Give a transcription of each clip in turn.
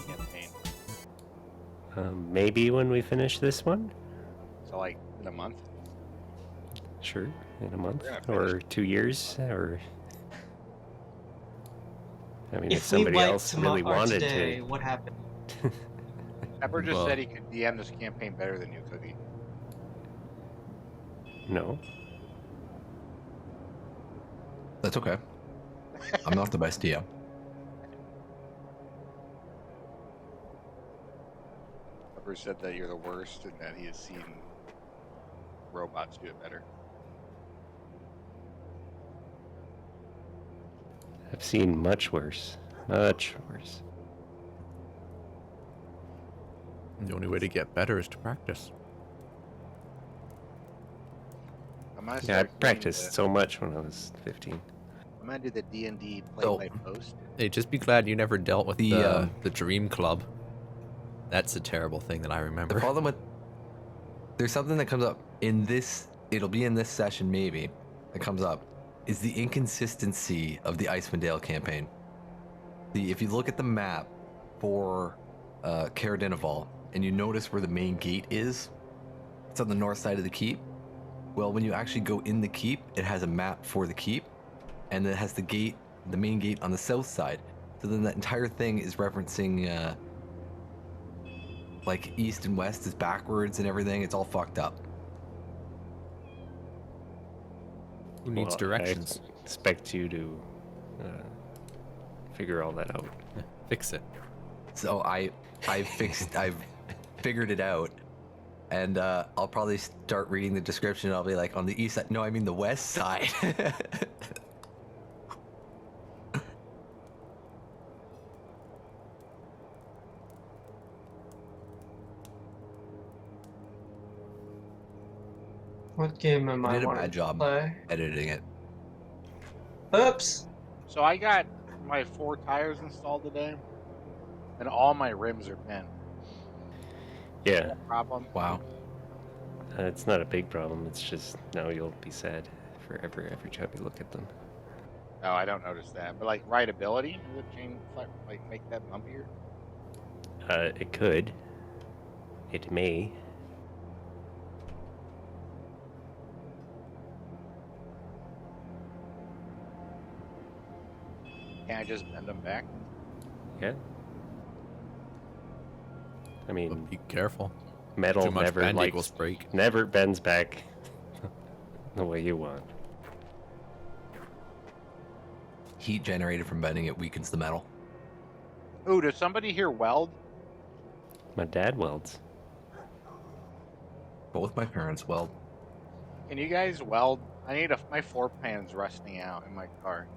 Campaign. Maybe when we finish this one. So like in a month. Sure, in a month We're gonna or 2 years, or I mean, if If we somebody wiped else really wanted today, to. what happened? Pepper just Well- said he could DM this campaign better than you, Cookie. No. That's okay. I'm not the best DM. Pepper said that you're the worst and that he has seen robots do it better. I've seen much worse. Much worse. The only way to get better is to practice. I'm gonna Yeah, I start doing practiced so much when I was 15. I'm gonna do the D&D So- play by post. Hey, just be glad you never dealt with The, the Dream Club. That's a terrible thing that I The remember. problem with there's something that comes up in this. It'll be in this session maybe. That comes up is the inconsistency of the Icewind Dale campaign. If you look at the map for Caradinaval and you notice where the main gate is, it's on the north side of the keep. Well, when you actually go in the keep, it has a map for the keep, and it has the main gate on the south side. So then that entire thing is referencing like east and west is backwards and everything. It's all fucked up. Who needs Well, directions? I expect you to figure all that out. Fix it. So I've figured it out. And I'll probably start reading the description. I'll be like, on the east side. No, I mean the west side. What game am I I did a wanting bad to job play? editing it. Oops. So I got my 4 tires installed today, and all my rims are bent. Yeah, Problem. Wow. it's not a big problem. It's just now you'll be sad forever every time you look at them. Oh, I don't notice that. But like rideability, does it change? Like make that bumpier? It could. It may. Can't I just bend them back? Yeah. I But mean, be careful. metal Too much never bend likes, equals break. never bends back the way you want. Heat generated from bending it weakens the metal. Ooh, does somebody here weld? My dad welds. Both my parents weld. Can you guys weld? I need my floor pan's rusting out in my car.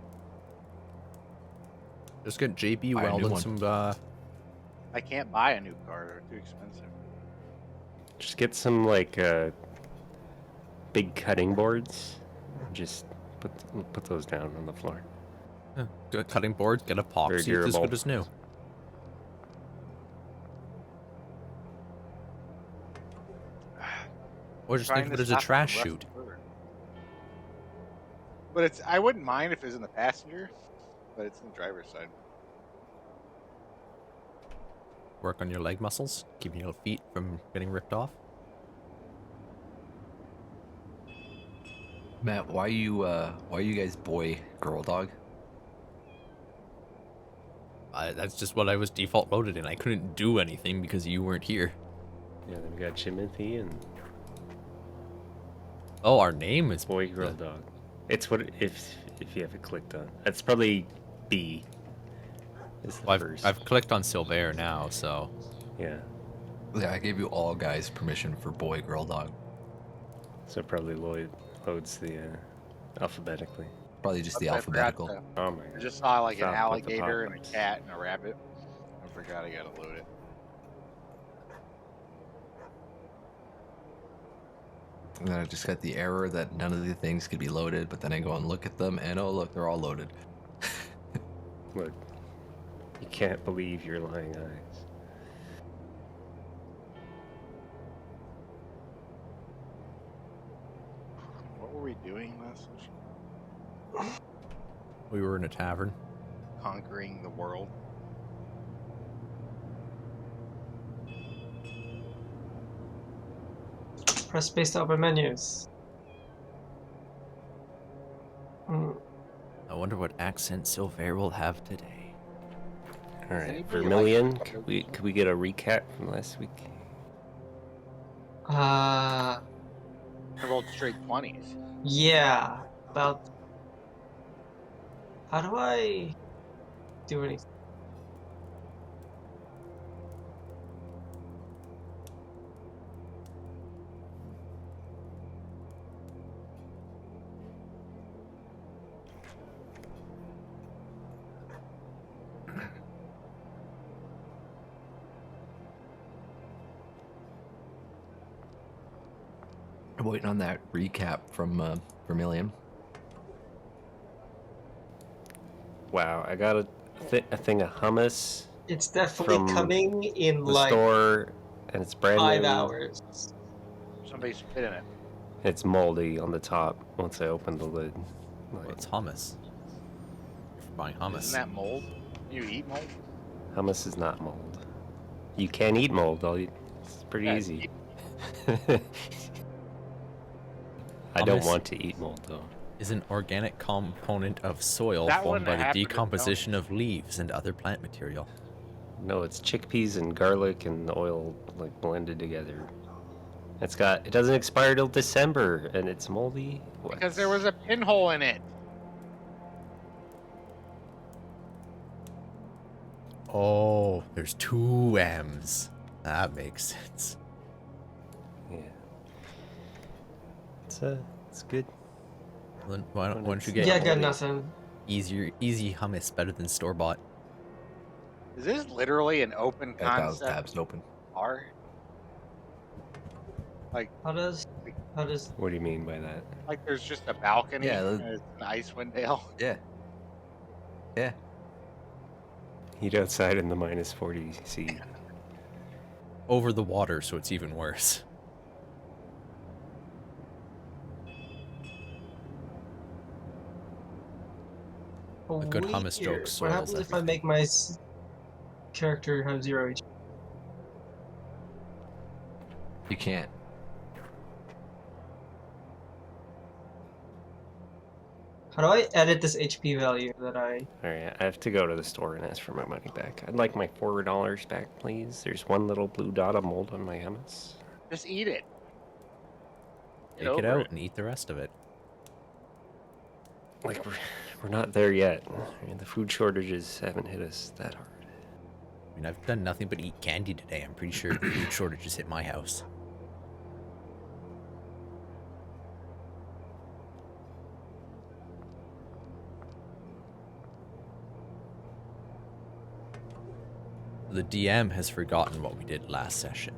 Just get JB Buy a new welding one. some. I can't buy a new car; they're too expensive. Just get some like big cutting boards. Just put those down on the floor. Get cutting boards, get epoxy. Very It's as durable. good as new. Or just Trying think of to it as a stop trash the rust chute. further. But it's I wouldn't mind if it was in the passenger, but it's in the driver's side. Work on your leg muscles, keeping your feet from getting ripped off. Matt, why you guys boy girl dog? That's just what I was default loaded in. I couldn't do anything because you weren't here. Yeah, then we got Timothy and Oh, our name is boy, girl, dog. It's what if you have it clicked on. That's probably B. Is the Well, first. I've clicked on Silvair now, so Yeah, Yeah, I gave you all guys permission for boy girl dog. so probably loads the alphabetically. Probably just the Oops, I forgot alphabetical. to- Oh my I god. just saw like an Stop with the alligator and a pop-ups. cat and a rabbit. I forgot I gotta load it. And then I just got the error that none of the things could be loaded, but then I go and look at them and oh look, they're all loaded. Look, you can't believe your lying eyes. What were we doing last session? we were in a tavern. Conquering the world. Press space to open menus. Hmm. I wonder what accent Silvair will have today. All right, anybody Vermilion. like- Could we get a recap from last week? I rolled straight 20s. Yeah. About. How do I do anything? I'm waiting on that recap from Vermilion. Wow, I got a thing of hummus It's definitely From coming in the like store, and it's brand 5 new. hours. Somebody spit in it. It's moldy on the top once I open the lid. Well, Like, it's hummus. You're buying hummus. Isn't that mold? You eat mold? hummus is not mold. You can eat mold. It's pretty Yeah, easy. I don't Hummus want to eat mold though. is an organic component of soil That formed wouldn't by the happen in decomposition of leaves and other plant material. No, it's chickpeas and garlic and oil like blended together. It doesn't expire till December and it's moldy. What? Because there was a pinhole in it. Oh, there's two M's. That makes sense. it's good. Well, then why don't you Yeah, get Yeah, got moldy. nothing. easy hummus better than store bought? Is this literally an open Got 1,000 concept tabs open. bar? Like, How does What do you mean by that? like there's just a balcony Yeah, and it's an Icewind Dale. Yeah. Yeah. Heat outside in the minus 40 C. Over the water, so it's even worse. A good hummus joke Weird. What soils happens if I everything. make my character have 0 HP? You can't. How do I edit this HP value that I... Alright, I have to go to the store and ask for my money back. I'd like my $4 back, please. There's one little blue dot of mold on my hummus. Just eat it. Get Take it over out and eat the rest of it. Like, we're not there yet. I mean, the food shortages haven't hit us that hard. I mean, I've done nothing but eat candy today. I'm pretty sure the food shortages hit my house. The DM has forgotten what we did last session.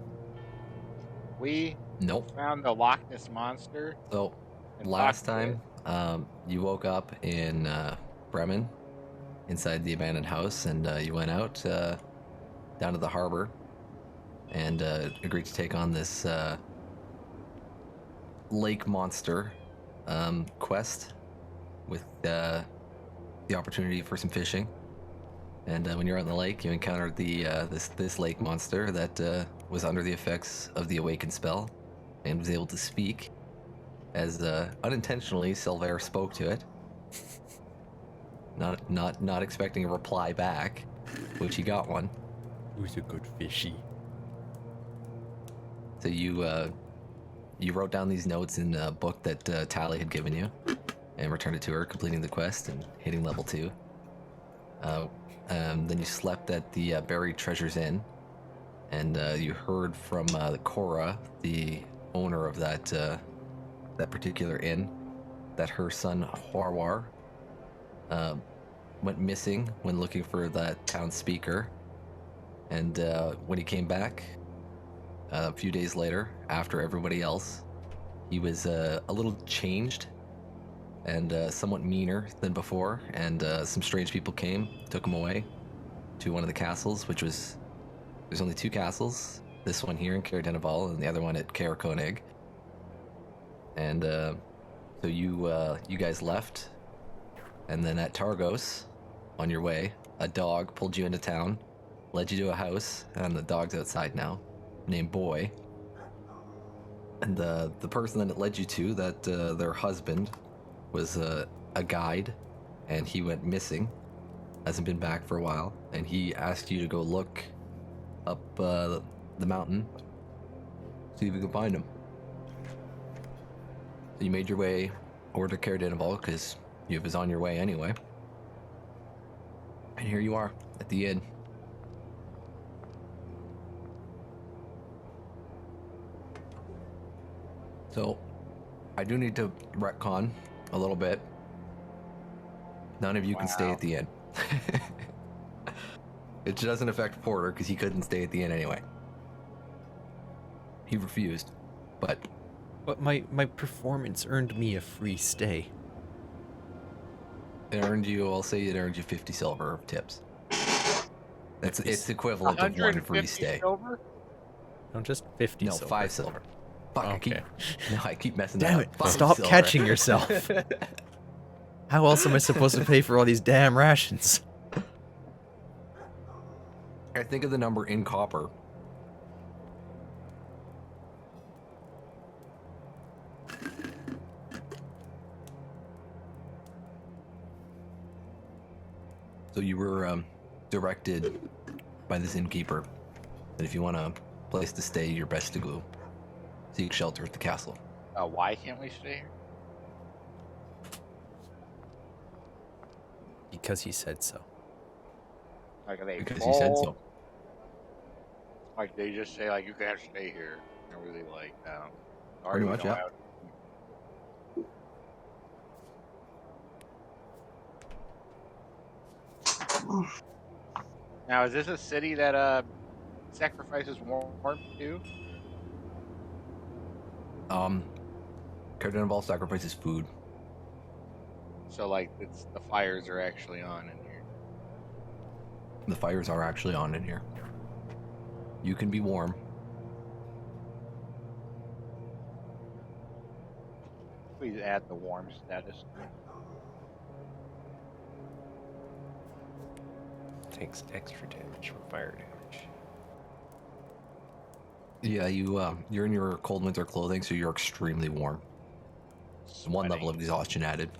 We Nope. found the Loch Ness monster. So, and last talked to it. time, you woke up in Bremen, inside the abandoned house, and you went out down to the harbor and agreed to take on this lake monster quest with the opportunity for some fishing. And when you're out in the lake, you encountered the this lake monster that was under the effects of the awakened spell and was able to speak. As unintentionally, Silver spoke to it, not expecting a reply back, which he got one. Who's a good fishy? So you wrote down these notes in a book that Tally had given you, and returned it to her, completing the quest and hitting level 2. Then you slept at the Buried Treasures Inn, and you heard from Cora, the owner of that particular inn, that her son Horwar went missing when looking for that town speaker. And when he came back a few days later, after everybody else, he was a little changed and somewhat meaner than before. And some strange people came, took him away to one of the castles, which was... There's only 2 castles. This one here in Caer Dineval and the other one at Caer Koenig. And so you guys left, and then at Targos, on your way, a dog pulled you into town, led you to a house, and the dog's outside now, named Boy. And the person that it led you to, that their husband was a guide, and he went missing, hasn't been back for a while, and he asked you to go look up the mountain, see if you can find him. So you made your way over to Caer Dineval because you was on your way anyway. And here you are at the inn. So I do need to retcon a little bit. None of you can stay Wow. at the inn. It doesn't affect Porter because he couldn't stay at the inn anyway. He refused, but But my performance earned me a free stay. it earned you, I'll say it earned you 50 silver of tips. It's equivalent of 1 free 150 stay. silver? No, just 50 No, silver. 5 silver. Fuck, Okay. I keep messing Damn that it, up. 5 stop silver. catching yourself. How else am I supposed to pay for all these damn rations? I think of the number in copper. So you were directed by this innkeeper that if you want a place to stay, you're best to go seek shelter at the castle. Why can't we stay here? Because he said so. Like, are they Because he said full? so. Like, they just say, like, you can't stay here. They're really like, Pretty much, we know yeah. how- Now, is this a city that sacrifices warmth too? Cardenabal sacrifices food. So like, it's the fires are actually on in here. The fires are actually on in here. You can be warm. Please add the warm status. Takes extra damage from fire damage. Yeah, you're in your cold winter clothing, so you're extremely warm. One level of exhaustion added.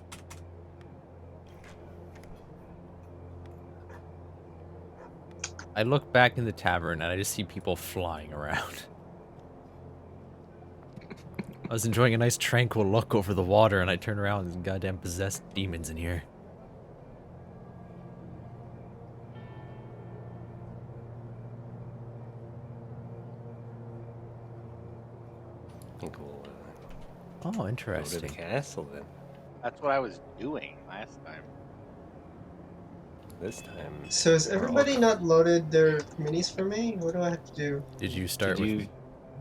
I look back in the tavern and I just see people flying around. I was enjoying a nice tranquil look over the water and I turn around and goddamn possessed demons in here. I think we'll Oh, go to the interesting. castle then. That's what I was doing last time. This time. So has we're all everybody covered. not loaded their minis for me? What do I have to do? Did you start Did with you-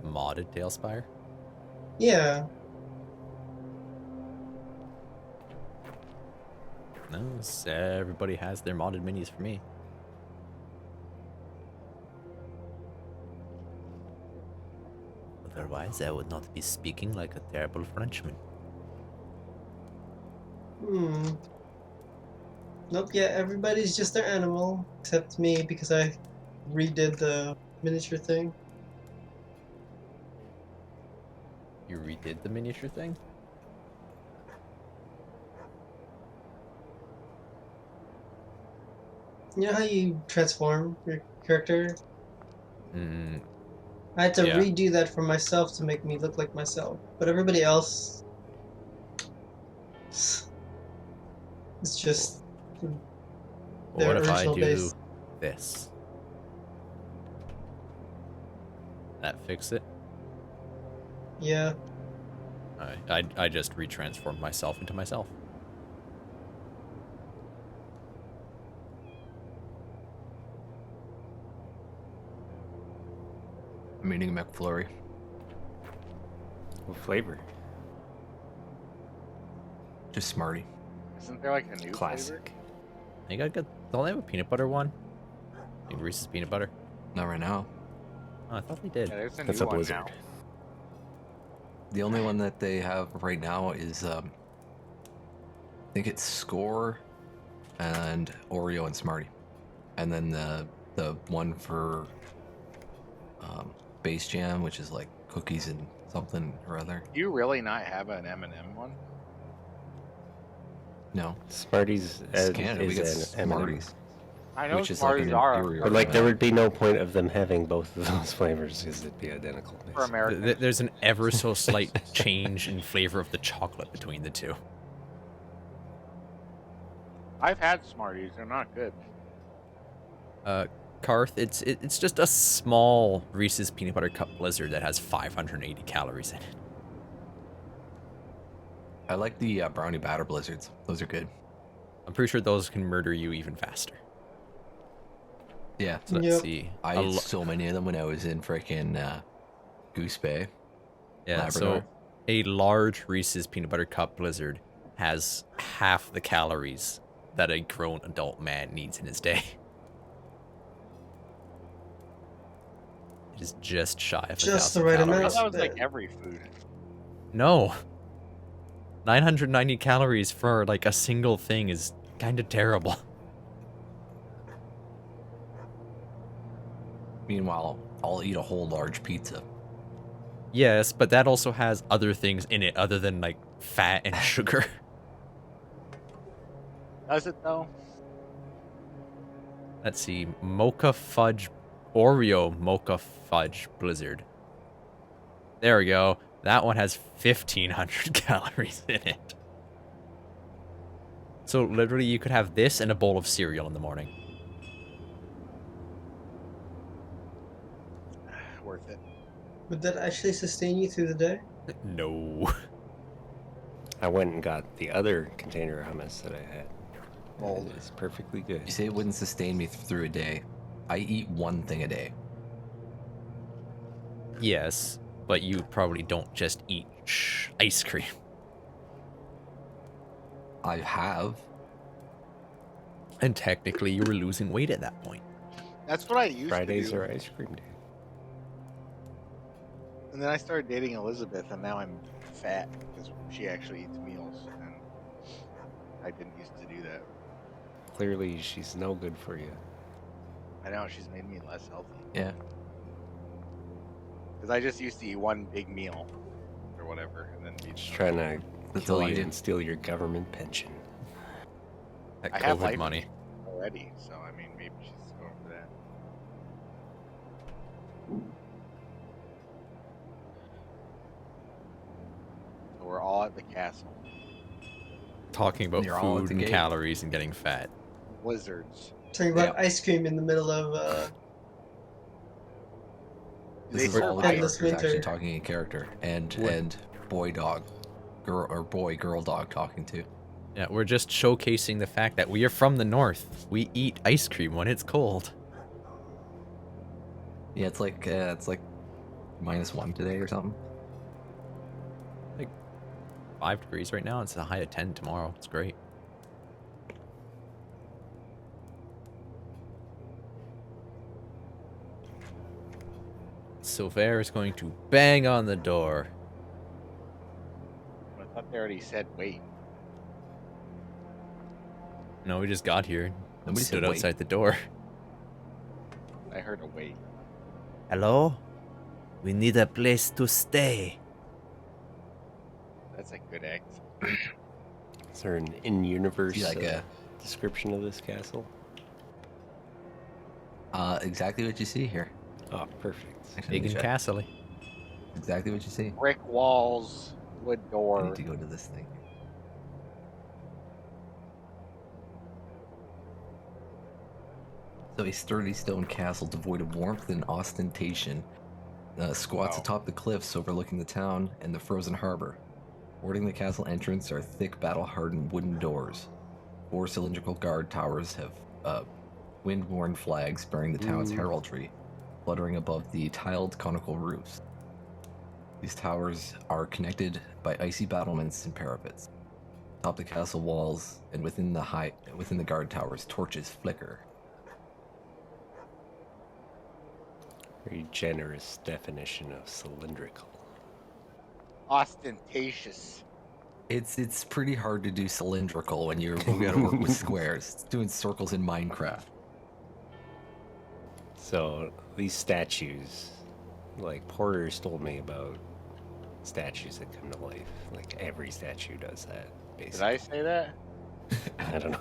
modded Tailspire? Yeah. No, everybody has their modded minis for me. Otherwise, I would not be speaking like a terrible Frenchman. Hmm. Nope, yeah, everybody's just their animal, except me because I redid the miniature thing. You redid the miniature thing? You know how you transform your character? Mm, I had to Yeah. redo that for myself to make me look like myself. But everybody else it's just what their if I original do base. this? That fix it? Yeah. I just retransformed myself into myself. I'm eating a McFlurry. What flavor? Just Smarty. Isn't there like a new flavor? Classic. I got good. Don't they have a peanut butter one? Like Reese's peanut butter? Not right now. Oh, I thought they did. Yeah, there's a That's new a one blizzard. now. The only one that they have right now is I think it's Score and Oreo and Smarty. And then the one for Base Jam, which is like cookies and something or other. Do you really not have an M&M one? No. Smarties It's is Canada. We got an M&M. Smarties. I know Which is like an Smarties are inferior- But like, Yeah. there would be no point of them having both of those flavors because it'd be identical. for basically. Americans. There's an ever so slight change in flavor of the chocolate between the two. I've had Smarties. They're not good. Karth, it's just a small Reese's peanut butter cup blizzard that has 580 calories in it. I like the brownie batter blizzards. Those are good. I'm pretty sure those can murder you even faster. Yeah. So let's Yep. see. I A ate lo- so many of them when I was in freaking Goose Bay. yeah, so Labrador. a large Reese's peanut butter cup blizzard has half the calories that a grown adult man needs in his day. It is just shy of Just the 1,000 right I amount. calories. thought that was like every food. No. 990 calories for like a single thing is kind of terrible. Meanwhile, I'll eat a whole large pizza. Yes, but that also has other things in it other than like fat and sugar. Does it though? Let's see. Mocha fudge Oreo mocha fudge blizzard. There we go. That one has 1,500 calories in it. So literally you could have this and a bowl of cereal in the morning. Worth it. Would that actually sustain you through the day? No. I went and got the other container of hummus that I had. Mold. It's perfectly good. You say it wouldn't sustain me through a day. I eat one thing a day. Yes, but you probably don't just eat ice cream. I have. And technically, you were losing weight at that point. That's what I used Fridays to do. are ice cream day. And then I started dating Elizabeth, and now I'm fat because she actually eats meals, and I didn't used to do that. Clearly, she's no good for you. I know she's made me less healthy Yeah. because I just used to eat one big meal or whatever, and then be She's trying to That's kill all I you do. and steal your government pension. That I have COVID life money. already, so I mean, maybe she's going for that. So we're all at the castle. Talking about You're all at food the and gate. calories and getting fat. Wizards. Talking about ice cream in the middle of Do This they is all serve the ice? Endless characters actually winter. talking in character, and What? boy dog, girl dog talking too. Yeah, we're just showcasing the fact that we are from the north. We eat ice cream when it's cold. Yeah, it's like -1 today or something. 5 degrees right now. It's a high of 10 tomorrow. It's great. Silver is going to bang on the door. I thought they already said wait. No, we just got here and Nobody stood said wait. outside the door. I heard a wait. Hello? We need a place to stay. That's a good accent. Is there an in-universe See, like description of this castle? exactly what you see here. Oh, perfect. Actually, Big let and me check. castly. Exactly what you see. Brick walls, wood I door. need to go to this thing. So a sturdy stone castle devoid of warmth and ostentation squats Wow. atop the cliffs overlooking the town and the frozen harbor. Boarding the castle entrance are thick battle-hardened wooden doors. 4 cylindrical guard towers have wind-worn flags bearing the town's heraldry, fluttering above the tiled conical roofs. These towers are connected by icy battlements and parapets. Atop the castle walls and within the guard towers, torches flicker. Very generous definition of cylindrical. Ostentatious. It's pretty hard to do cylindrical when you gotta work with squares. It's doing circles in Minecraft. So these statues, like Porter's told me about statues that come to life. Like every statue does that, Did basically. I say that? I don't know.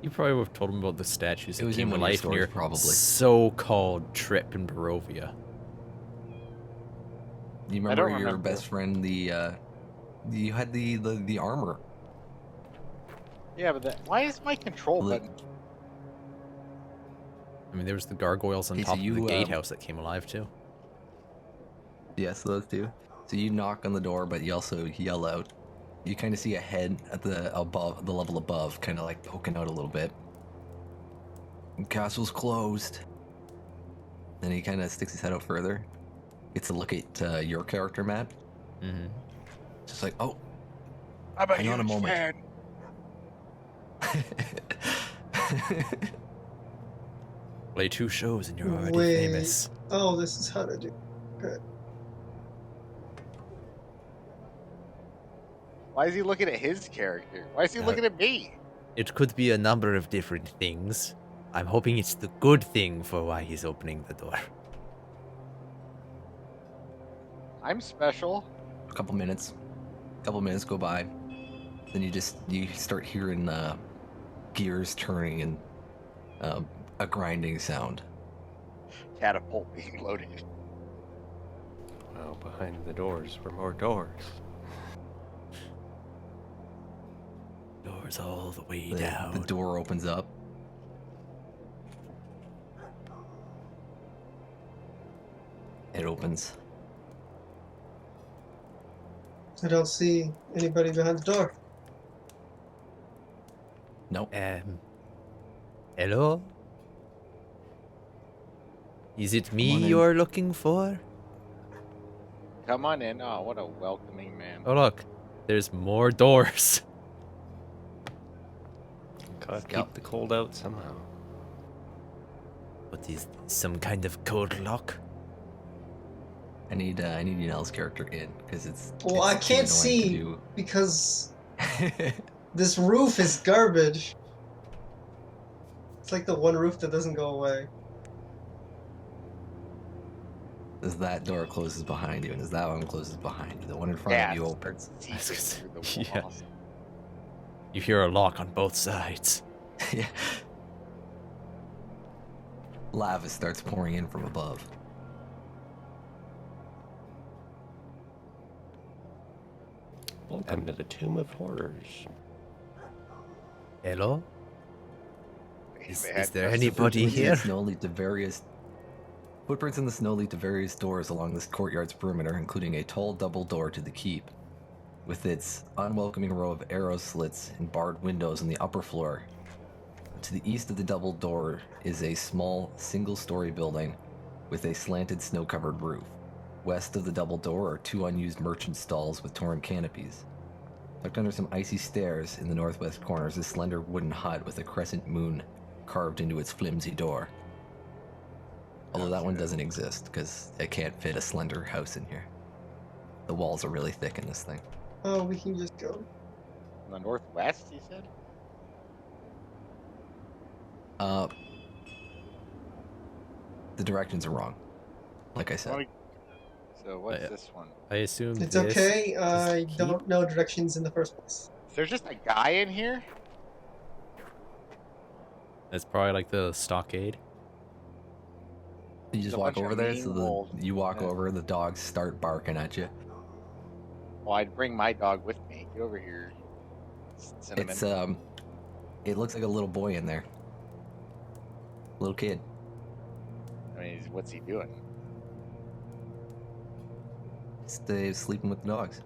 You probably would have told him about the statues It that was came in to one of your life stories, near probably. so-called trip in Barovia. You I remember don't your remember. best friend, you had the armor. Yeah, but why is my control Well, button? I mean, there was the gargoyles on Okay, so top of the you, gatehouse that came alive too. Yes, those two. So you knock on the door, but you also yell out. You kind of see a head at the level above, kind of like poking out a little bit. The castle's closed. Then he kind of sticks his head out further. Gets a look at your character, Matt. Mm-hmm. Just like, oh, I'm a hang on a huge moment. fan. Play 2 shows and you're already Wait. famous. Oh, this is how to do. Okay. Why is he looking at his character? Why is he looking at me? It could be a number of different things. I'm hoping it's the good thing for why he's opening the door. I'm special. A couple minutes go by. Then you start hearing gears turning and a grinding sound. Catapult being loaded. Well, behind the doors were more doors. Doors all the way The down. door opens up. It opens. I don't see anybody behind the door. Nope. Hello? Is it me on in. you're looking for? Come on in. Oh, what a welcoming man. Oh look, there's more doors. Gotta Yep. keep the cold out somehow. What is this, some kind of code lock? I need Yanel's character in because it's. Well, it's I too can't annoying to see do. because this roof is garbage. It's like the one roof that doesn't go away. As that door closes behind you, and as that one closes behind you, the one in front Yeah, of you it opens. starts seeping through the Yeah. walls. You hear a lock on both sides. Yeah. Lava starts pouring in from above. Welcome to the Tomb of Horrors. Hello? If they Is had there customers- anybody Footprints in here? the snow lead to various. Footprints in the snow lead to various doors along this courtyard's perimeter, including a tall double door to the keep, with its unwelcoming row of arrow slits and barred windows on the upper floor. To the east of the double door is a small, single-story building with a slanted snow-covered roof. West of the double door are two unused merchant stalls with torn canopies. Tucked under some icy stairs in the northwest corner is a slender wooden hut with a crescent moon carved into its flimsy door. Although that one doesn't exist because it can't fit a slender house in here. The walls are really thick in this thing. Oh, we can just go. In the northwest, you said? The directions are wrong. Like I said. So what's Yeah. this one? I assume It's this okay. is I the keep? don't know directions in the first place. Is there just a guy in here? That's probably like the stockade. You just There's a walk bunch of over there, mean so wolves. you walk Yeah. over, the dogs start barking at you. Well, I'd bring my dog with me. Get over here, Cinnamon. It's it looks like a little boy in there. Little kid. I mean, what's he doing? Stays sleeping with the dogs.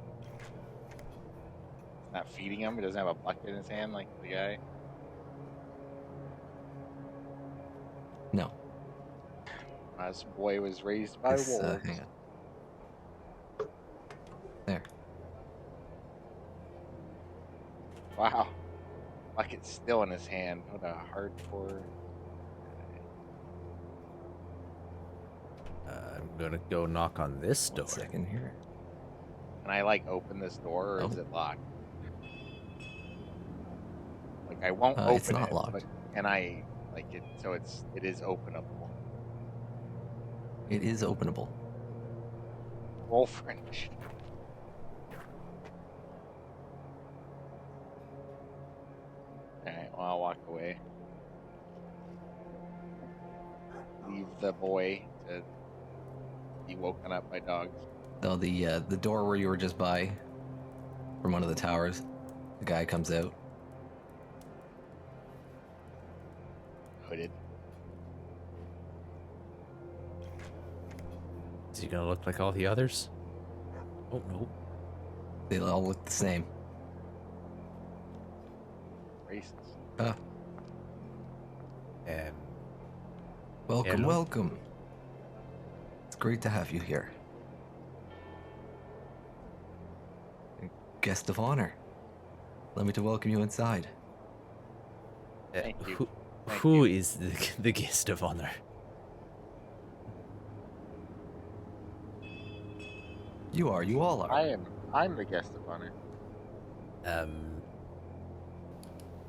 He's not feeding him. He doesn't have a bucket in his hand like the guy. No. This boy was raised by This, wolves. hang on. There. Wow. Bucket's still in his hand. What a hardcore. I'm gonna go knock on this door. 1 second here. Can I like open this door or is Oh. it locked? Like I won't It's open not it, locked. but can I like it? So it is openable. It is openable. Roll for initiative. Alright, well I'll walk away. Leave the boy to be woken up by dogs. Though the door where you were just by, from one of the towers, the guy comes out. Hooded. Is he gonna look like all the others? Oh no. They all look the same. Racist. Welcome, Hello. welcome. It's great to have you here. Guest of honor. Let me to welcome you inside. Thank you. Who, Thank who you. is the guest of honor? You all are. I'm the guest of honor.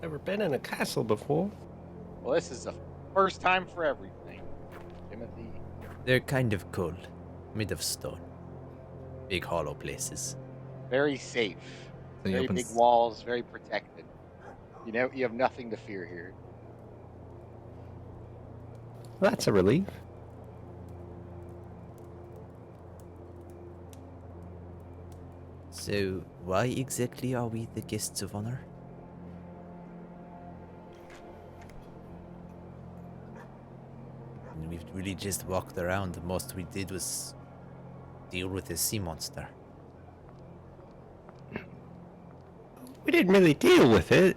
Never been in a castle before. Well, this is the first time for everything. Timothy. They're kind of cold, made of stone. Big hollow places. Very safe. So he Very opens- big walls, very protected. You know, you have nothing to fear here. That's a relief. So, why exactly are we the guests of honor? We've really just walked around. The most we did was deal with a sea monster. We didn't really deal with it.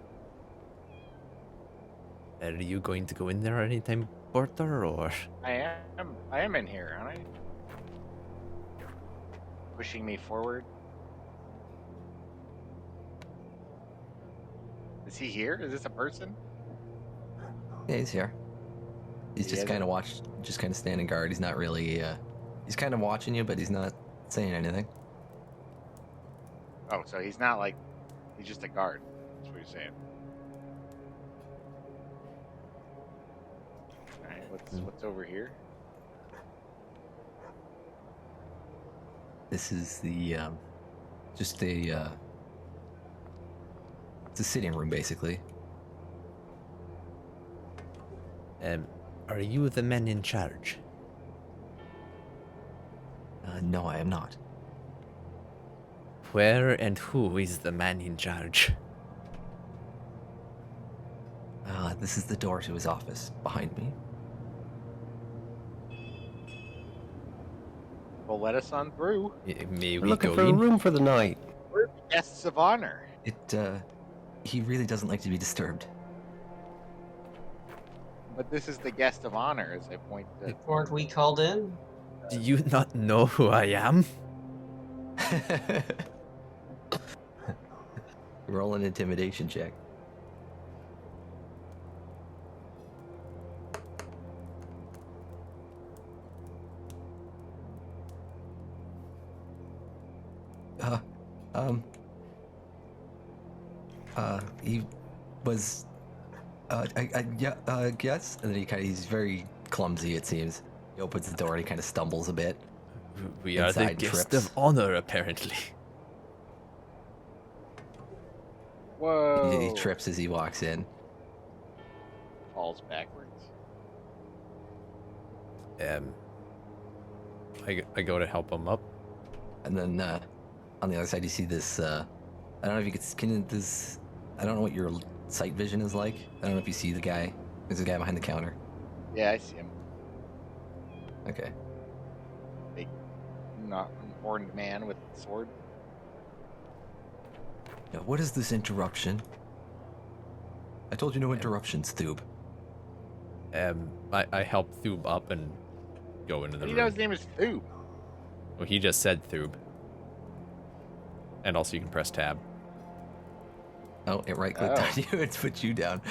Are you going to go in there anytime, Porter, or? I am in here, aren't I? Pushing me forward. Is he here? Is this a person? Yeah, he's here. He's He just hasn't- kind of standing guard. He's not really. He's kind of watching you, but he's not saying anything. Oh, so he's not like he's just a guard. That's what you're saying. All right, what's over here? This is the just a it's a sitting room basically. Are you the man in charge? No, I am not. Where and who is the man in charge? This is the door to his office behind me. Well, let us on through. May We're we looking go for a in? room for the night. We're guests of honor. He really doesn't like to be disturbed. But this is the guest of honor, as I point to. Weren't we called in? Do you not know who I am? Roll an intimidation check. He was, I guess. And then he's very clumsy, it seems. He opens the door and he kind of stumbles a bit. We are the Inside guest trips. of honor, apparently. Whoa! He trips as he walks in. Falls backwards. I go to help him up. And then on the other side, you see this. I don't know if you can this. I don't know what your sight vision is like. I don't know if you see the guy. There's a guy behind the counter. Yeah, I see him. Okay. Big, not horned man with a sword. Now, what is this interruption? I told you no interruptions, Thoob. I help Thoob up and go into the You room. know his name is Thoob. Well, he just said Thoob. And also you can press tab. Oh, it right clicked Oh. on you and put you down.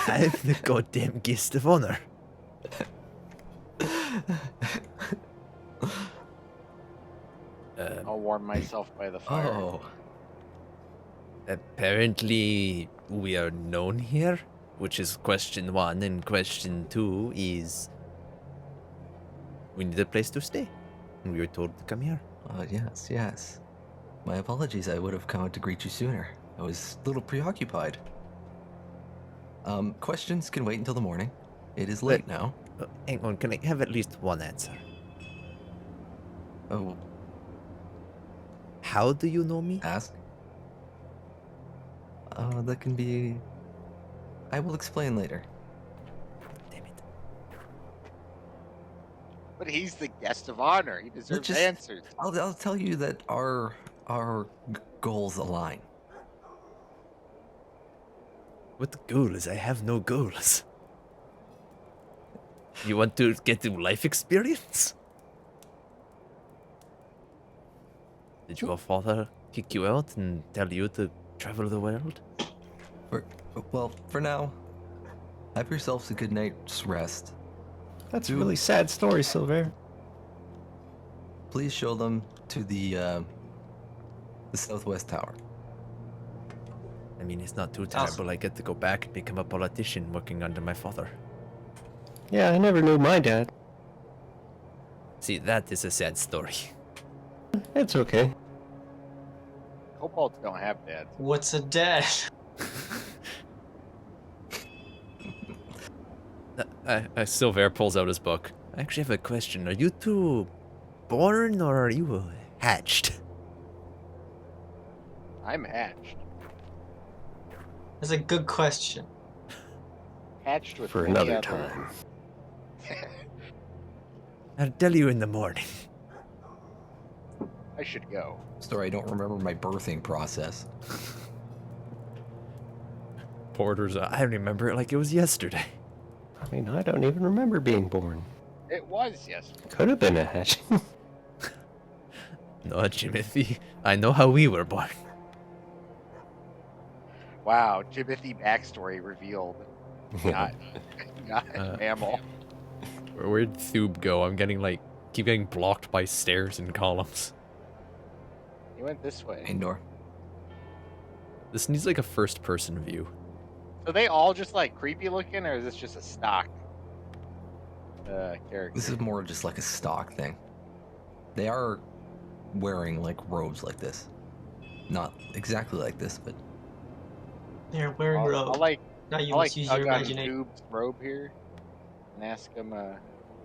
I'm the goddamn guest of honor. I'll warm myself by the fire. Oh, Apparently we are known here, which is question 1, and question 2 is we need a place to stay. And we were told to come here. yes, yes. My apologies. I would have come out to greet you sooner. I was a little preoccupied. Questions can wait until the morning. It is late now. Hang on, can I have at least one answer? Oh, How do you know me? ask. That can be. I will explain later. Damn it. But he's the guest of honor. He deserves just- answers. I'll tell you that our goals align. What goals? I have no goals. You want to get to life experience? Did your father kick you out and tell you to travel the world? For now, have yourselves a good night's rest. That's a really sad story, Silver. Please show them to the southwest tower. I mean, it's not too terrible. I get to go back and become a politician working under my father. Yeah, I never knew my dad. See, that is a sad story. It's okay. Kobolds don't have dads. What's a dad? Silver pulls out his book. I actually have a question. Are you two born or are you hatched? I'm hatched. That's a good question. Hatched with For many another other- time. I'll tell you in the morning. I should go. Sorry, I don't remember my birthing process. Porter's. I remember it like it was yesterday. I mean, I don't even remember being born. It was yesterday. Could have been a hatching. No, Jimothy. I know how we were born. Wow, Jimothy backstory revealed. Not mammal. Where'd Thube go? I'm getting keep getting blocked by stairs and columns. He went this way. Indoor. This needs like a first-person view. So they all just like creepy looking, or is this just a stock character? This is more just like a stock thing. They are wearing like robes like this. Not exactly like this, but They're wearing I'll robe. like Now you I'll like must use tug your on imagination. Thube's robe here and ask him.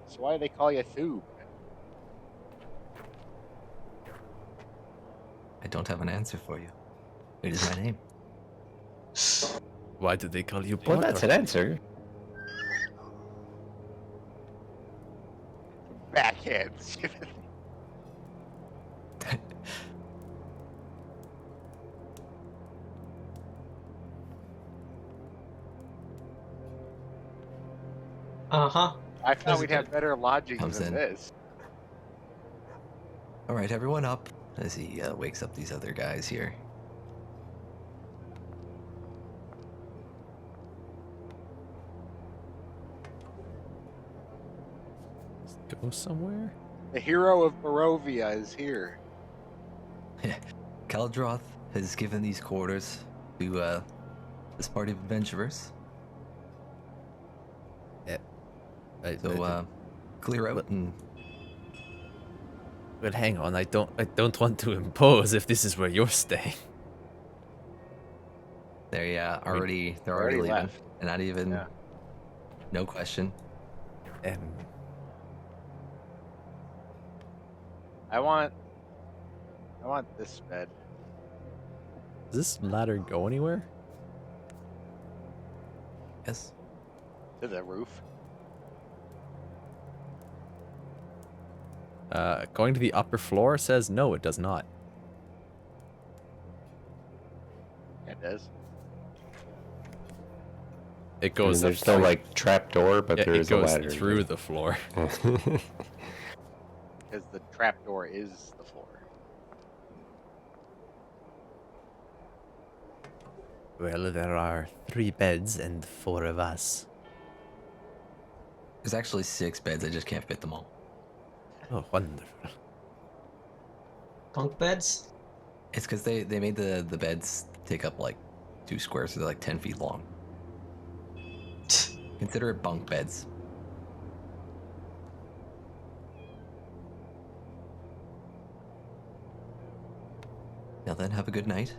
So why do they call you Thube? I don't have an answer for you. It is my name. Why did they call you Well, Porter? that's an answer. Backhands. Uh-huh. I thought That's we'd good. have better logic Comes than in. this. All right, everyone up as he wakes up these other guys here. Go somewhere? The hero of Barovia is here. Kaldroth has given these quarters to this party of adventurers. So clear out and But hang on, I don't want to impose if this is where you're staying. they're they're already already leaving. left. And not even Yeah. no question. I want this bed. Does this ladder go anywhere? Yes. To the roof. Going to the upper floor says no, it does not. It does. It I mean, goes. there's no like trap door, but yeah, there it is a goes ladder. through the floor. Because the trapdoor is the floor. Well, there are 3 beds and 4 of us. There's actually 6 beds. I just can't fit them all. Oh, wonderful. Bunk beds? It's because they made the beds take up like 2 squares, so they're like 10 feet long. Consider it bunk beds. Now then, have a good night.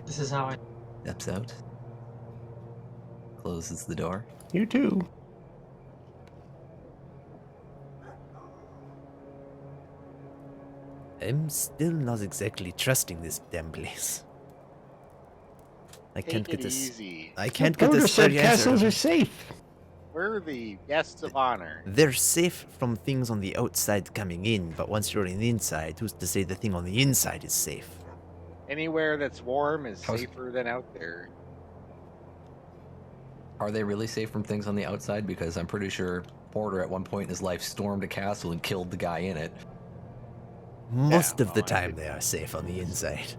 This is how I... Steps out. Closes the door. You too. I'm still not exactly trusting this damn place. I can't Take get it this. easy. I can't Porter get this said straight castles answer. are safe. We're the guests of honor. They're safe from things on the outside coming in, but once you're in the inside, who's to say the thing on the inside is safe? Anywhere that's warm is How's- safer than out there. Are they really safe from things on the outside? Because I'm pretty sure Porter at one point in his life stormed a castle and killed the guy in it. Most of the well, I time think- they are safe on the inside.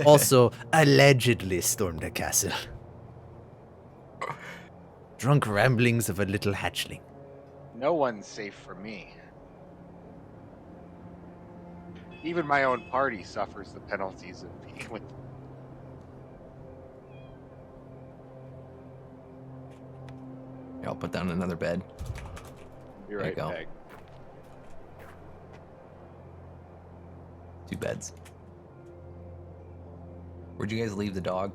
Also, allegedly stormed a castle. Drunk ramblings of a little hatchling. No one's safe from me. Even my own party suffers the penalties of being with. Here, I'll put down another bed. Be There you right go. back. 2 beds. Where'd you guys leave the dog?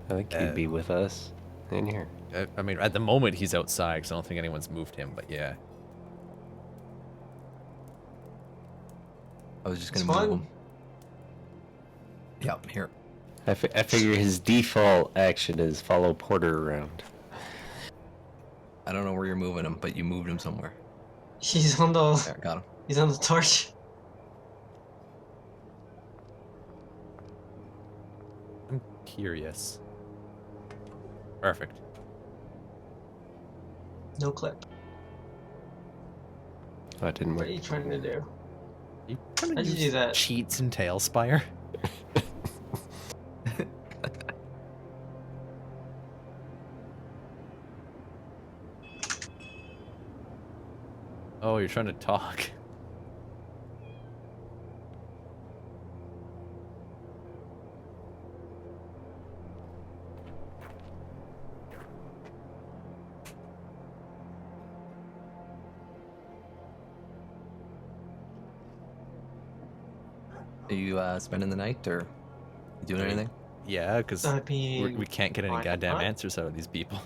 I think he'd be with us in here. I mean, at the moment he's outside, because I don't think anyone's moved him, but yeah. I was just It's gonna move fine. him. Yep, here. I figure his default action is follow Porter around. I don't know where you're moving him, but you moved him somewhere. He's on the There, got him. he's on the torch. I'm curious. Perfect. No clip. That didn't What work. are you trying to do? You trying to How'd you use do that? cheats in Tailspire? Oh, you're trying to talk. Are you spending the night or you doing anything? Yeah, because I mean, we can't get any why goddamn not? answers out of these people.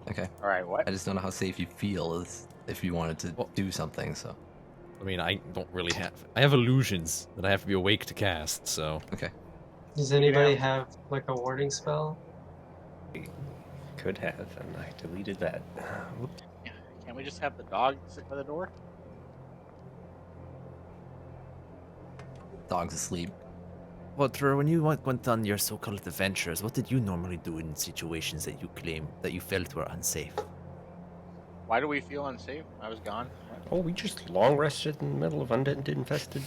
Okay. All right, what? I just don't know how safe you feel if you wanted to Well- do something. So I mean, I don't really have... I have illusions that I have to be awake to cast, so... okay. Does anybody have like a warding spell? Could have, and I deleted that. Whoops. Can't we just have the dog sit by the door? Dog's asleep. Walter, when you went on your so-called adventures, what did you normally do in situations that you claim that you felt were unsafe? Why do we feel unsafe? I was gone. Oh, we just long rested in the middle of undead infested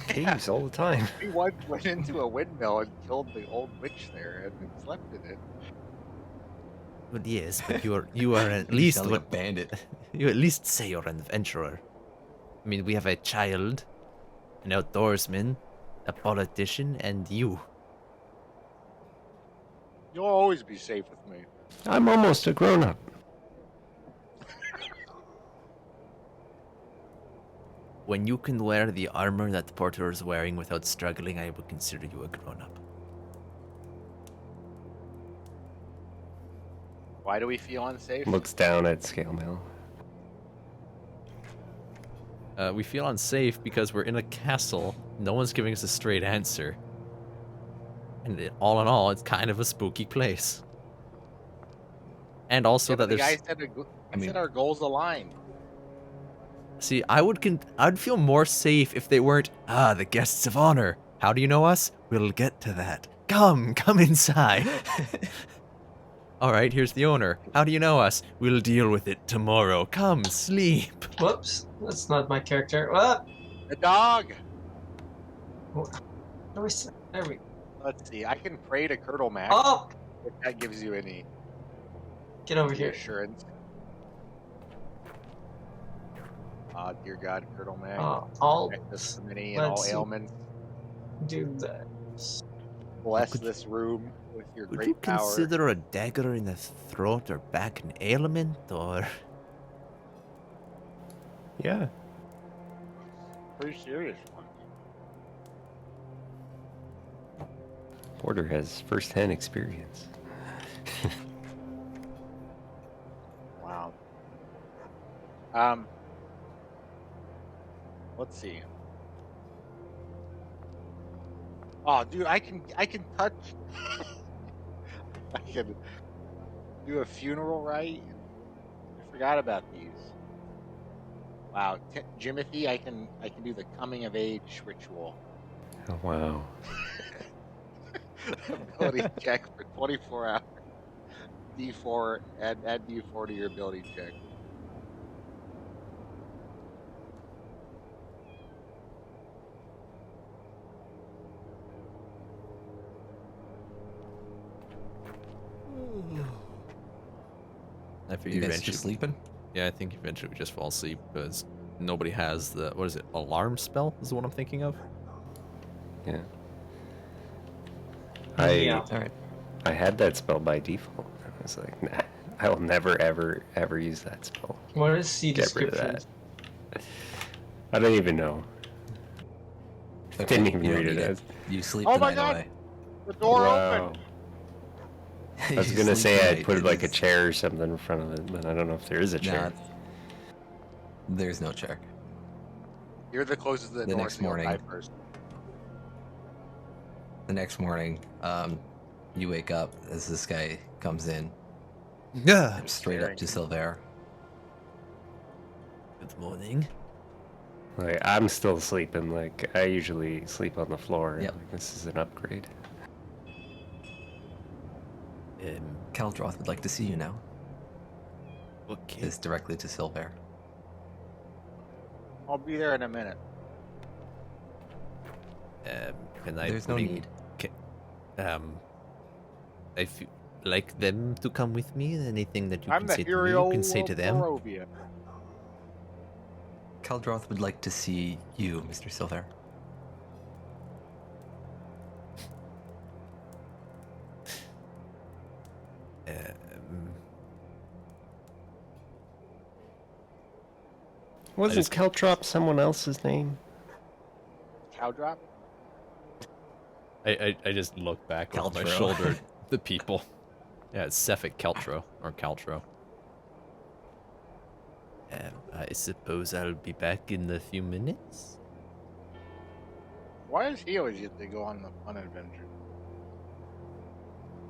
caves all the time. We once went into a windmill and killed the old witch there and slept in it. Well, yes, but you are at You least sound like what a bandit. you at least say you're an adventurer. I mean, we have a child, an outdoorsman, a politician, and you. You'll always be safe with me. I'm almost a grown-up. When you can wear the armor that Porter is wearing without struggling, I would consider you a grown-up. Why do we feel unsafe? Looks down at Scale Mail. We feel unsafe because we're in a castle. No one's giving us a straight answer. And all in all, it's kind of a spooky place. And also Yeah, but that the guy there's... said, I mean- said our goals aligned. See, I'd feel more safe if they weren't, the guests of honor. How do you know us? We'll get to that. Come inside. All right, here's the owner. How do you know us? We'll deal with it tomorrow. Come, sleep. Whoops, that's not my character. What? The dog! There we Let's see, I can pray to Curdle Mac Oh! if that gives you any Get over here. reassurance. Dear God, Curdle Mac, I'll protect us from any and all let's see. ailments. do that. Bless Could- this room with your Would you great power. consider a dagger in the throat or back an ailment, or... Yeah. Pretty serious one. Porter has first-hand experience. Wow. Let's see. Oh, dude, I can touch. I can do a funeral rite. I forgot about these. Wow, Jimothy, I can do the coming of age ritual. Oh, wow. Ability check for 24 hours. D4, add D4 to your ability check. I figure You guys eventually... just sleeping? Yeah, I think eventually we just fall asleep because nobody has the... What is it? Alarm spell is the one I'm thinking of? Yeah. Yeah. All right. I had that spell by default. I was like, nah, I will never, ever, ever use that spell. What is C Get rid of description? that. I don't even know. Okay, Didn't even you don't read it need as. You sleep Oh the my night God. away. The door Wow. opened. I was You gonna sleep say the I'd night. put It like a is- chair or something in front of it, but I don't know if there is a Nah, chair. there's no chair. You're the closest to the door, next so you'll morning. die first. The next morning, you wake up as this guy comes in Yeah. straight up to Silver. Good morning. Like, I'm still sleeping. Like, I usually sleep on the floor. Yep. Like, this is an upgrade. Keldroth would like to see you now. Okay. Is directly to Silver. I'll be there in a minute. Can I There's no bring- need. I feel like them to come with me. Anything that you I'm can the say to me, hero you can say to of them. Barovia. Keldroth would like to see you, Mr. Silver. Wasn't just- Keltrop someone else's name? Cow drop? I just look back over my Caltro. shoulder at the people. Yeah, it's Cephalic Keltro, or Caltro. I suppose I'll be back in a few minutes. Why does he always get to go on the fun adventure?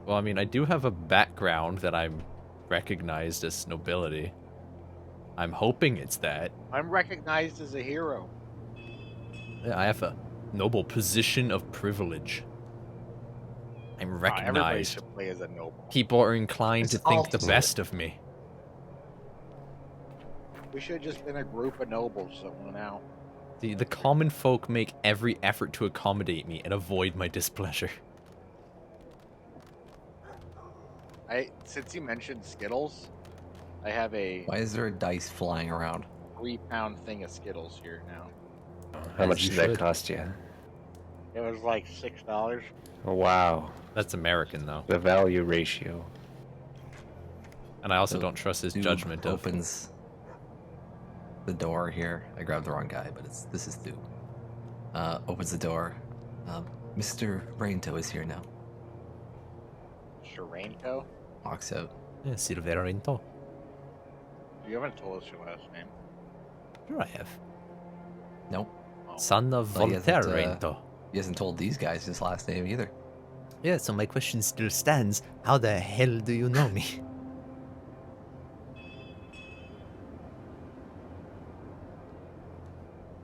Well, I mean, I do have a background that I'm recognized as nobility. I'm hoping it's that. I'm recognized as a hero. Yeah, I have a noble position of privilege. I'm Everybody recognized. should play as a noble. People are inclined to It's think the awful. best of me. We should have just been a group of nobles that went out. The common folk make every effort to accommodate me and avoid my displeasure. Since you mentioned Skittles, I have a Why is there a dice flying around? 3-pound thing of Skittles here now. How As much you did that should. cost you? It was like $6. Oh, wow. That's American, though. The value ratio. And I also So, don't trust his Doob judgment of... opens the door here. I grabbed the wrong guy, but this is Doob. Opens the door. Mr. Raintoe is here now. Sharanko? Walks out. Yeah, Silverento. You haven't told us your last name. Sure I have. Nope. Son of Well, he Voltaire hasn't, Rento. He hasn't told these guys his last name either. Yeah, so my question still stands. How the hell do you know me?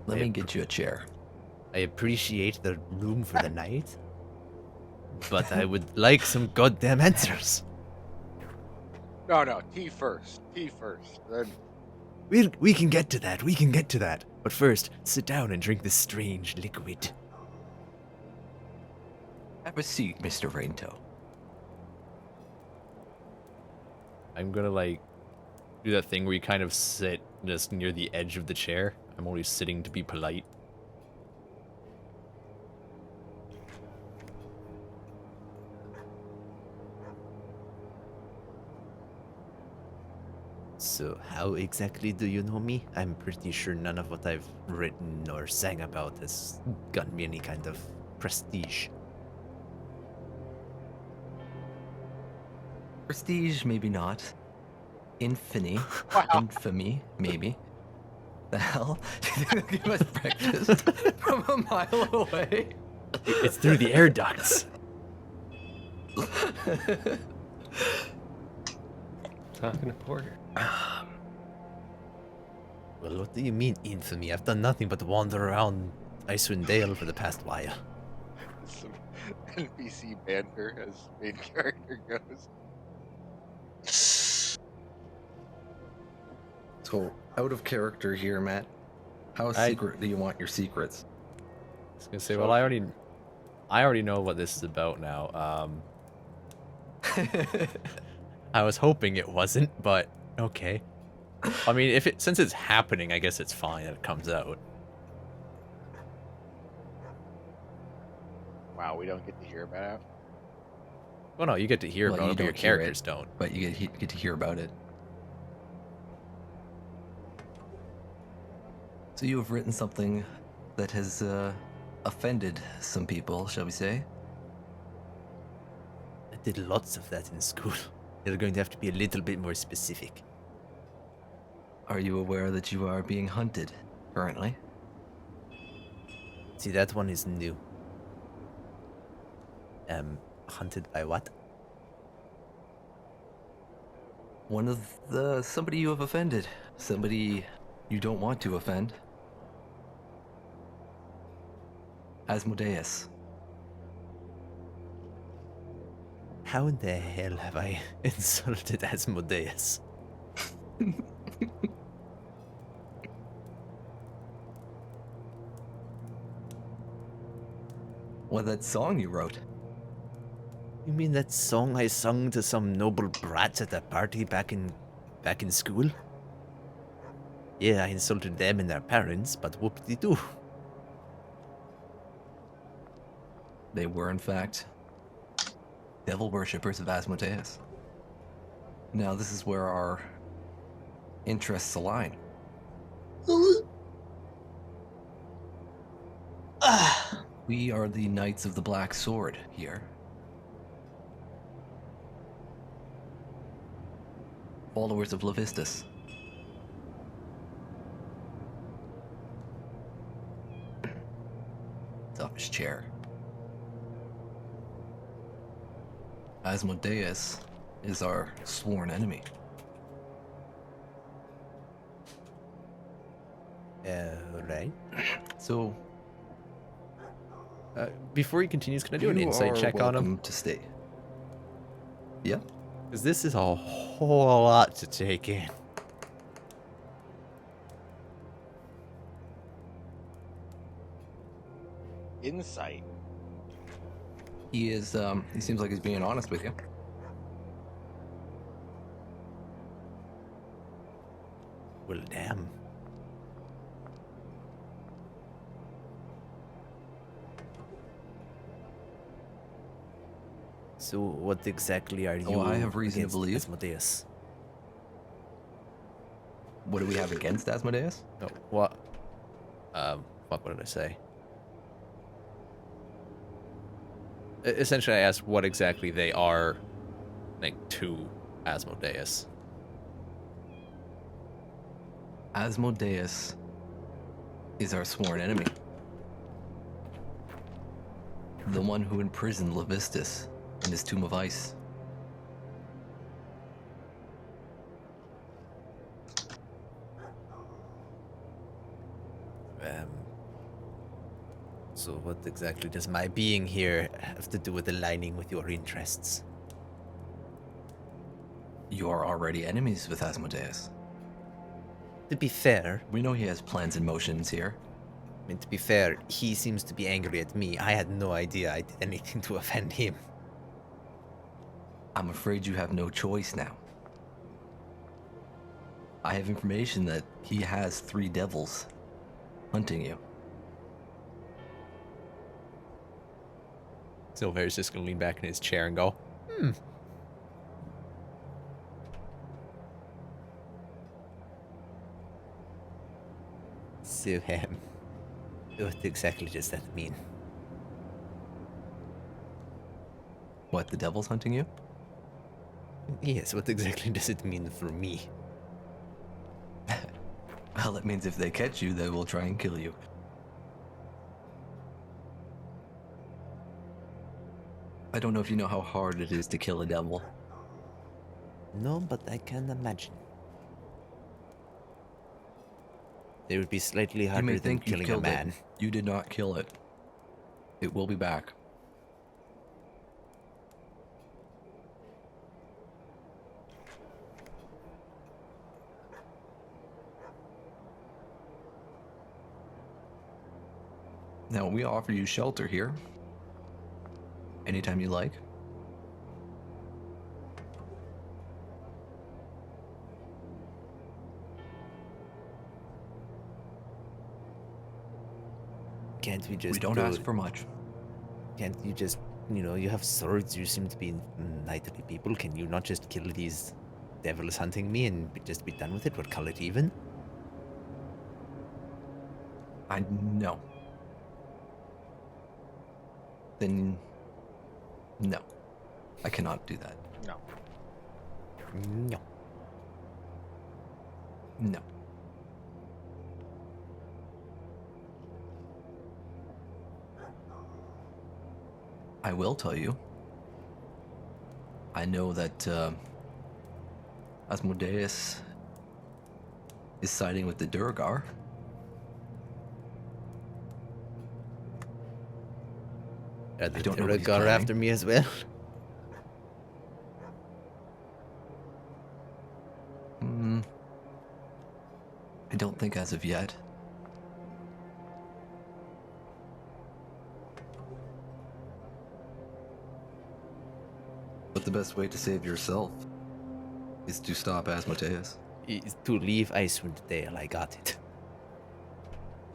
Let me get you a chair. I appreciate the room for the night, but I would like some goddamn answers. No, tea first. Tea first. Then We can get to that. We can get to that. But first, sit down and drink this strange liquid. Have a seat, Mr. Raintoe. I'm gonna like do that thing where you kind of sit just near the edge of the chair. I'm only sitting to be polite. So, how exactly do you know me? I'm pretty sure none of what I've written or sang about has gotten me any kind of prestige. Prestige, maybe not. Infamy. Wow. Infamy, maybe. The hell? Do you think they'll give us breakfast from a mile away? It's through the air ducts. Talking to Porter. Well, what do you mean, infamy? I've done nothing but wander around Icewind Dale for the past while. some NPC banter as main character goes. So, out of character here, Matt. How I- secret do you want your secrets? I was gonna say, well, I already know what this is about now. I was hoping it wasn't, but okay. I mean, since it's happening, I guess it's fine that it comes out. Wow, we don't get to hear about it. Well, no, you get to hear Well, about you it, but your don't hear it. characters don't. But you get to hear about it. So you have written something that has offended some people, shall we say? I did lots of that in school. You're going to have to be a little bit more specific. Are you aware that you are being hunted currently? See, that one is new. Hunted by what? Somebody you have offended. Somebody You don't want to offend. Asmodeus. How in the hell have I insulted Asmodeus? Well, that song you wrote. You mean that song I sung to some noble brats at a party back in school? Yeah, I insulted them and their parents, but whoop-de-doo. They were, in fact, devil worshippers of Asmodeus. Now, this is where our interests align. Ah, We are the Knights of the Black Sword here. Followers of Levistus. It's off his chair. Asmodeus is our sworn enemy. Right. So, Before he continues, can I do an you insight are check on him? welcome to stay. Yeah. Because this is a whole lot to take in. Insight. He is. He seems like he's being honest with you. Well, damn. So, what exactly are you? Oh, I have reason to against believe. Asmodeus. What do we have against Asmodeus? No, what? Fuck, what did I say? Essentially, I asked what exactly they are, like, to Asmodeus. Asmodeus is our sworn enemy. The one who imprisoned Levistus in his tomb of ice. So what exactly does my being here have to do with aligning with your interests? You are already enemies with Asmodeus. To be fair, We know he has plans and motions here. I mean, to be fair, he seems to be angry at me. I had no idea I did anything to offend him. I'm afraid you have no choice now. I have information that he has 3 devils hunting you. Silver's just gonna lean back in his chair and go, hmm. So, what exactly does that mean? What, the devil's hunting you? Yes, what exactly does it mean for me? Well, it means if they catch you, they will try and kill you. I don't know if you know how hard it is to kill a devil. No, but I can imagine. It would be slightly You harder may than think you killing a killed man. it. You did not kill it. It will be back. Now, we offer you shelter here. Anytime you like. Can't we just We don't go, ask for much. Can't you just, you have swords, you seem to be knightly people. Can you not just kill these devils hunting me and just be done with it? We'll call it even? I know. Then no. I cannot do that. No. No. No. I will tell you. I know that Asmodeus is siding with the Durgar. Are the don't know what he's Durgar planning. after me as well? I don't think as of yet. But the best way to save yourself is to stop Asmodeus. Is to leave Icewind Dale, I got it.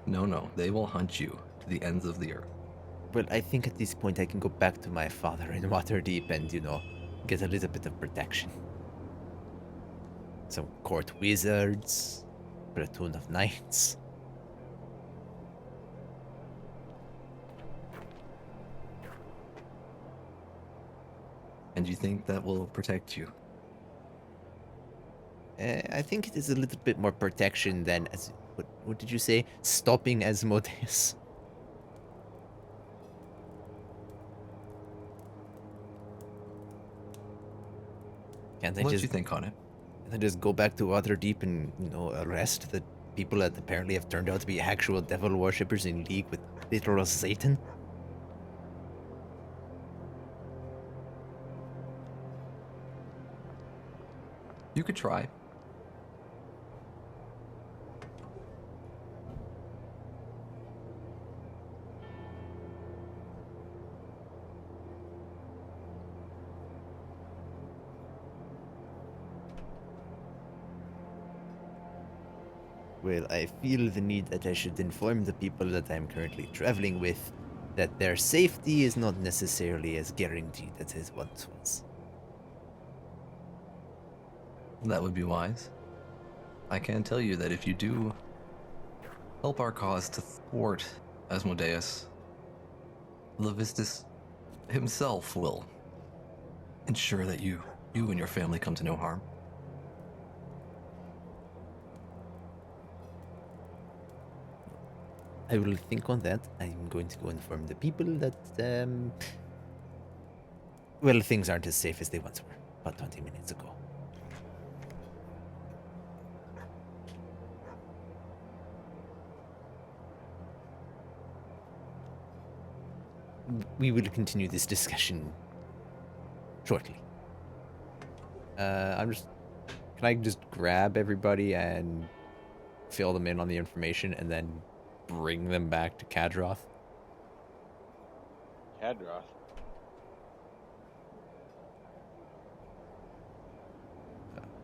No, they will hunt you to the ends of the earth. Well, I think at this point I can go back to my father in Waterdeep and, get a little bit of protection. Some court wizards, platoon of knights. And you think that will protect you? I think it is a little bit more protection than, what did you say? Stopping Asmodeus. Can't I What do just you think on it? Can I just go back to Waterdeep and, arrest the people that apparently have turned out to be actual devil worshippers in league with literal Satan? You could try. Well, I feel the need that I should inform the people that I'm currently traveling with that their safety is not necessarily as guaranteed as it once was. That would be wise. I can tell you that if you do help our cause to thwart Asmodeus, Levistus himself will ensure that you and your family come to no harm. I will think on that. I'm going to go inform the people that, well, things aren't as safe as they once were, about 20 minutes ago. We will continue this discussion shortly. Can I just grab everybody and fill them in on the information and then bring them back to Kadroth? Kadroth.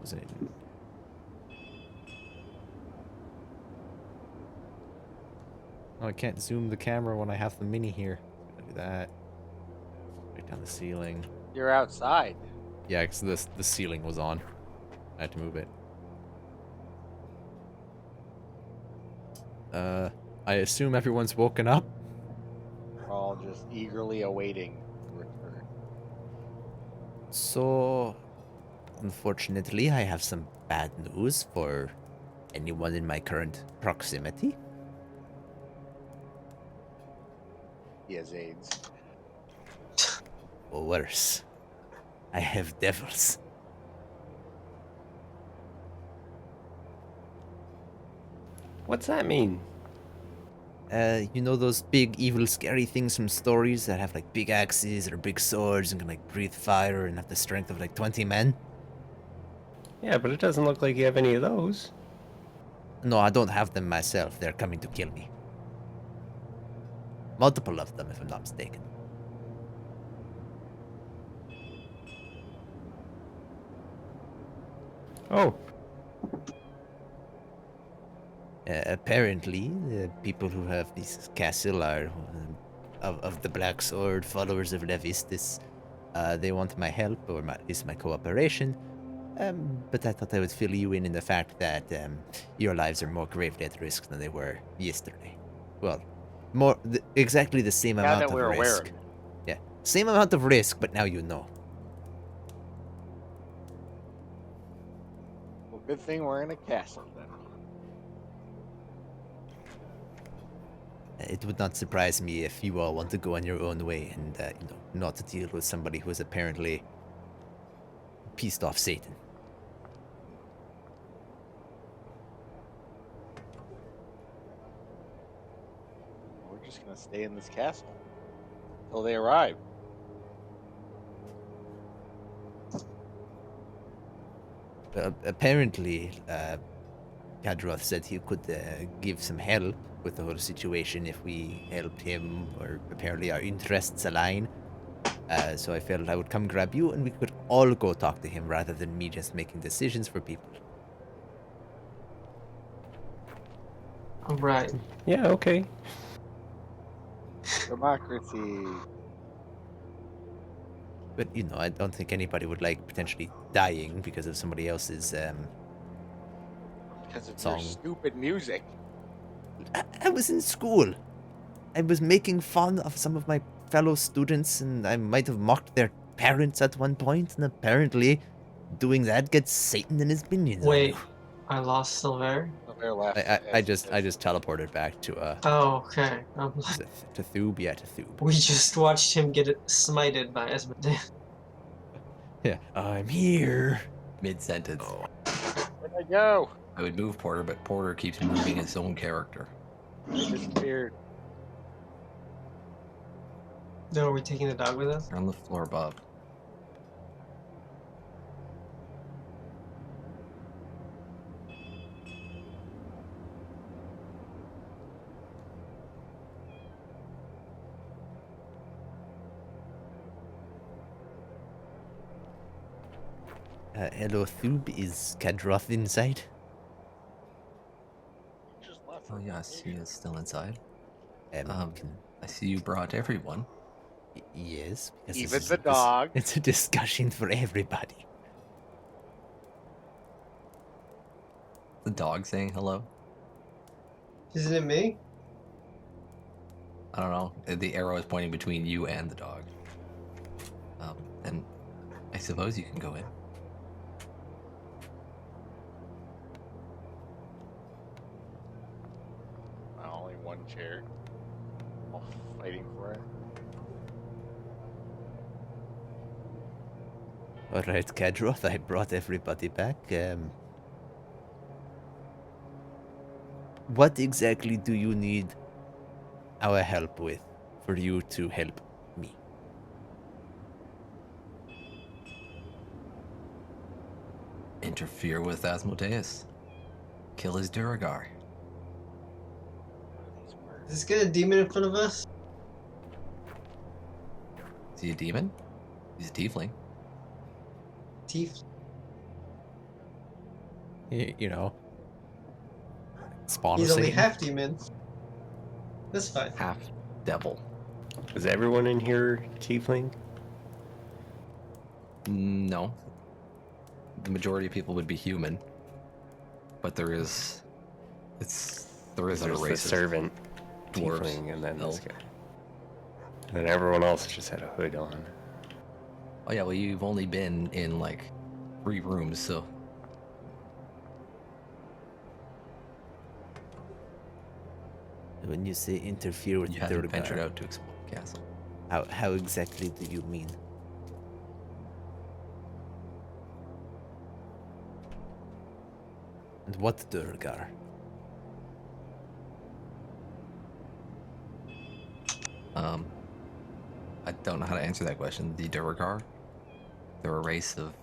Was it? Oh, I can't zoom the camera when I have the mini here. Gotta do that. Right down the ceiling. You're outside. Yeah, because the ceiling was on. I had to move it. I assume everyone's woken up. We're all just eagerly awaiting the return. So, unfortunately, I have some bad news for anyone in my current proximity. He has AIDS. Or worse, I have devils. What's that mean? You know those big, evil, scary things from stories that have like big axes or big swords and can like breathe fire and have the strength of like 20 men? Yeah, but it doesn't look like you have any of those. No, I don't have them myself. They're coming to kill me. Multiple of them, if I'm not mistaken. Oh, Apparently, the people who have this castle are of the Black Sword, followers of Levistus. They want my help, or at least my cooperation. But I thought I would fill you in the fact that your lives are more gravely at risk than they were yesterday. Well, exactly the same Now amount that of we're aware of risk. it. Yeah, same amount of risk, but now you know. Well, good thing we're in a castle then. It would not surprise me if you all want to go on your own way and, not to deal with somebody who is apparently pissed off Satan. just gonna stay in this castle until they arrive. Apparently, Kadroth said he could give some help with the whole situation if we help him, or apparently our interests align. So I felt I would come grab you and we could all go talk to him rather than me just making decisions for people. Alright. Yeah, okay. Democracy. But, you know, I don't think anybody would like potentially dying because of somebody else's, Because of your Song. stupid music. I was in school. I was making fun of some of my fellow students, and I might have mocked their parents at one point, and apparently doing that gets Satan and his minions on Wait, you. I lost Silver. Silver left. I just teleported back to Oh, okay. to Thube, yeah, to Thube. We just watched him get smited by Asmodeus. Yeah, I'm here. Mid sentence. Where'd I go? I would move Porter, but Porter keeps moving his own character. I disappeared. No, are we taking the dog with us? On the floor above. Hello, Thube. Is Kadroth inside? You just left. Oh yes, he is still inside. Can- I see you brought everyone. yes. because Even this is- the this- dog. It's a discussion for everybody. The dog saying hello. Isn't it me? I don't know. The arrow is pointing between you and the dog. And I suppose you can go in. Only one chair. All fighting for it. All right, Kadroth. I brought everybody back. What exactly do you need our help with for you to help me? Interfere with Asmodeus. Kill his Duragar. Is this get a demon in front of us? Is he a demon? He's a tiefling. Teeth. You know, spawn He's of only Satan. half demon. That's fine. Half devil. Is everyone in here tiefling? No. The majority of people would be human. But there is other There's the races. servant Dwarves, tiefling, and then this elf. guy. And then everyone else just had a hood on. Oh yeah, well you've only been in like 3 rooms, so When you say interfere with you the haven't ventured Durgar, out to explore the castle. how exactly do you mean? And what Durgar? I don't know how to answer that question. The Duragar, they're a race of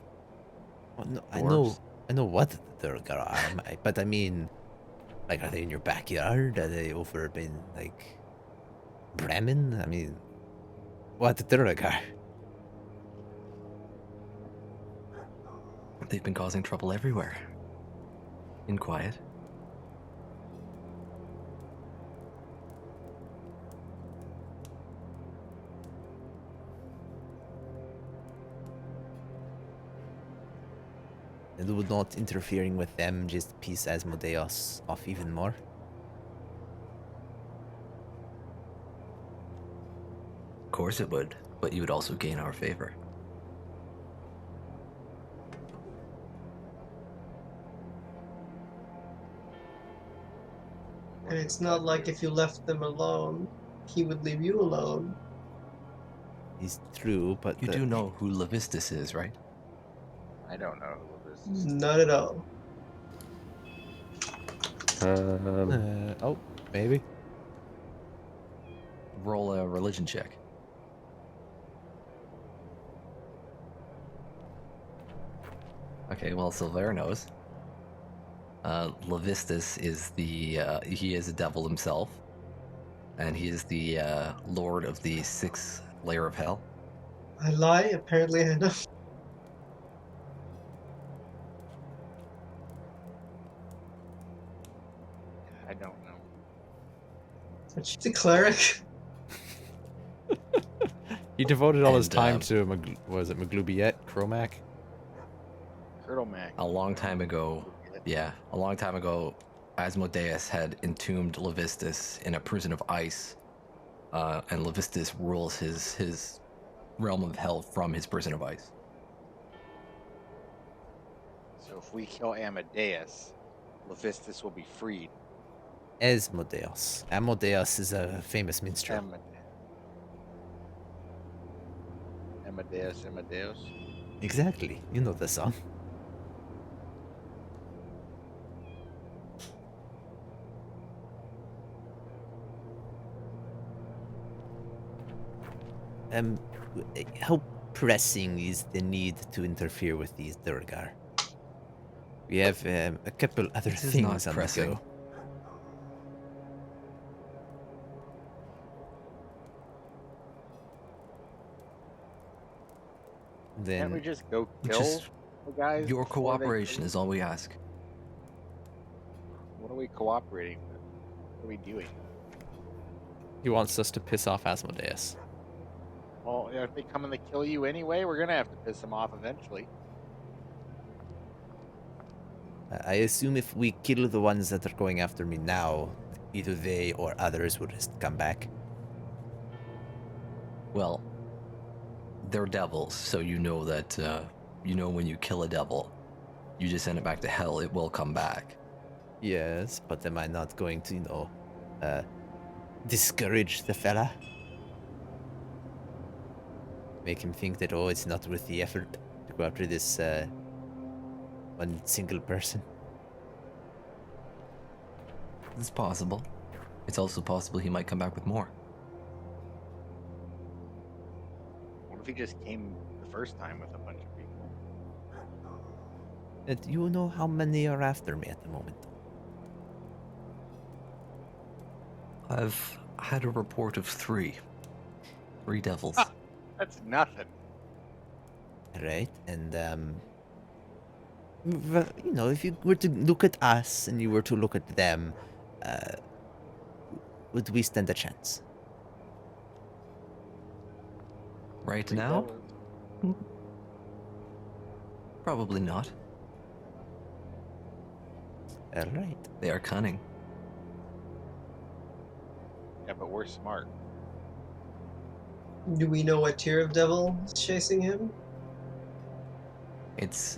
Well, no, Dwarves? I know what the Durgar are, but I mean, like, are they in your backyard? Are they over in like Bremen? I mean, what the Durgar? they've been causing trouble everywhere. In quiet. And would not interfering with them just piss Asmodeus off even more? Of course it would, but you would also gain our favor. And it's not like if you left them alone, he would leave you alone. It's true, but You do know who Levistus is, right? I don't know who this is. Not at all. oh, maybe. roll a religion check. Okay, well, Silver knows. Levistus is he is a devil himself, and he is the lord of the 6th layer of hell. I lie. Apparently, I know. I don't know. But she's a cleric. He devoted all his And, time to was it Maglubiet, Cromac? Curdle Mac. A long time ago, Asmodeus had entombed Levistus in a prison of ice, and Levistus rules his realm of hell from his prison of ice. So if we kill Amadeus, Levistus will be freed. Asmodeus. Amadeus is a famous minstrel. Amadeus. Exactly. You know the song. How pressing is the need to interfere with these Durgar? We have a couple other This is things not on pressing. the go. Can't we Then just go kill Just the guys? your before they cooperation kill is all we ask. us? What are we cooperating with? What are we doing? he wants us to piss off Asmodeus. Well, if they come and they kill you anyway, we're gonna have to piss them off eventually. I assume if we kill the ones that are going after me now, either they or others will just come back. Well, they're devils, so you know that when you kill a devil, you just send it back to hell. It will come back. Yes, but am I not going to, discourage the fella? Make him think that, oh, it's not worth the effort to go after this, one single person. It's possible. It's also possible he might come back with more. What if he just came the first time with a bunch of people? Do you know how many are after me at the moment? I've had a report of 3. 3 devils. Ah. That's nothing. Right, and, if you were to look at us and you were to look at them, would we stand a chance? Right Three now? devils. Probably not. All right. They are cunning. Yeah, but we're smart. Do we know what tier of devil is chasing him? It's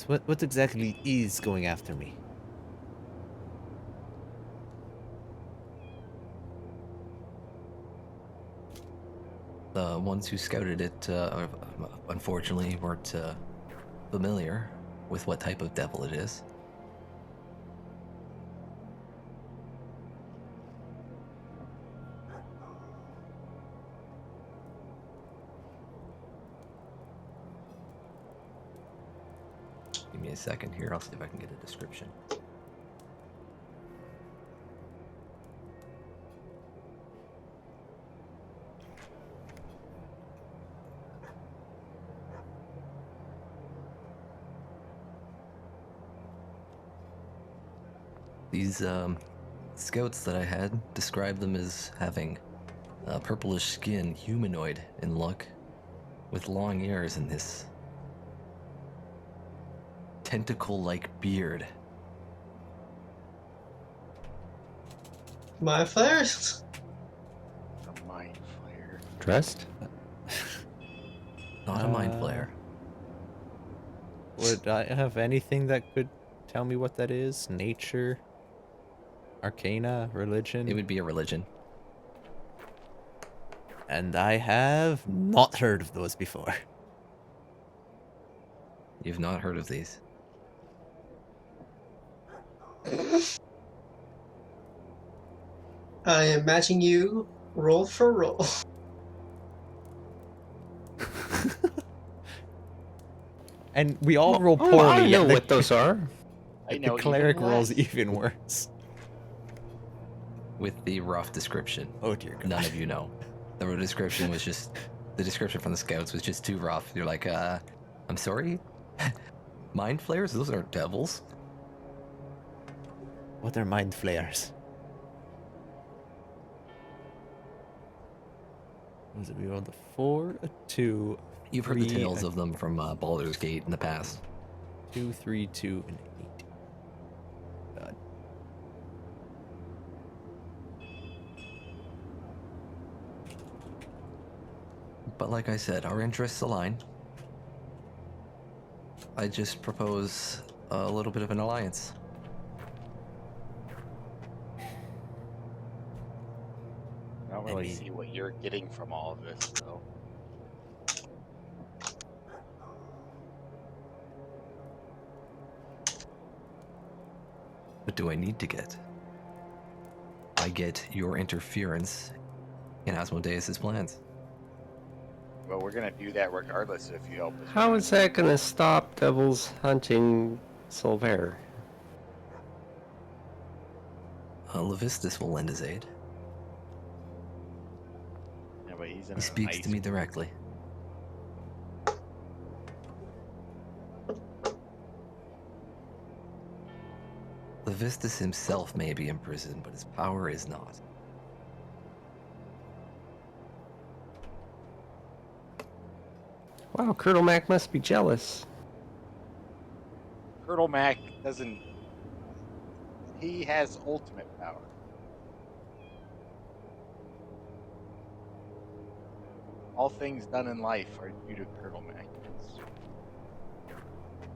What exactly is going after me? the ones who scouted it. Unfortunately, weren't familiar with what type of devil it is. Give me a second here. I'll see if I can get a description. These scouts that I had described them as having purplish skin, humanoid in look, with long ears and this tentacle-like beard. My flares? A mind flare. Dressed? Not a mind flayer. Would I have anything that could tell me what that is? Nature? Arcana? Religion? It would be a religion. And I have not heard of those before. You've not heard of these. I am matching you roll for roll. And we all roll Oh, I poorly, know yet what those are. I the know cleric even rolls less. even worse. With the rough description. Oh dear God. None of you know. The description was just the description from the scouts was just too rough. You're like, I'm sorry? Mind flayers? Those aren't devils. What are mind flayers? Was it we rolled a 4, a 2, You've heard the 3, tales a of them from Baldur's Gate in the past. 2, 3, 2, and 8. God. But like I said, our interests align. I just propose a little bit of an alliance. I don't really Any- see what you're getting from all of this, though. What do I need to get? I get your interference in Asmodeus' plans. Well, we're gonna do that regardless if you help us. or How not. is that gonna stop devils hunting Silver? Levistus will lend his aid. Yeah, but he's in He an speaks ice to me directly. Levistus himself may be in prison, but his power is not. Wow, Colonel Mac must be jealous. Colonel Mac doesn't. He has ultimate power. All things done in life are due to Colonel Mac.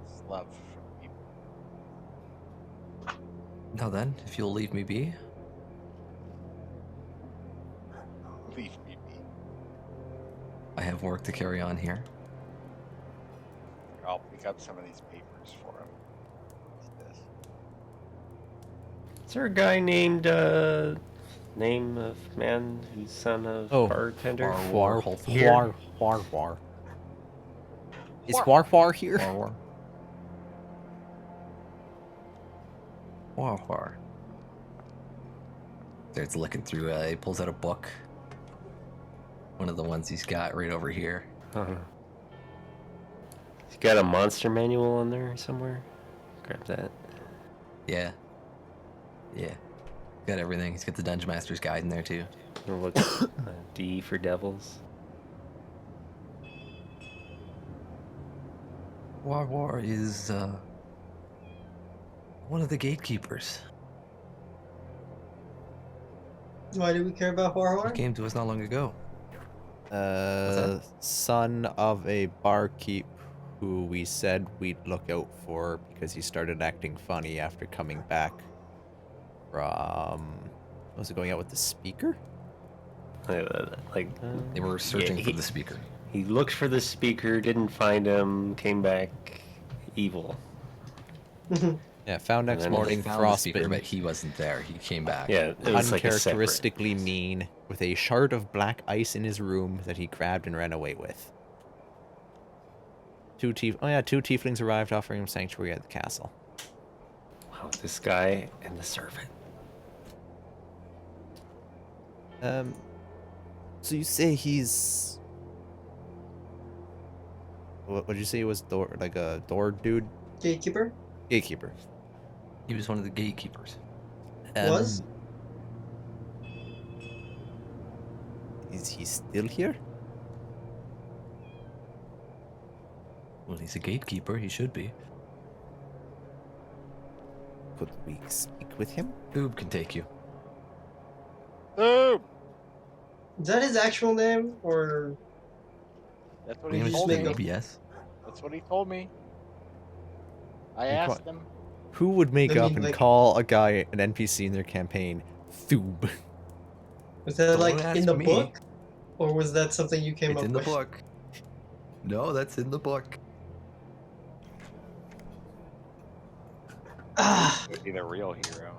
It's love from people. Now then, if you'll leave me be, Leave me be. I have work to carry on here. I'll pick up some of these papers for him. What's this? Is there a guy named, name of man who's son of Oh, bartender? War, War. Is War here? War. Starts looking through, he pulls out a book. One of the ones he's got right over here. Uh-huh. He's got a monster manual on there somewhere. Grab that. Yeah. Got everything. He's got the Dungeon Master's Guide in there too. Or look, D for devils. War is one of the gatekeepers. Why do we care about He Horror? came to us not long ago. Son of a barkeep who we said we'd look out for because he started acting funny after coming back from. Was it going out with the speaker? They were searching for the speaker. He looked for the speaker, didn't find him, came back evil. Yeah, found next then morning, They found the speaker, frostbitten, but he wasn't there. He came back. Yeah, it was like a separate. uncharacteristically mean, with a shard of black ice in his room that he grabbed and ran away with. Two tieflings arrived offering him sanctuary at the castle. Wow, this guy and the servant. So you say he's... What did you say he was? Like a door dude? Gatekeeper? Gatekeeper. He was one of the gatekeepers. Was? Is he still here? Well, he's a gatekeeper. He should be. Could we speak with him? Oob can take you. Boom! Is that his actual name? Or That's what He he just told make me. up- Yes. That's what he told me. I Like asked what? him. Who would make I up mean, and like- call a guy an NPC in their campaign Thoob? was that Don't like ask in the me. book? Or was that something you came It's up in the with? book. No, that's in the book. Ah, Would be the real hero.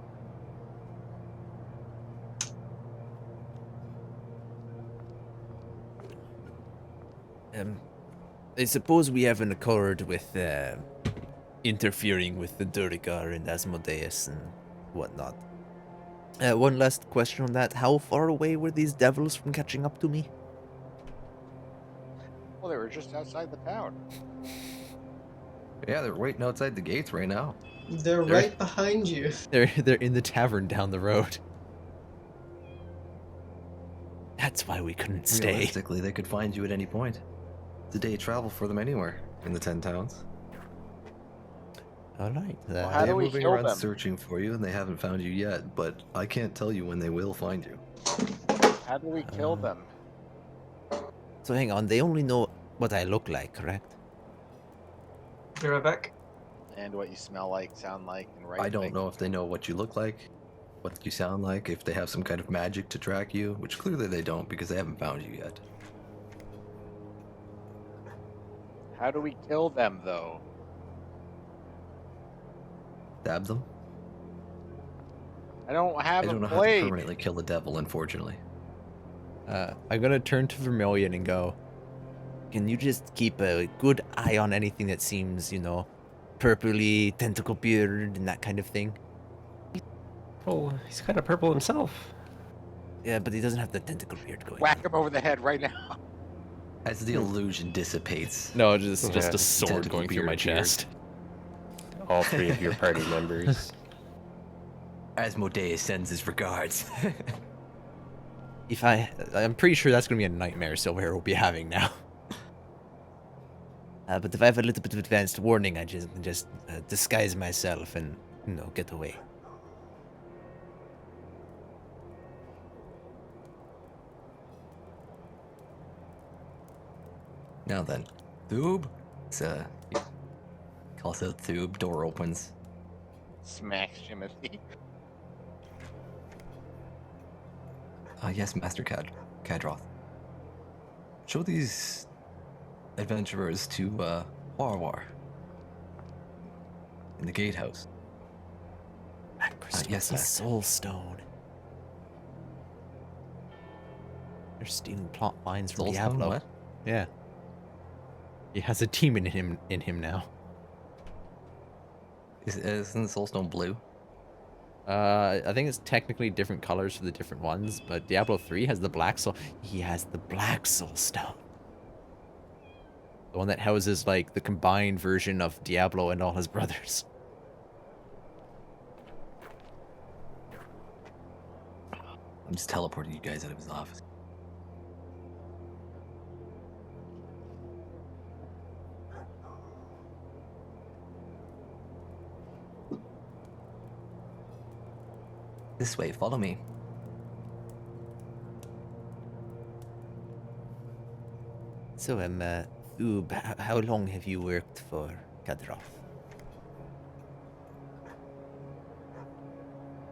I suppose we have an accord with interfering with the Durgar and Asmodeus and whatnot. One last question on that. How far away were these devils from catching up to me? Well, they were just outside the town. Yeah, they're waiting outside the gates right now. They're right behind you. They're in the tavern down the road. That's why we couldn't stay. Realistically, they could find you at any point. It's a day travel for them anywhere in the 10 towns. All right. Well, how do They're we moving kill around them? searching for you, and they haven't found you yet. But I can't tell you when they will find you. How do we kill them? So hang on. They only know what I look like, correct? Be right back. And what you smell like, sound like, and right. I don't like. know if they know what you look like, what you sound like, if they have some kind of magic to track you, which clearly they don't because they haven't found you yet. How do we kill them, though? Stab them? I don't have I don't a know how to blade. permanently kill the devil, unfortunately. I'm gonna turn to Vermilion and go, can you just keep a good eye on anything that seems, purpley, tentacle beard, and that kind of thing? Oh, he's kind of purple himself. Yeah, but he doesn't have the tentacle beard going Whack on. him over the head right now. As the illusion dissipates, No, just Yeah. a sword Tentacle going through my beard appears. chest. All three of your party members. Asmodeus sends his regards. I'm pretty sure that's gonna be a nightmare Silverhair will be having now. But if I have a little bit of advanced warning, I just disguise myself and get away. Now then, Thoob. It's he calls out Thoob. Door opens. Smacks Timothy. Yes, Master Kadroth. Show these adventurers to Warwar in the gatehouse. Yes, Yes, Master. Soul Stone. They're stealing plot lines from Soulstone, Diablo. what? Yeah. He has a demon in him now. Isn't the Soulstone blue? I think it's technically different colors for the different ones, but Diablo 3 has the black soul. He has the black soul stone. The one that houses like the combined version of Diablo and all his brothers. I'm just teleporting you guys out of his office. This way, follow me. So, Thoob, how long have you worked for Kadroth?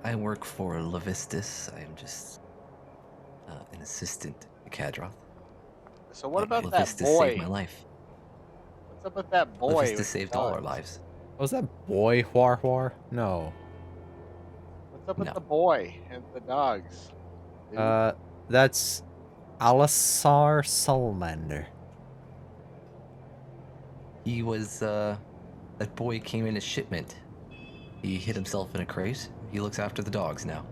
I work for Levistus. I am just an assistant to Kadroth. So what about that Levistus boy? saved my life. What's up with that boy? Levistus with saved the all our dogs? lives. Was that boy Huar? No. What's up with No. the boy and the dogs? Dude? That's Alisar Salamander. He was, that boy came in a shipment. He hid himself in a crate. He looks after the dogs now.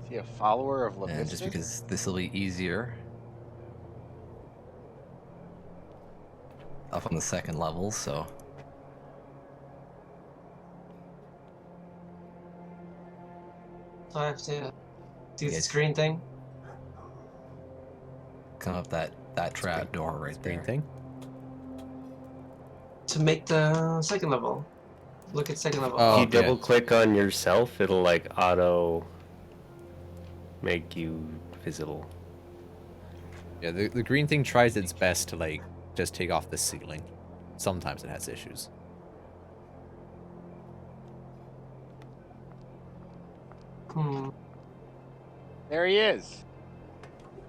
Is he a follower of Levistus? And just because this will be easier. Up on the second level, so. So I have to do the Yes. screen thing. Come up that trap door right Green there. thing. To make the second level. Look at second level. Oh, If you okay. double click on yourself, it'll like auto make you visible. Yeah, the green thing tries its best to like just take off the ceiling. Sometimes it has issues. There he is.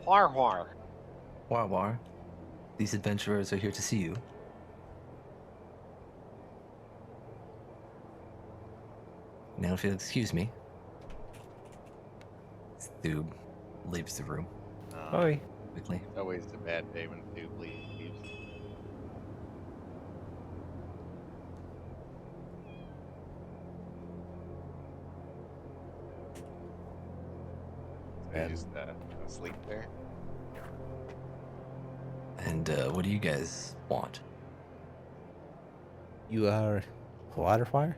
Huar. War. These adventurers are here to see you. Now, if you'll excuse me. Thoob leaves the room. Oi. quickly. It's always a bad day when Dude leaves. So you just asleep there? And what do you guys want? You are Waterfire?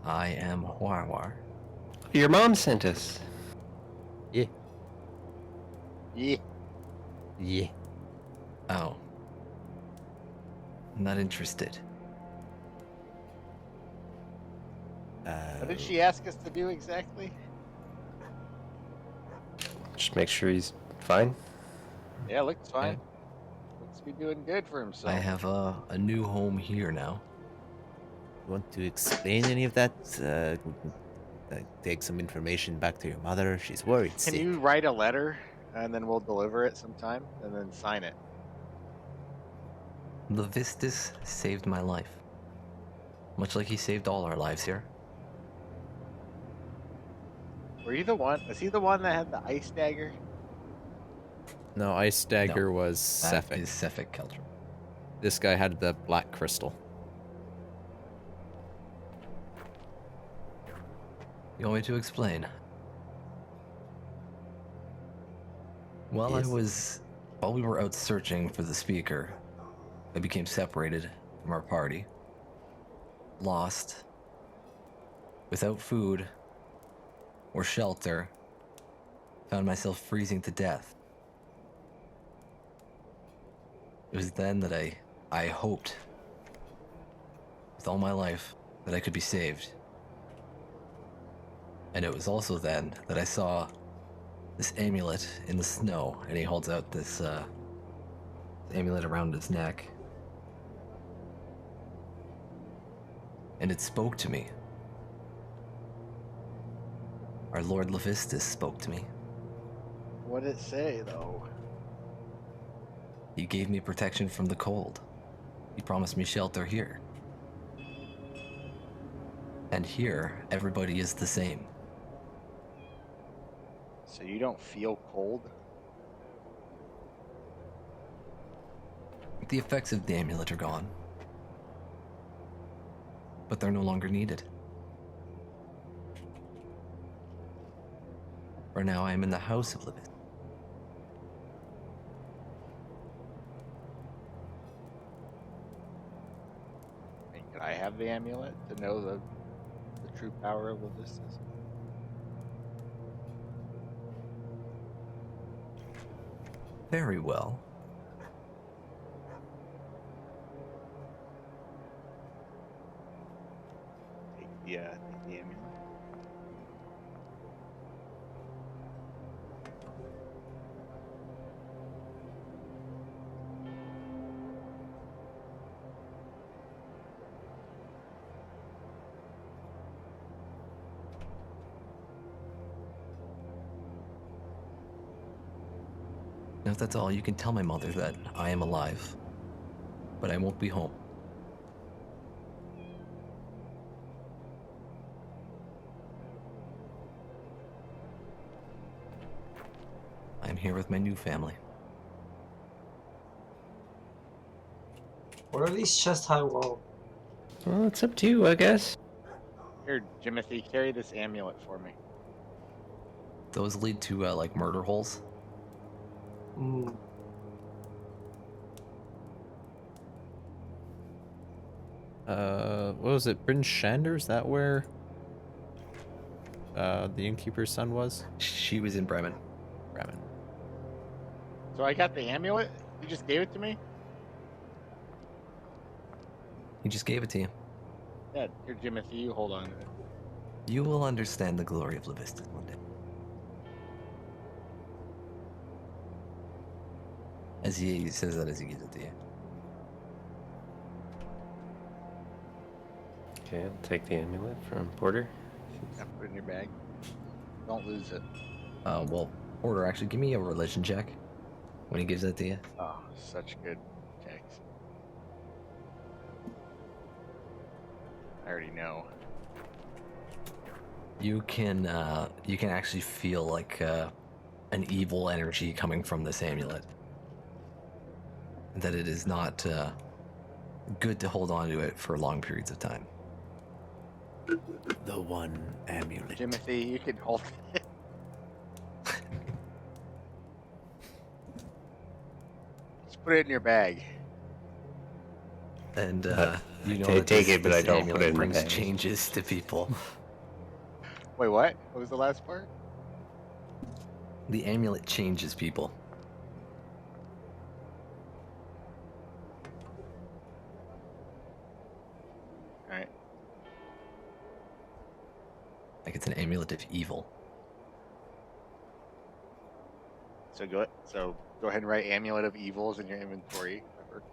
I am Warwar. Your mom sent us. Yeah. Yeah. Yeah. Oh. Not interested. What did she ask us to do exactly? Just make sure he's fine. Yeah, looks fine. Looks to be doing good for himself. I have a new home here now. You want to explain any of that? Take some information back to your mother. She's worried Can sick. you write a letter and then we'll deliver it sometime and then sign it? Levistus saved my life. Much like he saved all our lives here. Were you the one? Was he the one that had the ice dagger? No, Ice Dagger No, was That Cephik. is Cephik Keltrum. This guy had the black crystal. You want me to explain? Yes. While we were out searching for the speaker, I became separated from our party. Lost. Without food or shelter. Found myself freezing to death. It was then that I hoped, with all my life, that I could be saved. And it was also then that I saw this amulet in the snow, and he holds out this amulet around his neck. And it spoke to me. Our Lord Levistus spoke to me. What did it say, though? He gave me protection from the cold. He promised me shelter here. And here, everybody is the same. So you don't feel cold? The effects of the amulet are gone. But they're no longer needed. For now, I am in the house of Levistus. I mean, could I have the amulet to know the true power of Levistus? Very well. Take the amulet. Now, if that's all, you can tell my mother that I am alive. But I won't be home. I'm here with my new family. Or at least chest high wall. Well, it's up to you, I guess. Here, Jimothy, carry this amulet for me. Those lead to, like, murder holes. Mm. What was it? Bryn Shander? Is that where the innkeeper's son was? She was in Bremen. Bremen. So I got the amulet? You just gave it to me? He just gave it to you. Yeah, here, Jimothy, you hold on to it. You will understand the glory of Levistus one day. As he says that as he gives it to you. Okay, I'll take the amulet from Porter. Yeah, put it in your bag. Don't lose it. Well, Porter, actually, give me a religion check when he gives that to you. Oh, such good checks. I already know. You can actually feel like an evil energy coming from this amulet. That it is not good to hold on to it for long periods of time. The one amulet. Timothy, you can hold it. Just put it in your bag. And But you know I that take this, it, but I this don't put amulet it in the brings bag. changes to people. Wait, what? What was the last part? The amulet changes people. All right. Like it's an amulet of evil. So go ahead and write Amulet of Evils in your inventory. Remember?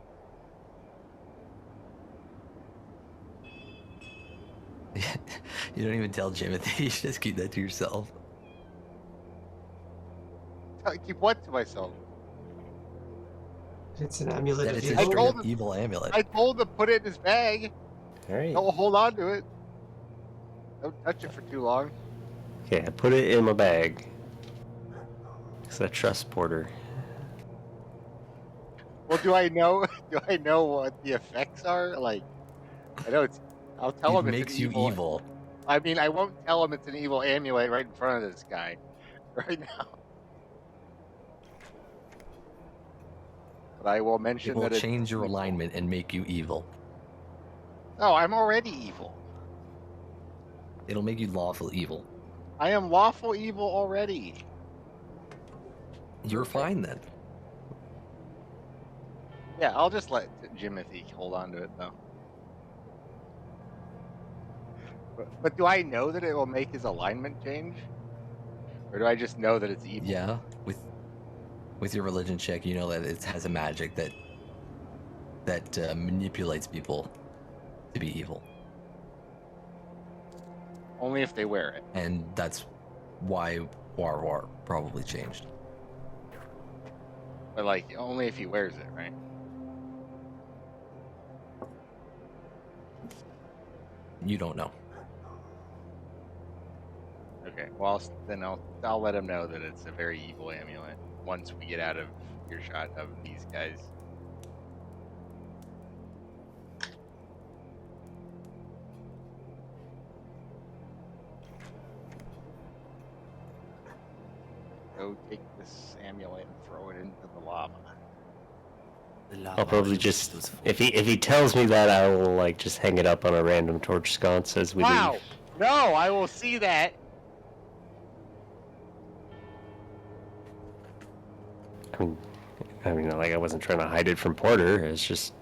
You don't even tell Jimothy. You just keep that to yourself. Keep what to myself? It's an amulet That of it's a I evil. straight told up him- evil amulet. I told him to put it in his bag. All right. Don't hold on to it. Don't touch it for too long. Okay, I put it in my bag. Cause I trust Porter. Well, do I know? Do I know what the effects are? Like, I know it's. I'll tell It him it's makes an you evil. I mean, I won't tell him it's an evil amulet right in front of this guy, right now. But I will It mention will that it's change your evil. alignment and make you evil. No, I'm already evil. It'll make you lawful evil. I am lawful evil already. You're fine then. Yeah, I'll just let Jimothy hold on to it though. But do I know that it will make his alignment change, or do I just know that it's evil? Yeah, with your religion check, you know that it has a magic that manipulates people to be evil, Only if they wear it. and that's why War probably changed. But like, only if he wears it, right? You don't know. Okay. Well, then I'll let him know that it's a very evil amulet once we get out of earshot of these guys. Go take this amulet and throw it into the lava. I'll probably just if he tells me that, I will like just hang it up on a random torch sconce as we Wow! leave. No, I will see that. I mean, like I wasn't trying to hide it from Porter. It's just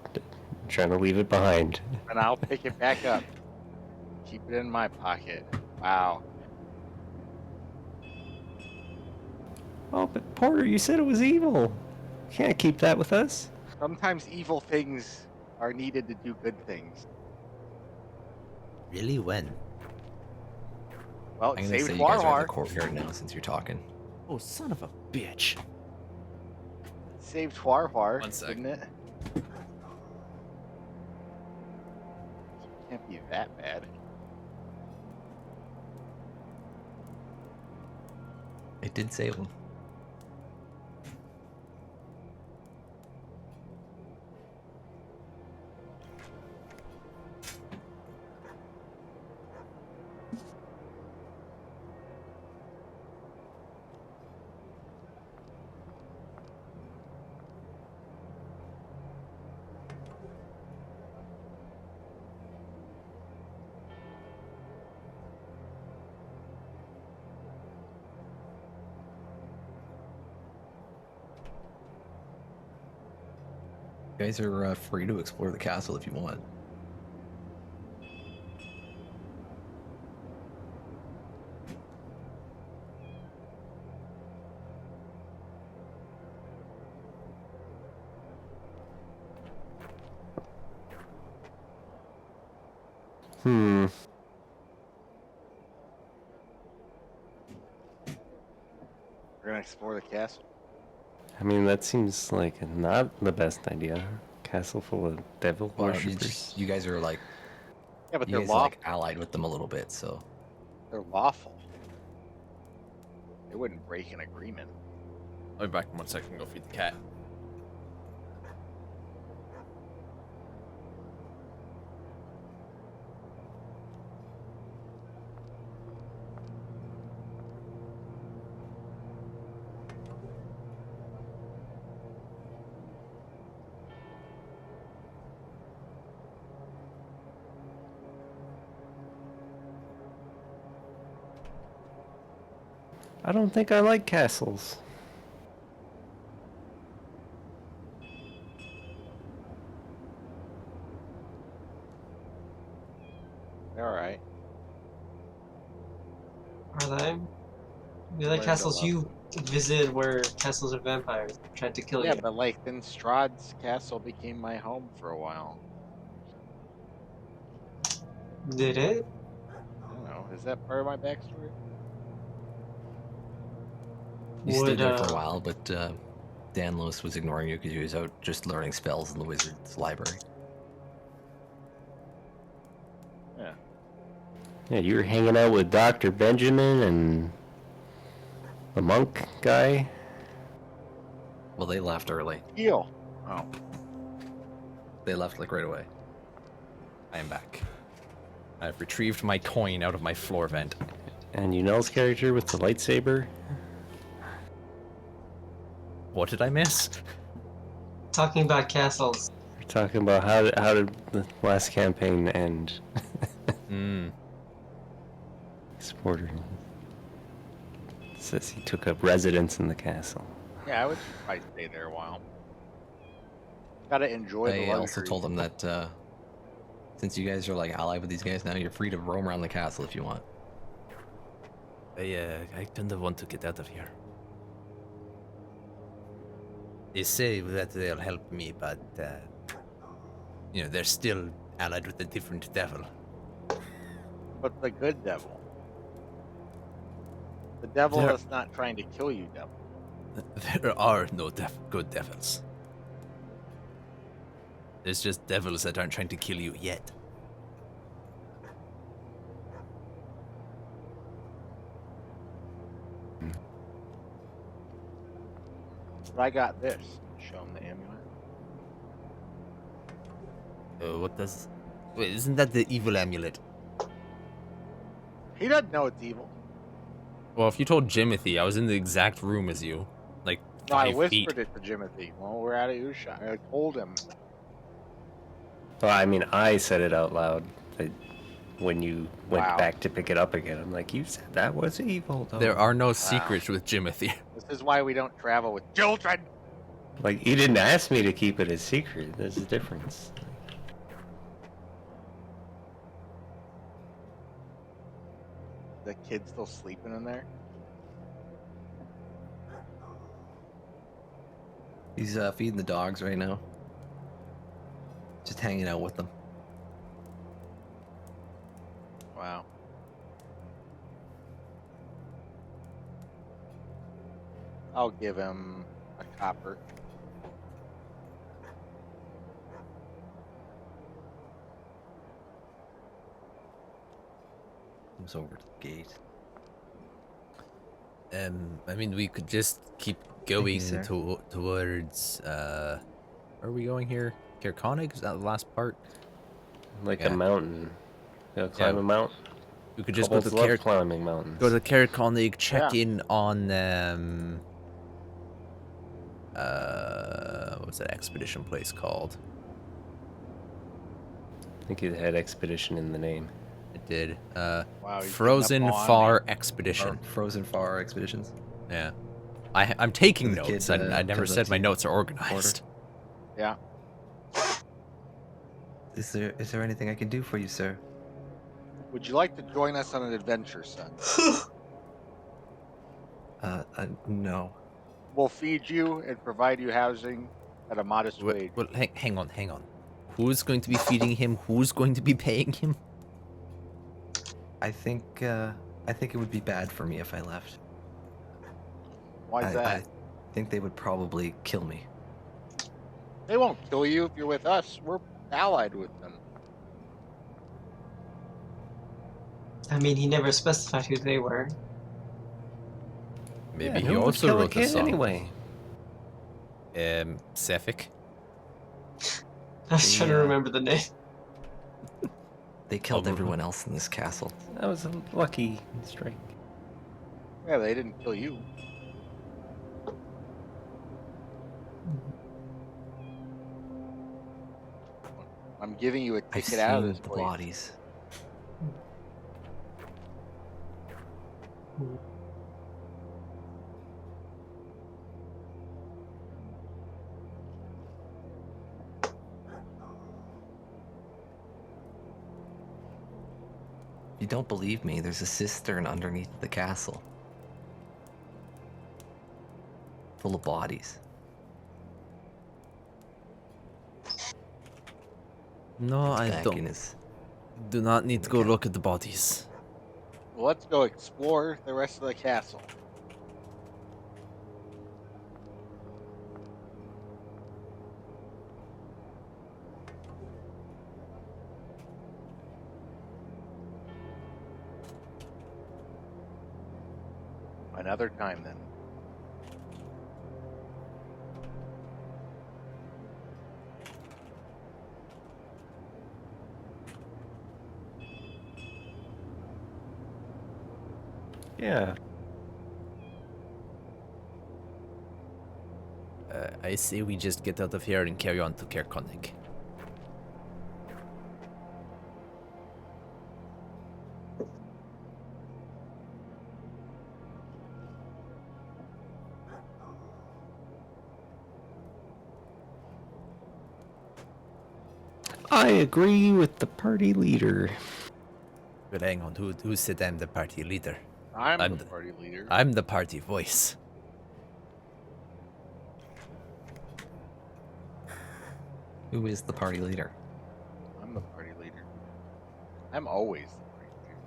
trying to leave it behind. And I'll pick it back up. Keep it in my pocket. Wow. Oh, but Porter, you said it was evil. Can't keep that with us. Sometimes evil things are needed to do good things. Really? When? Well, I'm it gonna saved say you guys are in Warhar. the courtyard now since you're talking. Oh, son of a bitch. Saved Warhar, One sec. didn't it? Can't be that bad. It did save him. You guys are free to explore the castle if you want. Hmm. We're gonna explore the castle. I mean, that seems like not the best idea. Castle full of devil Well, worshippers. you guys are like, Yeah, but you they're guys lawful. like allied with them a little bit, so They're lawful. They wouldn't break an agreement. I'll be back in 1 second. Go feed the cat. I don't think I like castles. All right. Are they? The other Learned castles a lot. you visited were castles of vampires tried to kill Yeah, you. but like then Strahd's castle became my home for a while. Did it? I don't know. Is that part of my backstory? You stayed Would there for a while, but Dan Lewis was ignoring you because he was out just learning spells in the wizard's library. Yeah. Yeah, you were hanging out with Dr. Benjamin and the monk guy. Well, they left early. Heal. Oh. They left like right away. I am back. I've retrieved my coin out of my floor vent. And Yunel's character with the lightsaber. What did I miss? talking about castles. We're talking about how did the last campaign end. Hmm. Sporter says he took up residence in the castle. Yeah, I would probably stay there a while. Gotta enjoy the I also luxury. told them that since you guys are like allied with these guys now, you're free to roam around the castle if you want. I kind of want to get out of here. They say that they'll help me, but you know, they're still allied with a different devil. But the good devil. The devil There- that's not trying to kill you, devil. There are no good devils. There's just devils that aren't trying to kill you yet. But I got this. Show him the amulet. What does... Wait, isn't that the evil amulet? He doesn't know it's evil. Well, if you told Jimothy, I was in the exact room as you. Like, No, I 5 whispered feet. it to Jimothy. Well, we're out of earshot. I told him. Well, I mean, I said it out loud but when you went Wow. back to pick it up again. I'm like, you said that was evil, though. There are no secrets with Jimothy. This is why we don't travel with children. Like, you didn't ask me to keep it a secret. There's a difference. The kid's still sleeping in there. He's feeding the dogs right now. Just hanging out with them. Wow. I'll give him a copper. Comes over to the gate. I mean, we could just keep you, going sir. towards, where are we going here? Kirkonig? Is that the last part? Like Yeah. a mountain. You know, climb Yeah. a mountain. We could just go Kobolds to love climbing mountains. Go to Kirkonig, check Yeah. in on, what's that expedition place called? I think it had expedition in the name. It did. Wow, he's getting Frozen up on Far me. Expedition. Frozen Far Expeditions. Yeah. I'm taking The notes. kid, I never comes up said to my you. notes are organized. Yeah. Is there anything I can do for you, sir? Would you like to join us on an adventure, son? No. We'll feed you and provide you housing at a modest Well, wage. hang on. Who's going to be feeding him? Who's going to be paying him? I think it would be bad for me if I left. Why's that? I think they would probably kill me. They won't kill you if you're with us. We're allied with them. I mean, he never specified who they were. Maybe Yeah, he who would also kill a wrote the kid song. anyway. Sefik. I was trying to Yeah. remember the name. They killed Oh, everyone else in this castle. That was a lucky strike. Yeah, they didn't kill you. I'm giving you a I've ticket out of seen this the place. bodies. If you don't believe me, there's a cistern underneath the castle. Full of bodies. No, It's I back in don't. his... Do not need to go Okay. look at the bodies. Well, let's go explore the rest of the castle. Another time, then. Yeah. I say we just get out of here and carry on to Kerkonik. I agree with the party leader. But hang on, who said I'm the party leader? I'm I'm the the- party leader. I'm the party voice. Who is the party leader? I'm the party leader. I'm always the party leader.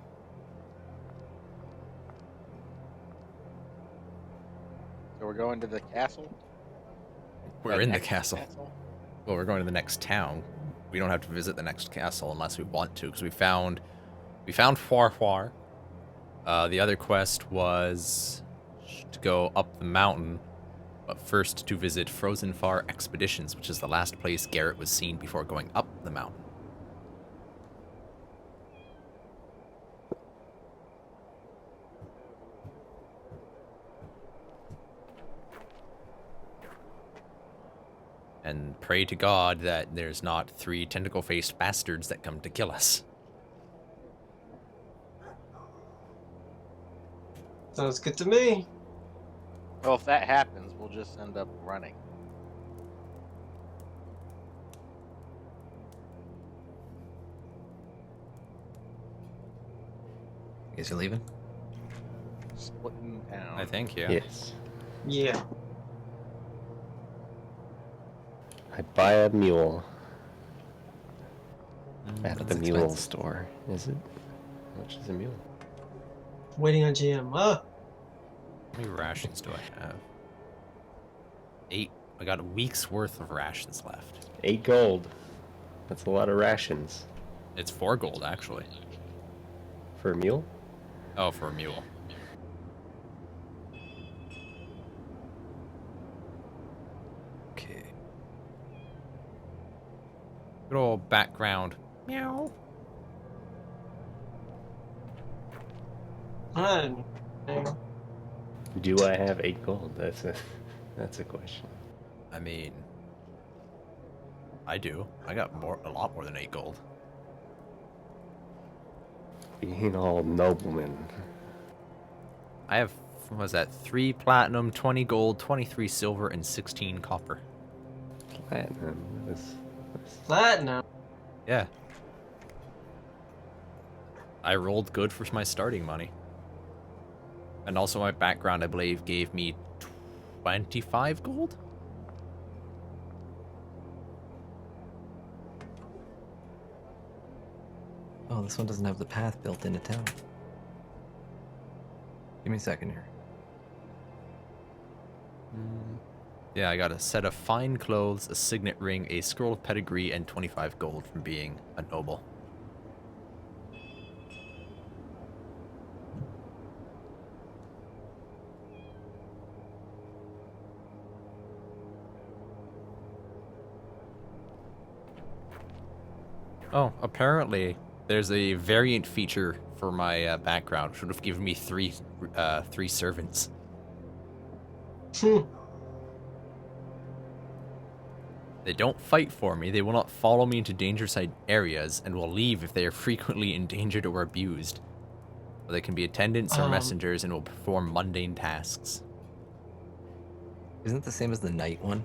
So we're going to the castle? We're in the next castle. Well, we're going to the next town. We don't have to visit the next castle unless we want to, because we found Huar. The other quest was to go up the mountain, but first to visit Frozen Far Expeditions, which is the last place Garrett was seen before going up the mountain. And pray to God that there's not 3 tentacle-faced bastards that come to kill us. Sounds good to me. Well, if that happens, we'll just end up running. You guys are leaving? Splitting town. I think, yeah. Yes. Yeah. I buy a mule at That's the mule expensive. store. Is it? How much is a mule? Waiting on GM. How many rations do I have? 8. I got a week's worth of rations left. 8 gold. That's a lot of rations. It's 4 gold, actually. For a mule? Oh, for a mule. Okay. Good old background. Meow. Fun. Do I have 8 gold? That's a question. I mean, I do. I got a lot more than 8 gold. Being all nobleman. I have, what was that, 3 platinum, 20 gold, 23 silver, and 16 copper. Platinum. Platinum. Yeah. I rolled good for my starting money. And also my background, I believe, gave me 25 gold? Oh, this one doesn't have the path built into town. Give me a second here. Yeah, I got a set of fine clothes, a signet ring, a scroll of pedigree, and 25 gold from being a noble. Oh, apparently there's a variant feature for my background. Should have given me three servants. They don't fight for me. They will not follow me into dangerous areas and will leave if they are frequently endangered or abused. They can be attendants or messengers and will perform mundane tasks. Isn't it the same as the knight one?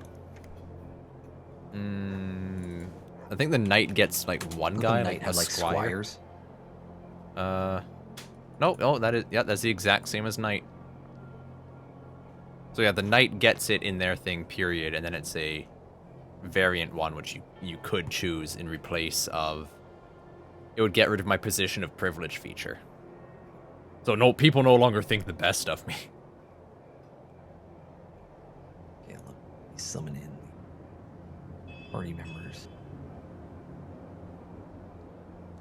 I think the knight gets like one guy, The knight like had a like squire. squires. No, that's the exact same as knight. So yeah, the knight gets it in their thing, period, and then it's a variant one which you could choose in replace of. It would get rid of my position of privilege feature. So no, people no longer think the best of me. Okay, look, summon in party members.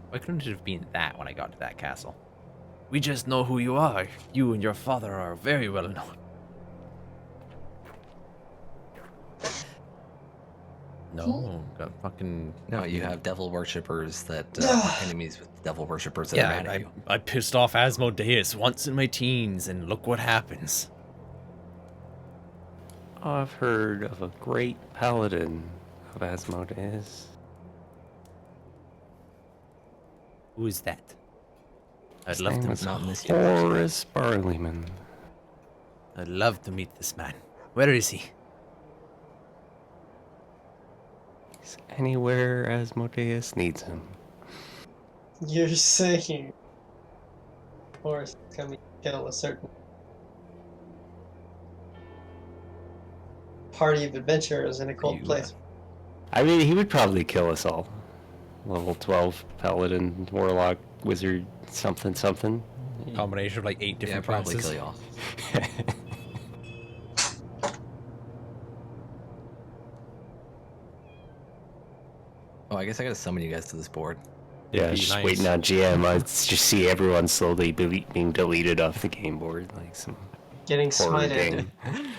Why couldn't it have been that when I got to that castle? We just know who you are. You and your father are very well known. No, got fucking... No, you have devil worshippers that are enemies with devil worshippers that are mad at you. I pissed off Asmodeus once in my teens, and look what happens. I've heard of a great paladin of Asmodeus. Who is that? I'd His love name to is not in this Horace Barleyman. I'd love to meet this man. Where is he? He's anywhere Asmodeus needs him. You're saying Horus coming to kill a certain party of adventurers in a cold place. I mean, he would probably kill us all. Level 12 paladin, warlock, wizard, something, something. Combination of like 8 Yeah, different probably classes. kill you all. Oh, I guess I gotta summon you guys to this board. Yeah, Be just nice. waiting on GM. I just see everyone slowly being deleted off the game board, like some Getting horror smited. game.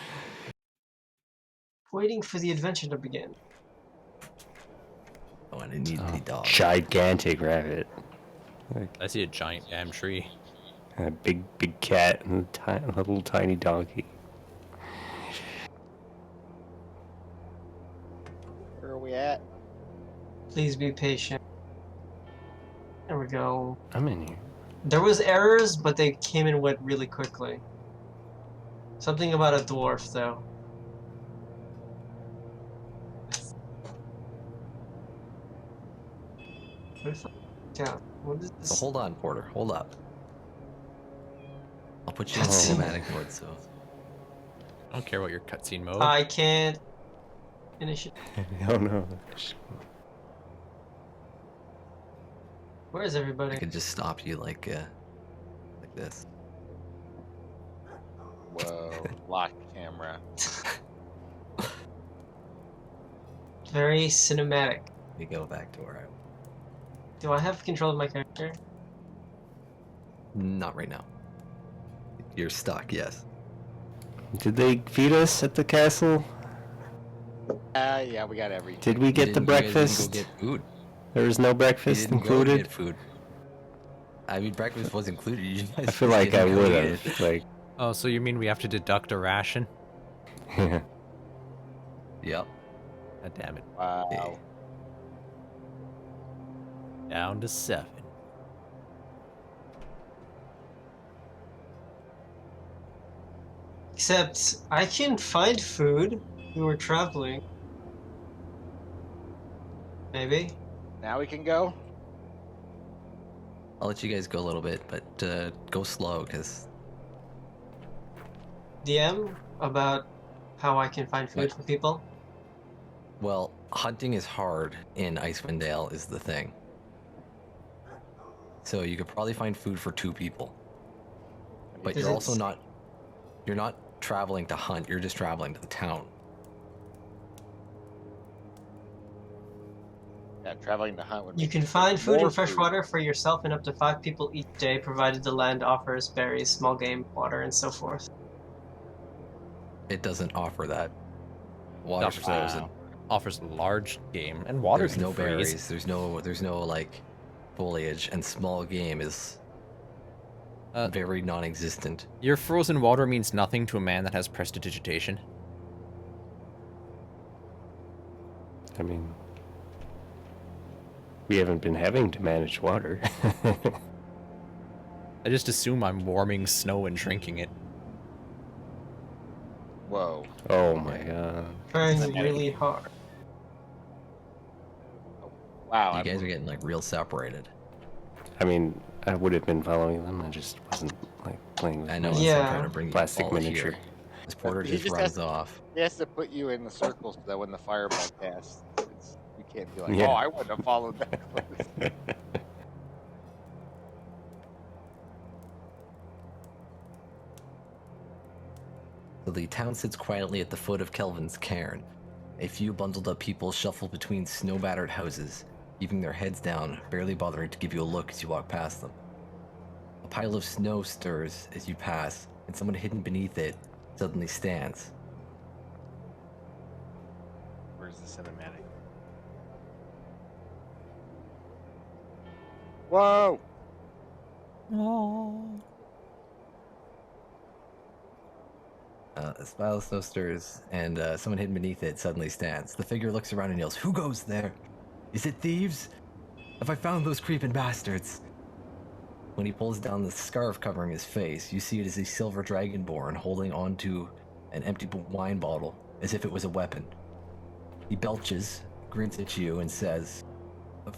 Waiting for the adventure to begin. Oh, and I need the dog. Gigantic rabbit. I see a giant damn tree. A big cat and a little tiny donkey. Where are we at? Please be patient. There we go. I'm in here. There was errors, but they came and went really quickly. Something about a dwarf, though. What if what is So this? hold on, Porter. Hold up. I'll put you in Cutscene. cinematic mode, so... I don't care about your cutscene mode. I can't finish it. Oh no. Where is I everybody? could just stop you like this. Whoa, lock camera. Very cinematic. We go back to where Do I have control of my character? Not right now. You're stuck, yes. Did they feed us at the castle? Yeah, we got everything. Did we get the You guys breakfast? didn't go get food. There was no You breakfast didn't go included? get food. I mean, breakfast was included. You guys I feel like I didn't go would eat have. it. Like, Oh, so you mean we have to deduct a ration? yeah. Yep. God damn it. Wow. Down to 7. Except I can find food. We were traveling. Maybe. Now we can go? I'll let you guys go a little bit, but go slow, because DM about how I can find food Right. for people. well, hunting is hard in Icewind Dale is the thing. So you could probably find food for 2 people. But Does you're it also s- you're not traveling to hunt, you're just traveling to the town. Yeah, traveling to hunt would You make can it find food more and fresh water for yourself and up to 5 people each day, provided the land offers berries, small game, water, and so forth. It doesn't offer that. Water's frozen. offers large game, and water There's can no freeze. berries. There's no like foliage, and small game is very non-existent. Your frozen water means nothing to a man that has prestidigitation. I mean, we haven't been having to manage water. I just assume I'm warming snow and drinking it. Whoa. Oh my god. Trying really hard. Wow. You I'm guys are getting like real separated. I mean, I would have been following them. I just wasn't like playing with I know. my So I'm Yeah. trying to bring you plastic all miniature. here. This porter He just just runs has- off. He has to put you in the circle so that when the fireball casts, you can't be like, Yeah. oh, I wouldn't have followed that close. So the town sits quietly at the foot of Kelvin's cairn. A few bundled up people shuffle between snow-battered houses, keeping their heads down, barely bothering to give you a look as you walk past them. A pile of snow stirs as you pass, and someone hidden beneath it suddenly stands. Where's the cinematic? Whoa! A pile of snow stirs, and someone hidden beneath it suddenly stands. The figure looks around and yells, "Who goes there? Is it thieves? Have I found those creeping bastards?" When he pulls down the scarf covering his face, you see it is a silver dragonborn holding onto an empty wine bottle as if it was a weapon. He belches, grins at you, and says,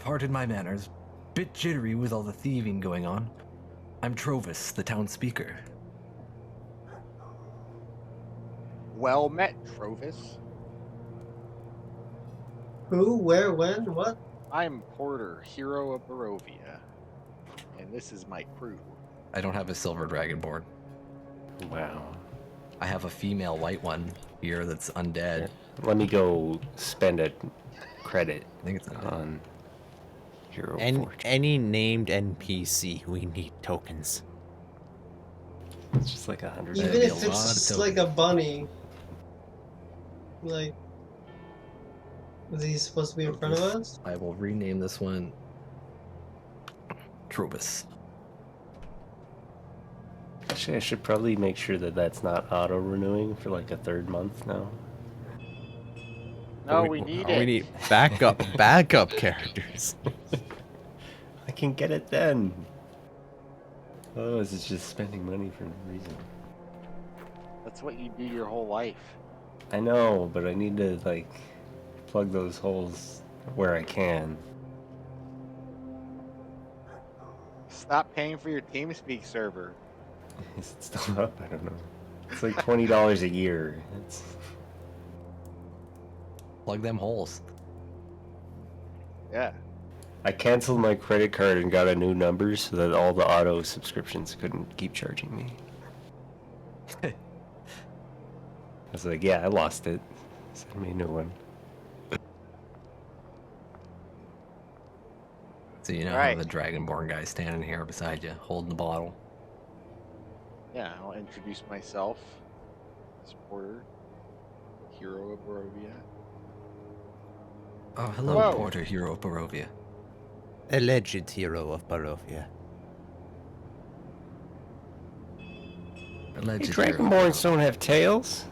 "Pardon my manners, bit jittery with all the thieving going on. I'm Trovis, the town speaker." Well met, Trovis. Who? Where? When? What? I'm Porter, hero of Barovia. And this is my crew. I don't have a silver dragonborn. Wow. I have a female white one here that's undead. Let me go spend a credit I think it's undead. on Hero And Forge. any named NPC, we need tokens. It's just like 100. Even be a if lot it's of just tokens. like a bunny. Like, is he supposed to be in front of us? I will rename this one Trovis. Actually, I should probably make sure that that's not auto-renewing for like a third month now. No, we need it. We need backup characters. I can get it then. Otherwise, it's just spending money for no reason. That's what you do your whole life. I know, but I need to like plug those holes where I can. Stop paying for your TeamSpeak server. Is it still up? I don't know. It's like $20 a year. It's Plug them holes. Yeah. I canceled my credit card and got a new number so that all the auto subscriptions couldn't keep charging me. I was like, yeah, I lost it. Send me a new one. So you know Right. how the dragonborn guy standing here beside you, holding the bottle. Yeah, I'll introduce myself as Porter, hero of Barovia. Oh, hello, Whoa. Porter, hero of Barovia. Alleged hero of Barovia. Alleged Hey, hero of Dragonborns don't have tails.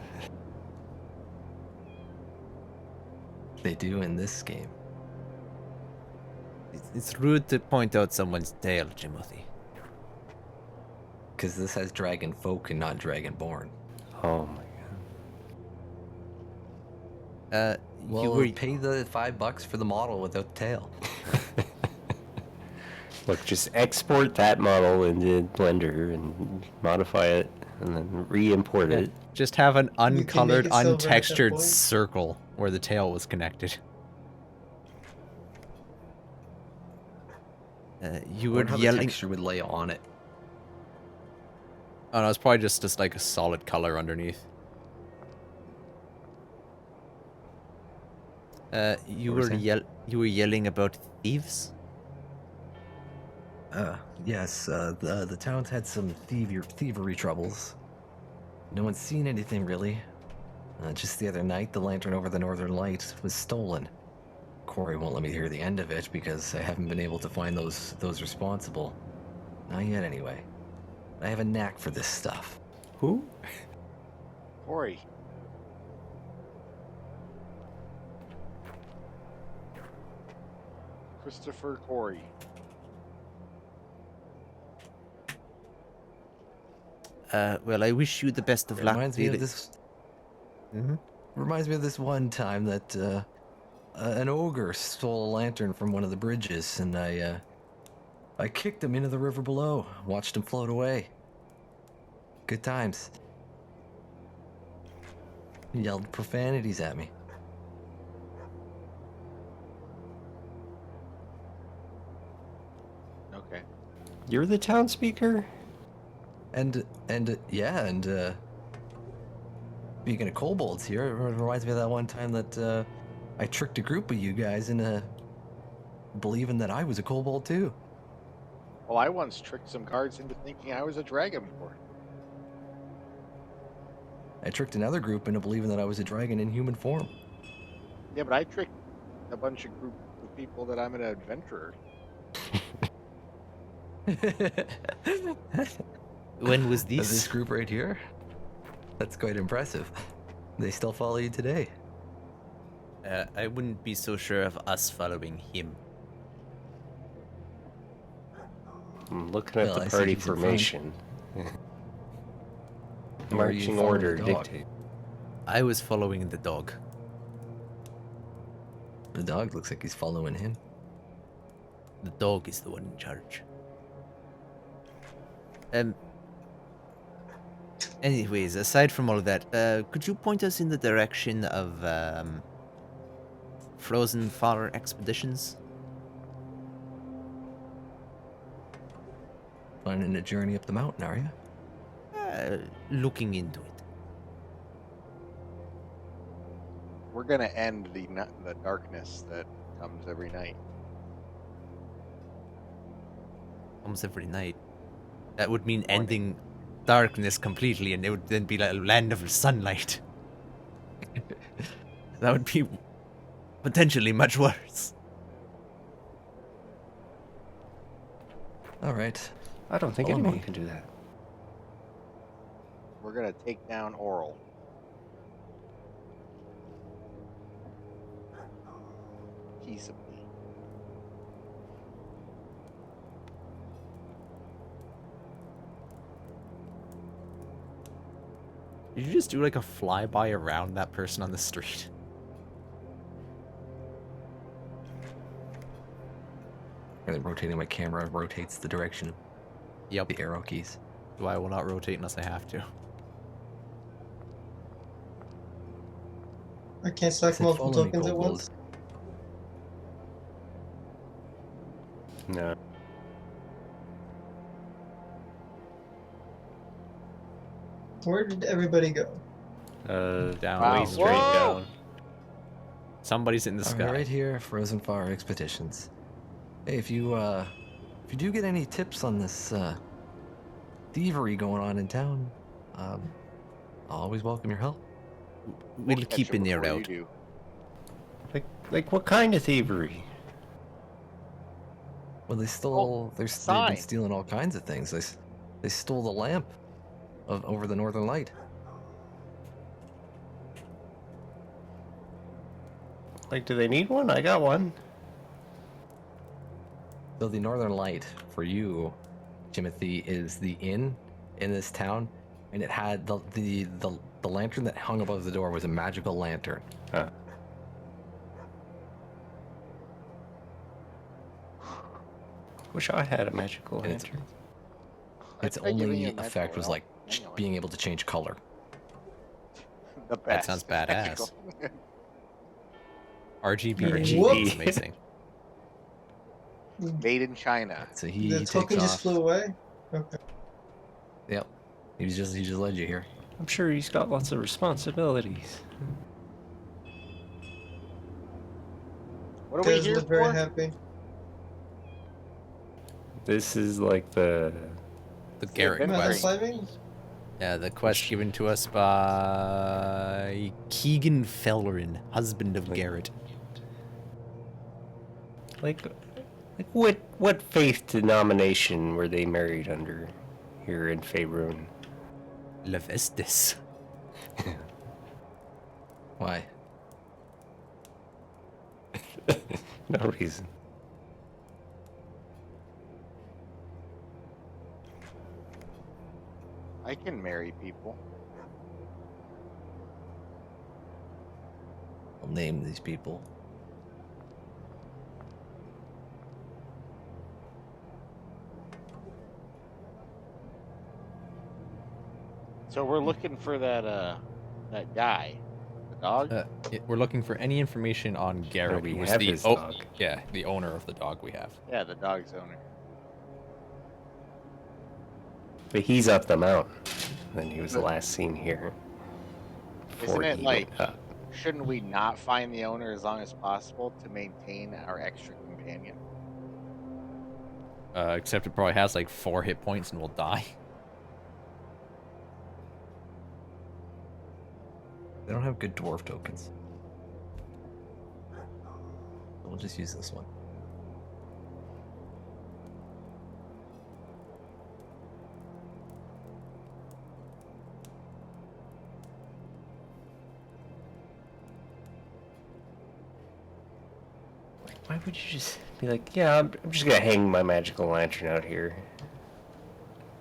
They do in this game. It's rude to point out someone's tail, Timothy. Because this has dragon folk and not dragonborn. Oh my god. Well, you were pay the $5 for the model without the tail. Look, just export that model into Blender and modify it, and then re-import it. just have an can make uncolored, it silver at that untextured point. circle where the tail was connected. You were Wonder how the yelling. texture would lay on it. Oh no, it's probably just like a solid color underneath. You What was were that? you were yelling about thieves? Yes, the town's had some thievery troubles. No one's seen anything really. Just the other night, the lantern over the Northern Light was stolen. Corey won't let me hear the end of it because I haven't been able to find those responsible. Not yet, anyway. I have a knack for this stuff. Who? Corey. Christopher Corey. Well, I wish you the best of luck. Reminds me of this. Reminds me of this one time that an ogre stole a lantern from one of the bridges, and I kicked him into the river below. Watched him float away. Good times. He yelled profanities at me. Okay. You're the town speaker? And speaking of kobolds here, it reminds me of that one time that I tricked a group of you guys into believing that I was a kobold too. Well, I once tricked some guards into thinking I was a dragonborn. I tricked another group into believing that I was a dragon in human form. Yeah, but I tricked a bunch of group of people that I'm an adventurer. When was This this? group right here? That's quite impressive. They still follow you today. I wouldn't be so sure of us following him. I'm looking at Well, the I see party he's in front. formation. Where are you Marching following order the dog? dictate. I was following the dog. The dog looks like he's following him. The dog is the one in charge. Anyways, aside from all of that, could you point us in the direction of Frozen Far Expeditions? Planning a journey up the mountain, are you? Looking into it. We're gonna end the darkness that comes every night. Almost every night. That would mean Morning. ending darkness completely, and it would then be like a land of sunlight. That would be potentially much worse. All right. I don't think Follow anyone me. can do that. We're gonna take down Oral. Peaceably. Did you just do like a flyby around that person on the street? Really rotating my camera rotates the direction of Yep. the arrow keys. I will not rotate unless I have to. I can't select Said, multiple "Follow me, tokens at kobold." once. No. Where did everybody go? Down. Wow. Way straight Whoa! down. Somebody's in the I'm sky. right here, Frozen Far Expeditions. Hey, if you do get any tips on this thievery going on in town, I'll always welcome your help. We'll Catch keep him an ear before you out. do. Like what kind of thievery? Well, they stole. They've sign. been stealing all kinds of things. They stole the lamp over the Northern Light. Like, do they need one? I got one. So the Northern Light for you, Timothy, is the inn in this town, and it had the lantern that hung above the door was a magical lantern. Huh. Wish I had a magical And it's- lantern. Its Try giving only you a magical effect was help. like Hang on. being able to change color. The That best. sounds badass. Magical. RGB. RGB. That's amazing. Made in China. So he The takes token just off. flew away? Okay. Yep. He just led you here. I'm sure he's got lots of responsibilities. What are we Guys here look very for? happy. This is like the The Garrett Been Metal quest. great. climbing? The quest given to us by Keegan Fellerin, husband of Garrett. Like what faith denomination were they married under here in Faerun? Levestis. Why? No reason. I can marry people. I'll name these people. So we're looking for that guy, the dog. We're looking for any information on Garrett, we who is have the his dog. Yeah, the owner of the dog we have. Yeah, the dog's owner. But he's up the mountain. Then he was last seen here. Isn't it he like, went up. shouldn't we not find the owner as long as possible to maintain our extra companion? Except it probably has like 4 hit points and will die. They don't have good dwarf tokens. We'll just use this one. Why would you just be like, yeah, I'm just gonna hang my magical lantern out here.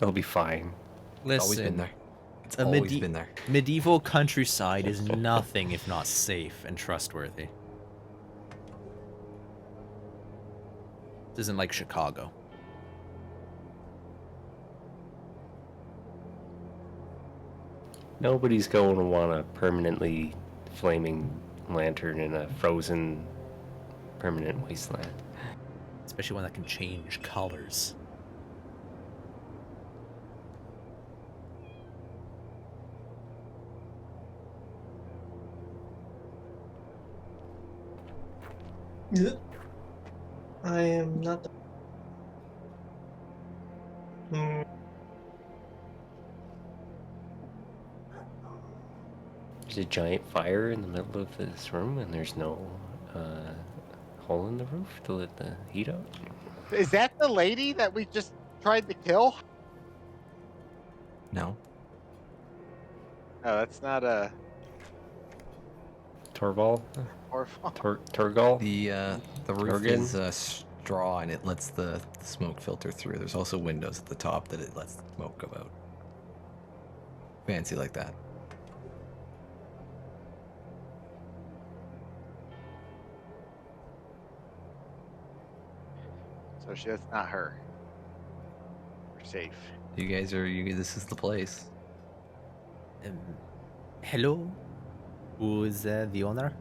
It'll be fine. It's always been Listen, there. It's a always been there. medieval countryside is nothing if not safe and trustworthy. This isn't like Chicago. Nobody's going to want a permanently flaming lantern in a frozen permanent wasteland. Especially one that can change colors. I am not. Hmm. There's a giant fire in the middle of this room, and there's no hole in the roof to let the heat out. Is that the lady that we just tried to kill? No. No, that's not a Torval? Orphan. Turgal? The roof Organ? is straw and it lets the smoke filter through. There's also windows at the top that it lets the smoke go out. Fancy like that. So that's not her. We're safe. You guys are this is the place. Hello? Who is the owner?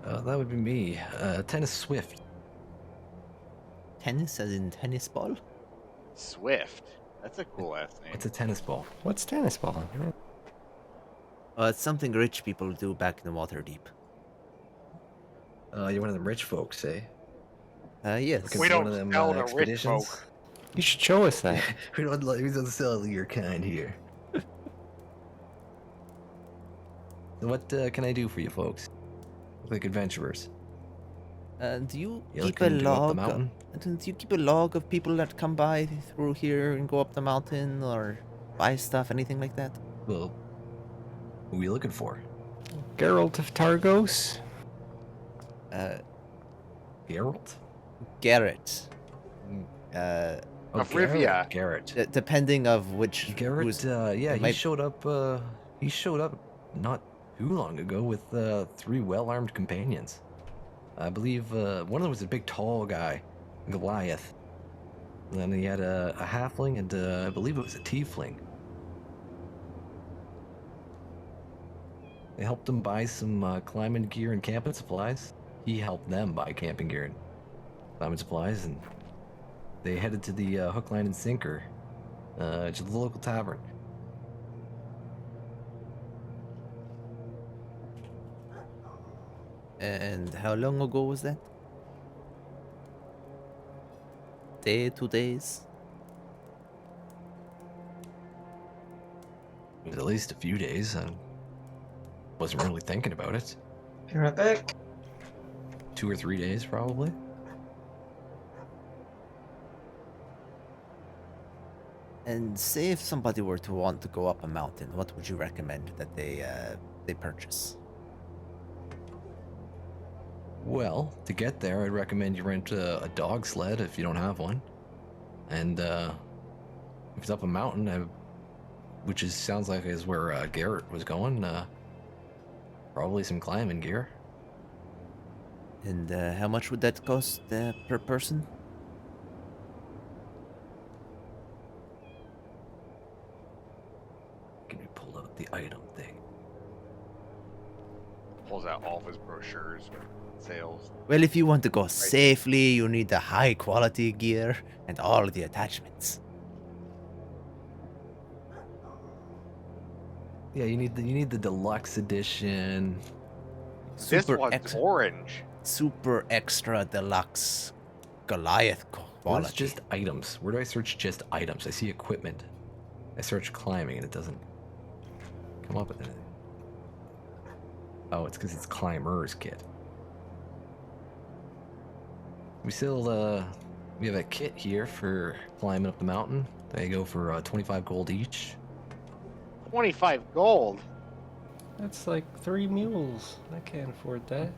That would be me. Tennis Swift. Tennis as in tennis ball? Swift. That's a cool ass name. It's a tennis ball. What's tennis ball? It's something rich people do back in the Waterdeep. You're one of them rich folks, eh? Yes. Looking We for don't one of them sell to rich expeditions? folk. You should show us that. we don't sell your kind here. What can I do for you folks? Look like adventurers. Do you You keep a looking to go up the log? mountain? Do you keep a log of people that come by through here and go up the mountain or buy stuff, anything like that? Well, who are you looking for? Geralt of Targos? Geralt? Garrett. Of Garrett. Rivia. Garrett. Depending of which. Garrett, who's- yeah, it might- he showed up not too long ago with 3 well-armed companions. I believe one of them was a big tall guy, Goliath. And then he had a halfling and I believe it was a tiefling. They helped him buy some climbing gear and camping supplies. He helped them buy camping gear and climbing supplies, and they headed to the hook, line, and sinker to the local tavern. And how long ago was that? Day, 2 days? It was at least a few days. I wasn't really thinking about it. Be right back. 2 or 3 days, probably. And say if somebody were to want to go up a mountain, what would you recommend that they purchase? Well, to get there, I'd recommend you rent a dog sled if you don't have one. And if it's up a mountain, which sounds like is where Garrett was going, probably some climbing gear. And how much would that cost per person? Can you pull out the item thing? Pulls out all of his brochures with sales. Well, if you want to go safely, you need the high quality gear and all the attachments. Yeah, you need the deluxe edition. This one's orange. Super extra deluxe Goliath Where's quality. just items? Where do I search just items? I see equipment. I search climbing and it doesn't come up with anything. Oh, it's because it's climber's kit. We still we have a kit here for climbing up the mountain. They go for 25 gold each. 25 gold. That's like 3 mules. I can't afford that.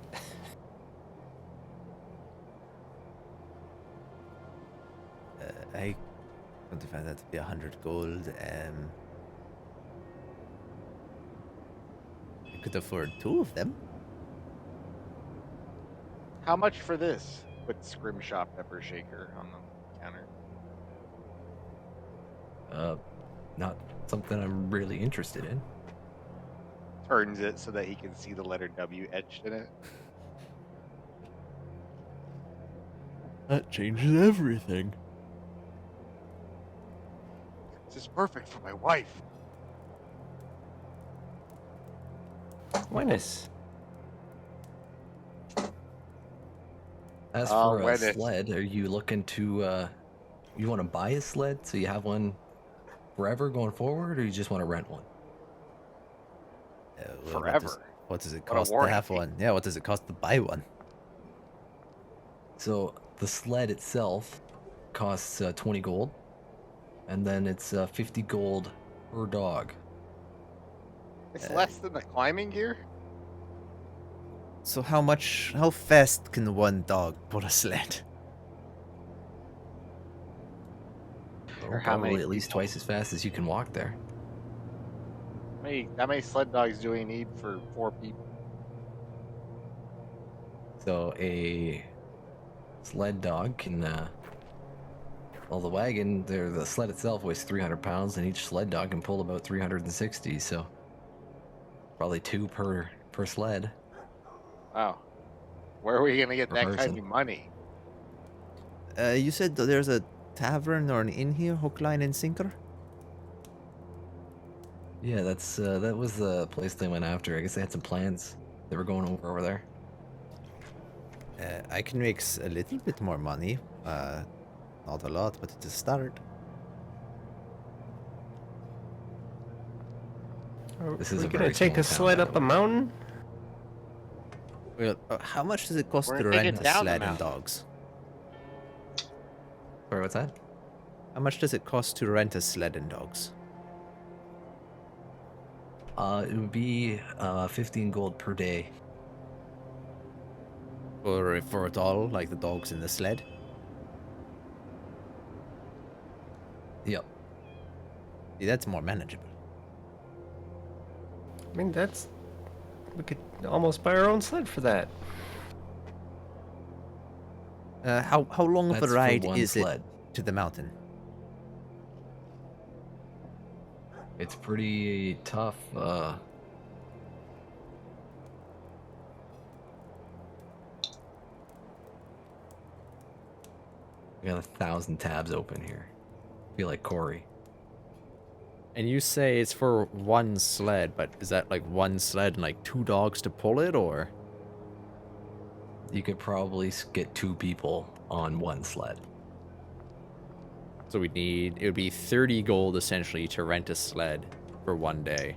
I want to find that to be 100 gold. I could afford 2 of them. How much for this? Put Scrimshaw Pepper Shaker on the counter. Not something I'm really interested in. Turns it so that he can see the letter W etched in it. That changes everything. This is perfect for my wife. Buenas. As for a when it's- sled, are you looking to you want to buy a sled so you have one forever going forward, or you just want to rent one? Forever. What does it What a cost to have warranty. one? Yeah, what does it cost to buy one? So the sled itself costs 20 gold, and then it's 50 gold per dog. It's less than the climbing gear? So how fast can one dog pull a sled? Well, Or how probably many at least people? twice as fast as you can walk there. How many sled dogs do we need for 4 people? So a sled dog can, well, the wagon, the sled itself weighs 300 pounds, and each sled dog can pull about 360. So probably 2 per sled. Wow. Where are we going to get Per that kind person. of money? You said that there's a tavern or an inn here, hook, line, and sinker? Yeah, that was the place they went after. I guess they had some plans. They were going over there. I can make a little bit more money. Not a lot, but it's a start. Are This is we a gonna very take small a sled town, up by a the way. mountain? Well, how much does it cost We're to gonna take rent it a down the sled and mountain. dogs? Sorry, what's that? How much does it cost to rent a sled and dogs? It would be 15 gold per day. For it all, like the dogs and the sled? Yep. See, that's more manageable. I mean, we could almost buy our own sled for that. How long of That's a for ride one is sled. it to the mountain? It's pretty tough. I got 1,000 tabs open here. I feel like Corey. And you say it's for one sled, but is that like one sled and like 2 dogs to pull it, or? You could probably get 2 people on one sled. So it would be 30 gold essentially to rent a sled, for 1 day.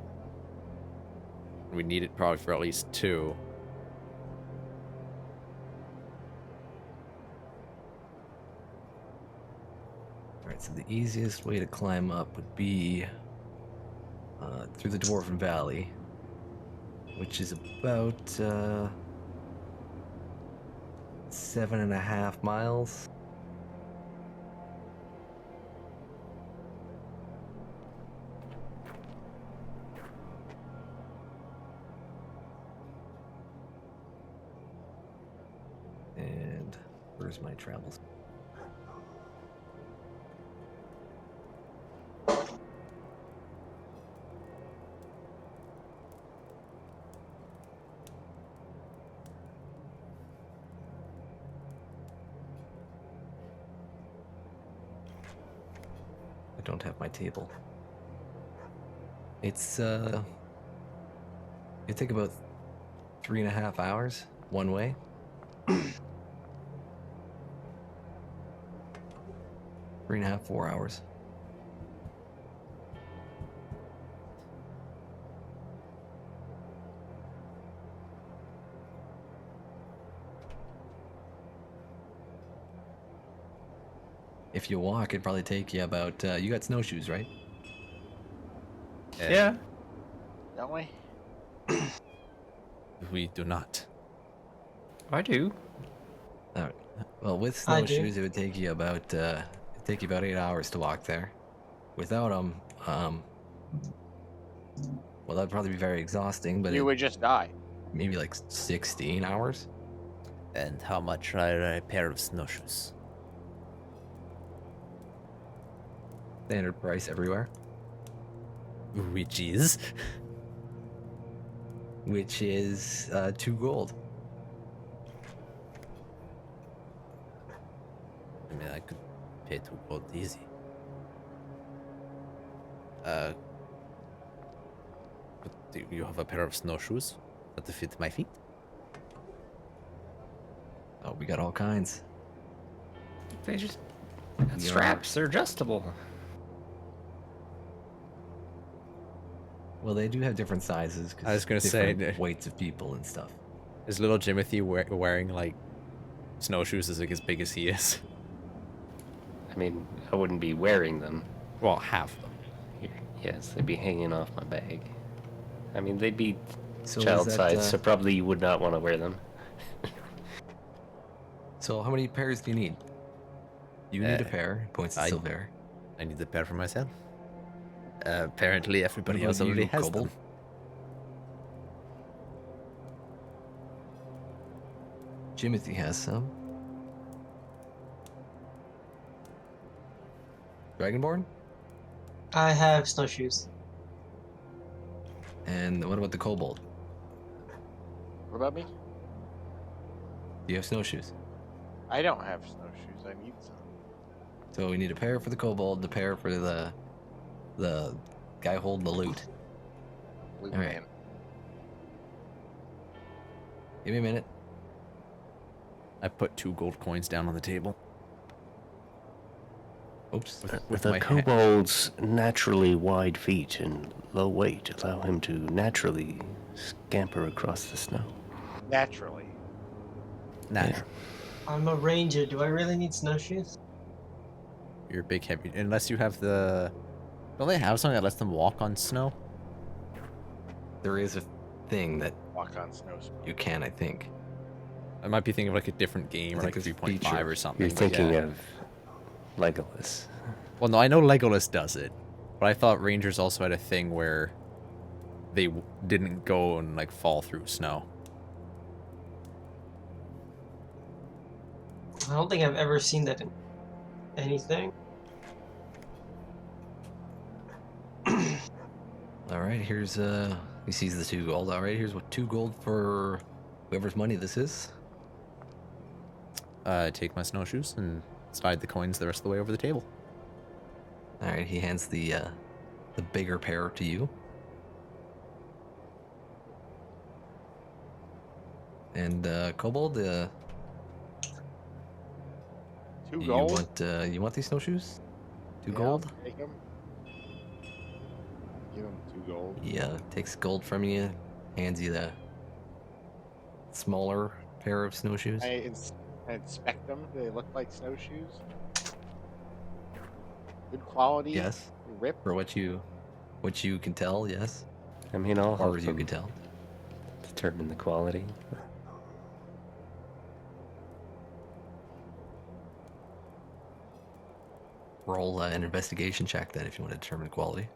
We need it probably for at least 2. Alright, so the easiest way to climb up would be through the Dwarven Valley, which is about 7.5 miles. And where's my travels? I don't have my table. It's it'd take about 3.5 hours one way. 3.5, 4 hours. If you walk, it'd probably take you about. You got snowshoes, right? Yeah. Don't we? We do not. I do. All right. Well, with I do. snowshoes, it would take you about. It'd take you about 8 hours to walk there. Without them, well, that'd probably be very exhausting. But You would just die. maybe like 16 hours. And how much are a pair of snowshoes? Standard price everywhere. Which is? Which is 2 gold. I mean, I could pay 2 gold easy. But do you have a pair of snowshoes that fit my feet? Oh, we got all kinds. They just Yeah. straps. They're adjustable. Well, they do have different sizes. 'Cause I was gonna say, different weights of people and stuff. Is little Jimothy wearing like snowshoes as like as big as he is? I mean, I wouldn't be wearing them. Well, half them. Yes, they'd be hanging off my bag. I mean, they'd be So is child that, size, so probably you would not want to wear them. So how many pairs do you need? You need a pair. Points at I- Silver. I need a pair for myself. Apparently, everybody What else about already you, has Kobold? them. Jimothy has some. Dragonborn? I have snowshoes. And what about the kobold? What about me? Do you have snowshoes? I don't have snowshoes. I need some. So we need a pair for the kobold, the pair for the guy holding the loot. Blue All right. man. Give me a minute. I put 2 gold coins down on the table. Oops. With the my kobold's naturally wide feet and low weight allow him to naturally scamper across the snow. Naturally. Nah, I'm a ranger. Do I really need snowshoes? you're a big heavy. Unless you have the. Don't they have something that lets them walk on snow? There is a thing that Walk on snow. you can, I think. I might be thinking of like a different game I or like think there's 3.5 feature. or something. You're but thinking yeah. of Legolas. Well, no, I know Legolas does it, but I thought Rangers also had a thing where they didn't go and like fall through snow. I don't think I've ever seen that in anything. All right, here's he sees the 2 gold. All right, here's what 2 gold for whoever's money this is. Take my snowshoes and slide the coins the rest of the way over the table. All right, he hands the bigger pair to you. And kobold, 2 you gold. want these snowshoes? 2 Yeah, gold. I'll take 'em. Give him 2 gold. He takes gold from you, hands you the smaller pair of snowshoes. I inspect them. Do they look like snowshoes? Good quality. Yes, Rip. for what you can tell. Yes, I mean, I'll or help as you them can tell. determine the quality. Roll an investigation check then if you want to determine quality.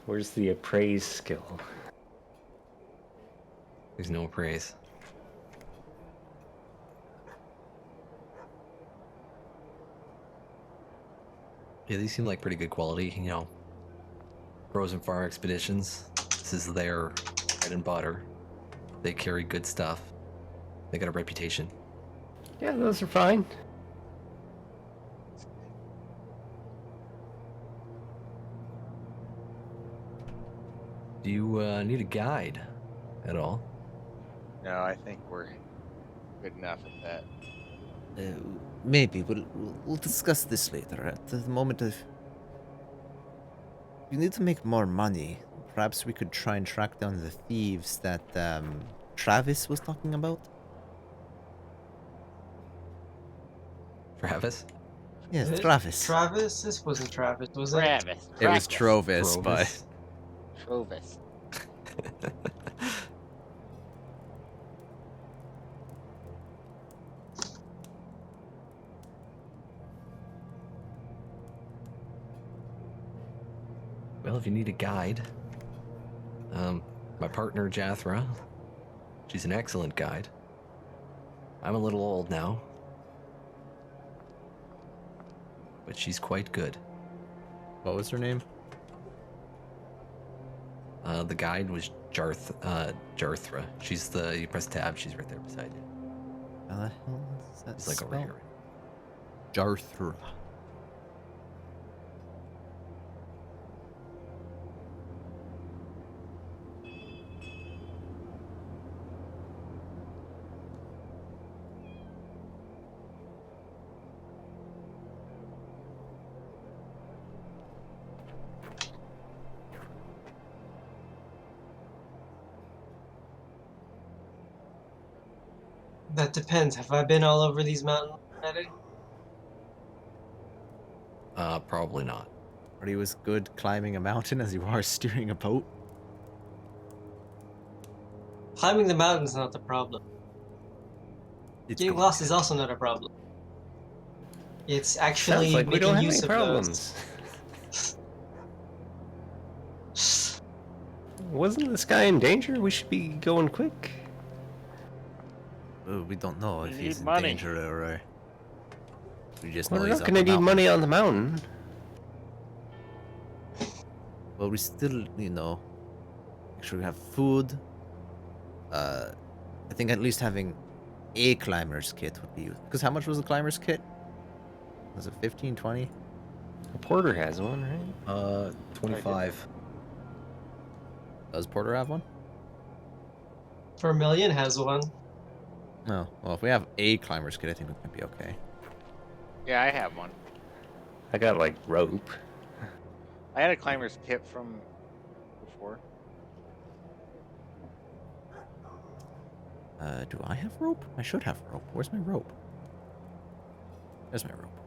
Where's the appraise skill? There's no appraise. Yeah, these seem like pretty good quality. You know, Frozen Far Expeditions. This is their bread and butter. They carry good stuff. They got a reputation. Yeah, those are fine. Do you need a guide at all? No, I think we're good enough at that. Maybe we'll discuss this later. At the moment, if you need to make more money, perhaps we could try and track down the thieves that Travis was talking about. Travis? Yes, Is it Travis. Travis? This wasn't Travis, was it? Travis. It was Travis. Trovis, but Trovis. Well, if you need a guide, my partner Jathra, she's an excellent guide. I'm a little old now, but she's quite good. what was her name? The guide was Jarthra. She's you press tab, she's right there beside you. How the hell is that She's like over spelled? here. Jarthra. That depends. Have I been all over these mountains already? Probably not. Are you as good climbing a mountain as you are steering a boat? Climbing the mountain's not the problem. It's Getting going lost to is be. also not a problem. It's actually Sounds like we making don't have use any of problems. those. Wasn't this guy in danger? We should be going quick. We don't know We if need he's in money. danger or. We just know We're he's not up gonna a need mountain. money on the mountain. Well, we still, make sure we have food. I think at least having a climber's kit would be useful. Because how much was the climber's kit? Was it 15, 20? The porter has one, right? 25. Does Porter have one? Vermilion has one. No. Well, if we have a climber's kit, I think we might be okay. Yeah, I have one. I got like rope. I had a climber's kit from before. Do I have rope? I should have rope. Where's my rope? There's my rope.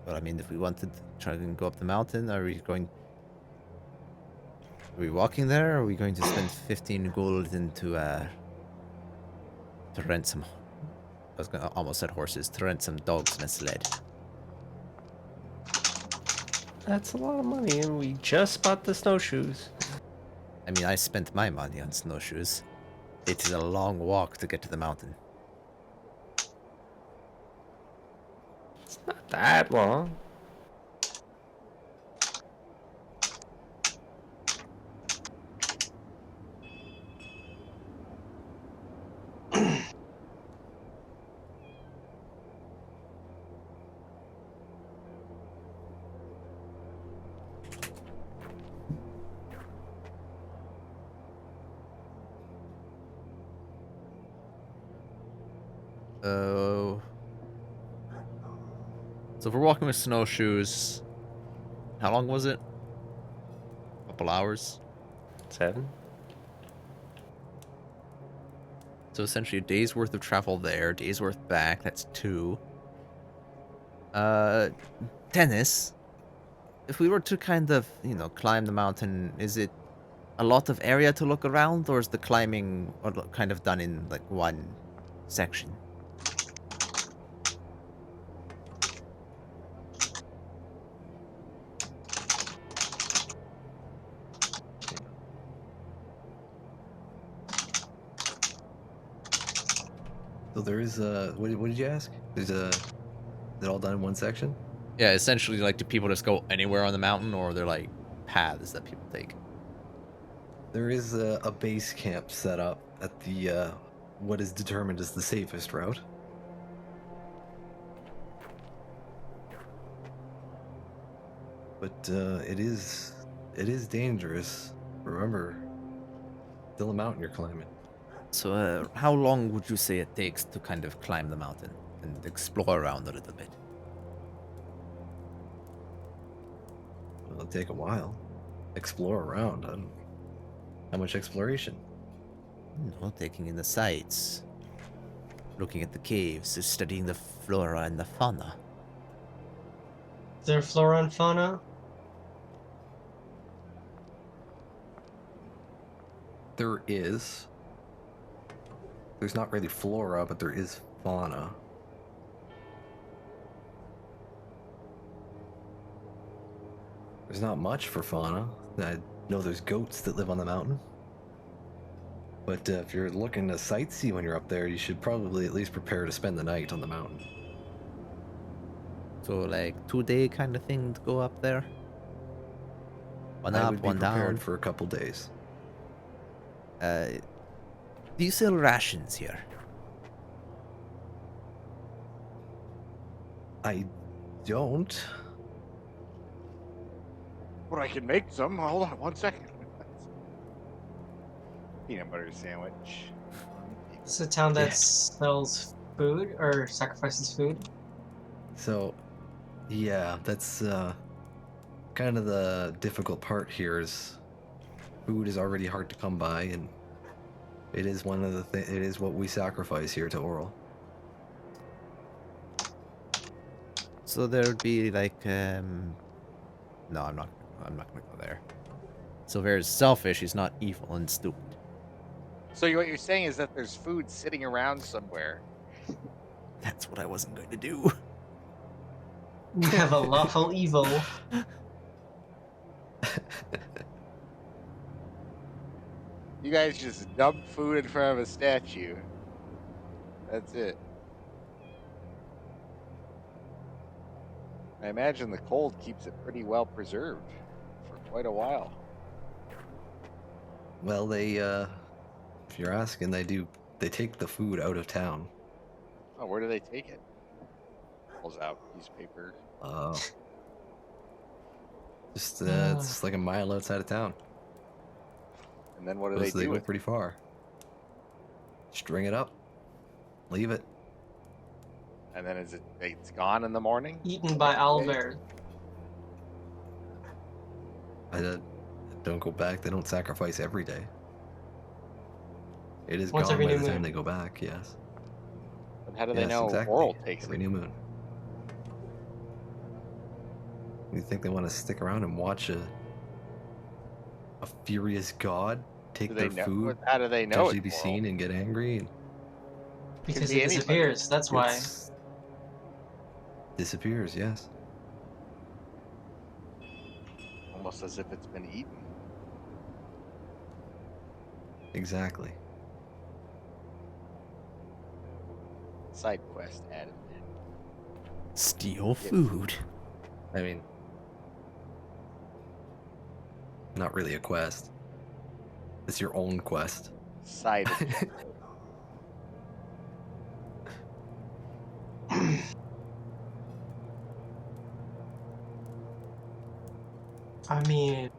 Well, I mean, if we wanted to try and go up the mountain, are we walking there, or are we going to spend 15 gold into, to rent some... I was gonna almost said horses, to rent some dogs and a sled. That's a lot of money, and we just bought the snowshoes. I mean, I spent my money on snowshoes. It is a long walk to get to the mountain. It's not that long. So if we're walking with snowshoes, how long was it? A couple hours. 7? So essentially a day's worth of travel there, day's worth back. That's 2. Dennis, if we were to kind of, climb the mountain, is it a lot of area to look around, or is the climbing kind of done in like one section? So there is what did you ask? Is it all done in one section? Yeah, essentially, like, do people just go anywhere on the mountain, or are there like paths that people take? There is a base camp set up at the what is determined as the safest route. But it is dangerous. Remember, still a mountain you're climbing. So, how long would you say it takes to kind of climb the mountain and explore around a little bit? It'll take a while. Explore around. How much exploration? Taking in the sights, looking at the caves, studying the flora and the fauna. Is there flora and fauna? There is. There's not really flora, but there is fauna. There's not much for fauna. I know there's goats that live on the mountain. But if you're looking to sightsee when you're up there, you should probably at least prepare to spend the night on the mountain. So, like, 2-day kind of thing to go up there? One I up, would be one prepared down? for a couple days. Do you sell rations here? I don't. But I can make some. Hold on 1 second. Peanut butter sandwich. It's a town that Yeah. sells food or sacrifices food. So, yeah, that's kind of the difficult part here. Is food is already hard to come by, and it is one of the it is what we sacrifice here to Oral. So there would be like, no, I'm not gonna go there. Silver is selfish. He's not evil and stupid. So what you're saying is that there's food sitting around somewhere. That's what I wasn't going to do. We have a lawful evil. You guys just dump food in front of a statue. That's it. I imagine the cold keeps it pretty well preserved for quite a while. Well, they if you're asking, they take the food out of town. Oh, where do they take it? Pulls out newspaper. Just it's like a mile outside of town. And then what do So they they do go with it? pretty far. String it up, leave it. And then it's gone in the morning? Eaten by owlbears. Don't go back. They don't sacrifice every day. It is Once gone every by new the time moon. they go back. Yes. But how do they Yes, know exactly. Oral takes Every it? new moon. You think they want to stick around and watch a furious god take Do their they know? food, How do they know potentially it's be Oral? seen and get angry? Because be it anybody. disappears. That's why. It's- disappears. Yes. Almost as if it's been eaten. Exactly. Side quest added. Steal food. I mean, not really a quest. It's your own quest. Side. I mean,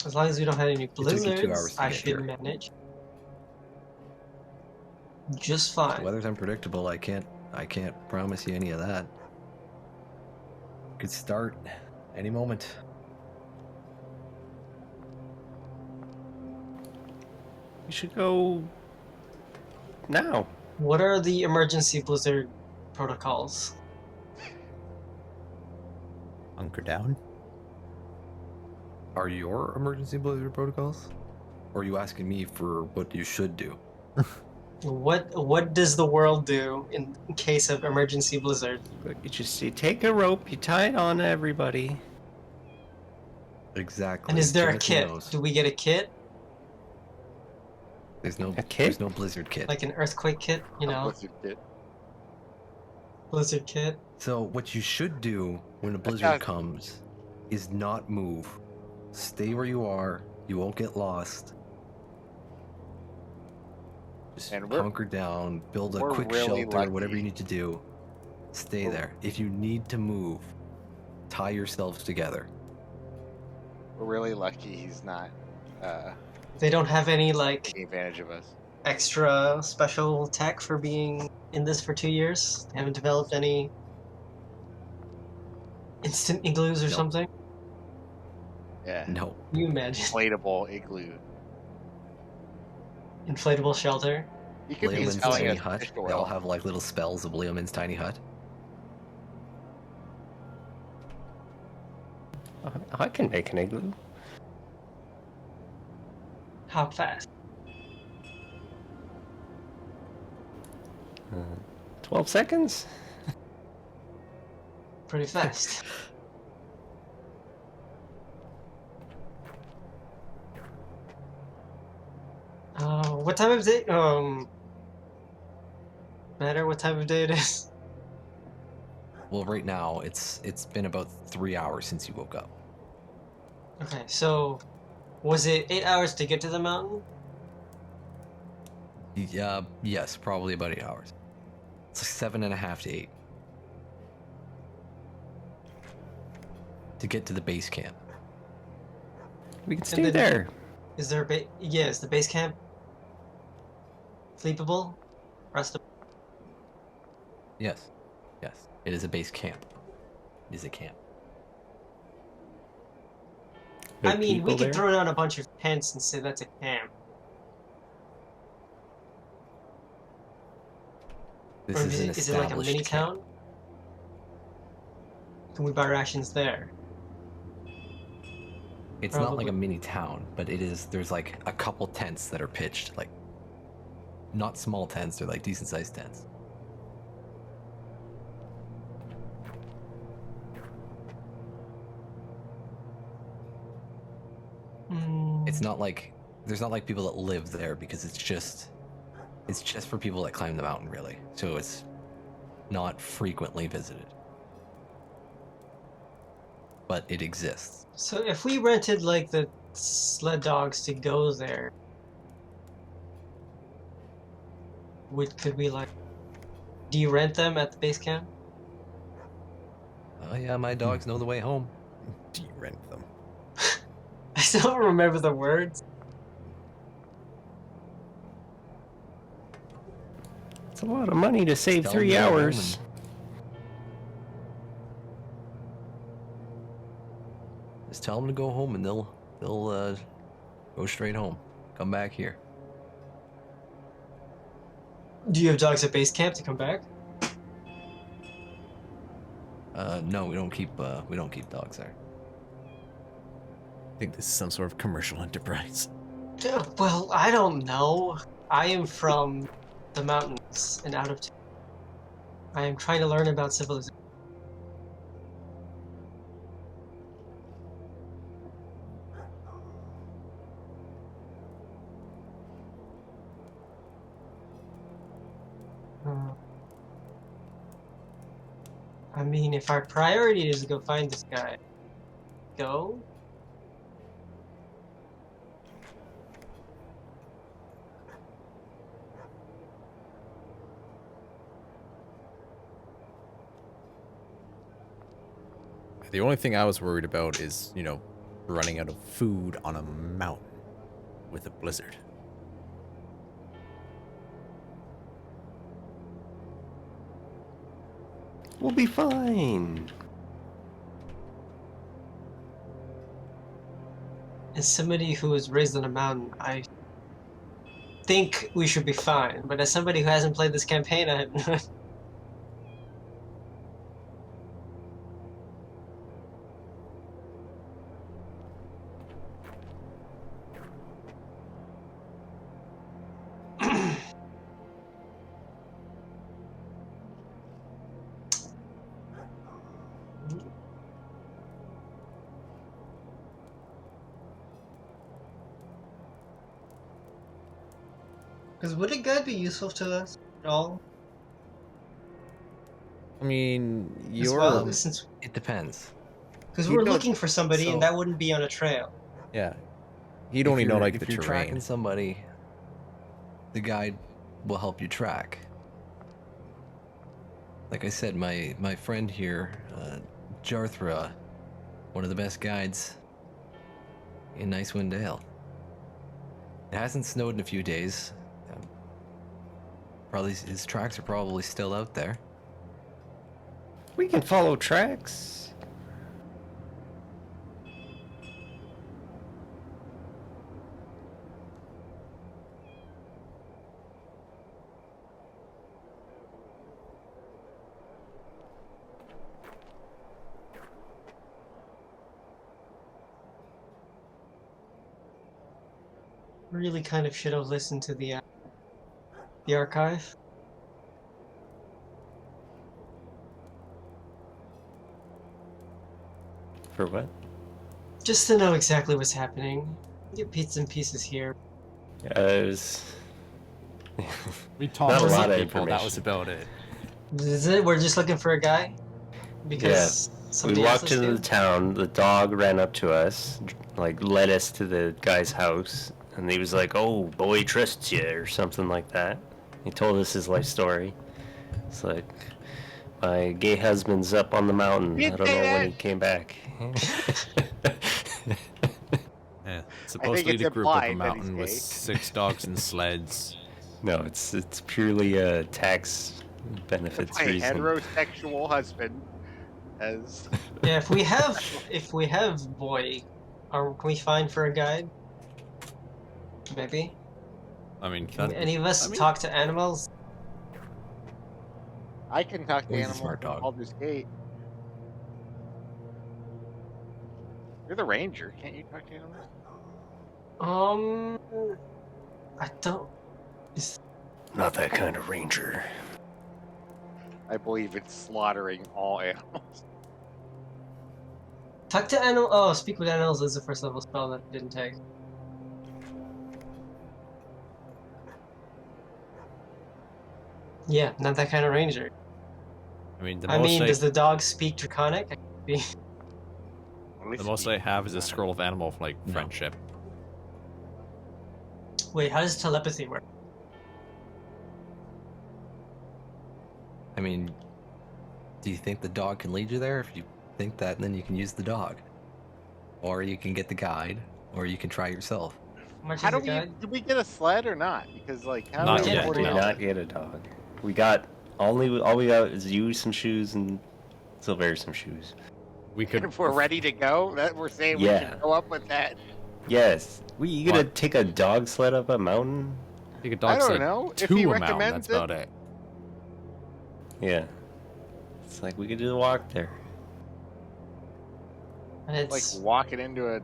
as long as we don't have any took you 2 hours blizzards, to I get should here. manage just The fine. weather's unpredictable. I can't promise you any of that. Could start any moment. We should go now. What are the emergency blizzard protocols? Hunker down. Are your emergency blizzard protocols? Or are you asking me for what you should do? What does the world do in case of emergency blizzard? You take a rope, you tie it on to everybody. Exactly. And is there a Timothy kit? knows. Do we get a kit? A kit? There's no blizzard kit. Like an earthquake kit, you know? Blizzard kit. Blizzard kit. So what you should do when a blizzard comes is not move. Stay where you are. You won't get lost. Just And we're- hunker down, build a we're quick really shelter, whatever lucky. you need to do. Stay We're- there. If you need to move, tie yourselves together. We're really lucky he's not They don't have any like taking advantage of us. extra special tech for being in this for 2 years. They haven't developed any instant igloos or Nope. something. Yeah. No. Can you imagine? Inflatable igloo. Inflatable shelter. You could be Leoman's selling tiny us hut. fish They oil. all have like little spells of Leoman's tiny hut. I can make an igloo. How fast? 12 seconds? Pretty fast. What time of day? Matter what time of day it is? Well, right now it's been about 3 hours since you woke up. Okay, so was it 8 hours to get to the mountain? Yeah, yes, probably about 8 hours. It's like 7.5 to 8 to get to the base camp. We can And stay then- there. Is there a yeah, is the base camp sleepable? Restable? Yes, yes, it is a base camp. It is a camp. There I are mean, we people could there? throw down a bunch of tents and say that's a camp. This Or is an is it like a established mini camp. town? Can we buy rations there? It's not like Probably. a mini town, but it is. There's like a couple tents that are pitched, like not small tents. They're like decent sized tents. It's not like there's not like people that live there because it's just for people that climb the mountain, really. So it's not frequently visited, but it exists. So if we rented like the sled dogs to go there, could we like de-rent them at the base camp? Oh yeah, my dogs know the way home. Do you rent them? I still don't remember the words. It's a lot of money to save Tell them 3 to go home hours. Just tell them to go home, and they'll go straight home. Come back here. Do you have dogs at base camp to come back? No, we don't keep dogs there. I think this is some sort of commercial enterprise. Well, I don't know. I am from the mountains and out of town. I am trying to learn about civilization. I mean, if our priority is to go find this guy, go. The only thing I was worried about is, you know, running out of food on a mountain with a blizzard. We'll be fine. As somebody who was raised on a mountain, I think we should be fine. But as somebody who hasn't played this campaign, I Because would a guide be useful to us at all? I mean, As you're well, since It depends. because You we're don't- looking for somebody, so- and that wouldn't be on a trail. yeah. You'd only know like if the you're terrain. tracking somebody, the guide will help you track. Like I said, my friend here, Jarthra, one of the best guides in Icewind Dale. It hasn't snowed in a few days. Probably his tracks are probably still out there. We can follow tracks. Really, kind of should have listened to the archive. For what? Just to know exactly what's happening. Get bits and pieces here. It was... We talked Not to a lot some of people. That information. was about it. Is it? We're just looking for a guy? Because We somebody asked walked us into to? the town. The dog ran up to us, like led us to the guy's house, and he was like, "Oh, boy trusts you," or something like that. He told us his life story. It's like, my gay husband's up on the mountain. I don't know when he came back. Yeah. I Supposedly think the it's group up a implied that he's mountain with gay. 6 dogs and sleds. No, it's purely a tax benefits My reason. heterosexual husband has. Yeah, if we have boy, can we find for a guide? Maybe. I mean, Can that, any of us I mean- talk to animals? I can talk to He's a animals smart from dog. Baldur's Gate. You're the ranger. Can't you talk to animals? I don't. Is Not that kind of ranger. I believe in slaughtering all animals. talk to animal. Oh, speak with animals is the first level spell that I didn't take. Yeah, not that kind of ranger. I mean, the I most mean, I, does the dog speak Draconic? the most I have is a scroll of animal like No. friendship. Wait, how does telepathy work? I mean, do you think the dog can lead you there? If you think that, then you can use the dog. Or you can get the guide, or you can try yourself. How much How is do the we? guide? Did we get a sled or not? Because like, how Not do we yet, afford We it? did not get a dog. We got all we got is you some shoes and Silver some shoes. We could. If we're ready to go, that we're saying we Yeah. should go up with that. Yes. You gonna What? take a dog sled up a mountain? Take a I dog don't sled know. If to he a mountain. recommends That's about it. Yeah. It's like we could do a walk there. And Like it's walking into a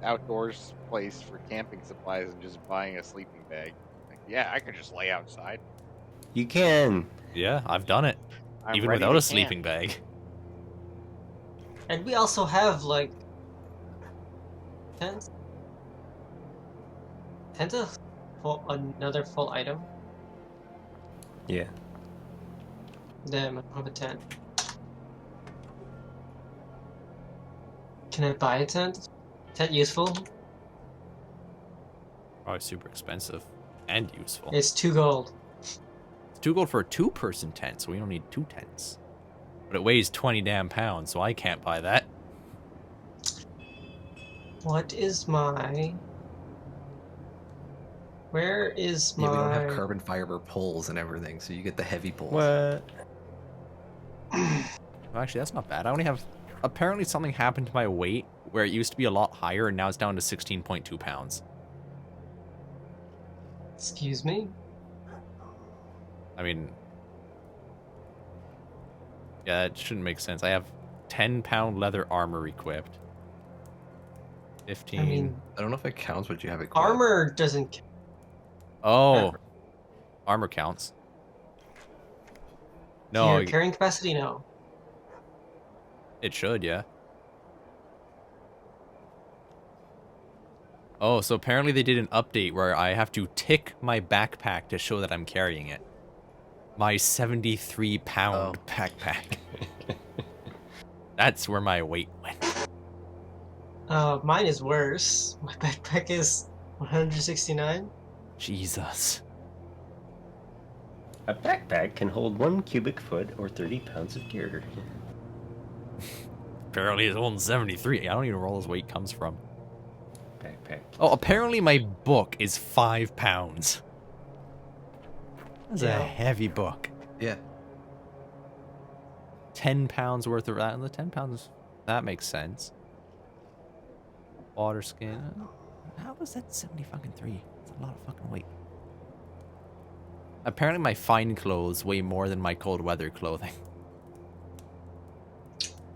outdoors place for camping supplies and just buying a sleeping bag. Like, yeah, I could just lay outside. You can. Yeah, I've done it. I'm Even ready without to a camp. sleeping bag. and we also have like tents. Tent a full another full item. Yeah. Damn, I don't have a tent. Can I buy a tent? Tent useful? Probably super expensive and useful. It's 2 gold. It's 2 gold for a 2-person tent, so we don't need 2 tents. But it weighs 20 damn pounds, so I can't buy that. What is my? Where is Yeah, my? we don't have carbon fiber poles and everything, so you get the heavy poles. What? Well, actually, that's not bad. I only have... Apparently something happened to my weight where it used to be a lot higher, and now it's down to 16.2 pounds. Excuse me? I mean, yeah, it shouldn't make sense. I have 10-pound leather armor equipped. 15. I mean, I don't know if it counts what you have equipped. armor doesn't count. Oh, armor counts. No, Your carrying capacity, no. it should, yeah. Oh, so apparently they did an update where I have to tick my backpack to show that I'm carrying it. My 73-pound backpack. That's where my weight went. Mine is worse. My backpack is 169. Jesus. A backpack can hold 1 cubic foot or 30 pounds of gear. Apparently it's only 73. I don't even know where all this weight comes from. Backpack. Oh, apparently my book is 5 pounds. That's a Yeah. heavy book. Yeah. 10 pounds worth of that. And the 10 pounds, that makes sense. Water skin. How was that 70 fucking 3? That's a lot of fucking weight. Apparently my fine clothes weigh more than my cold weather clothing.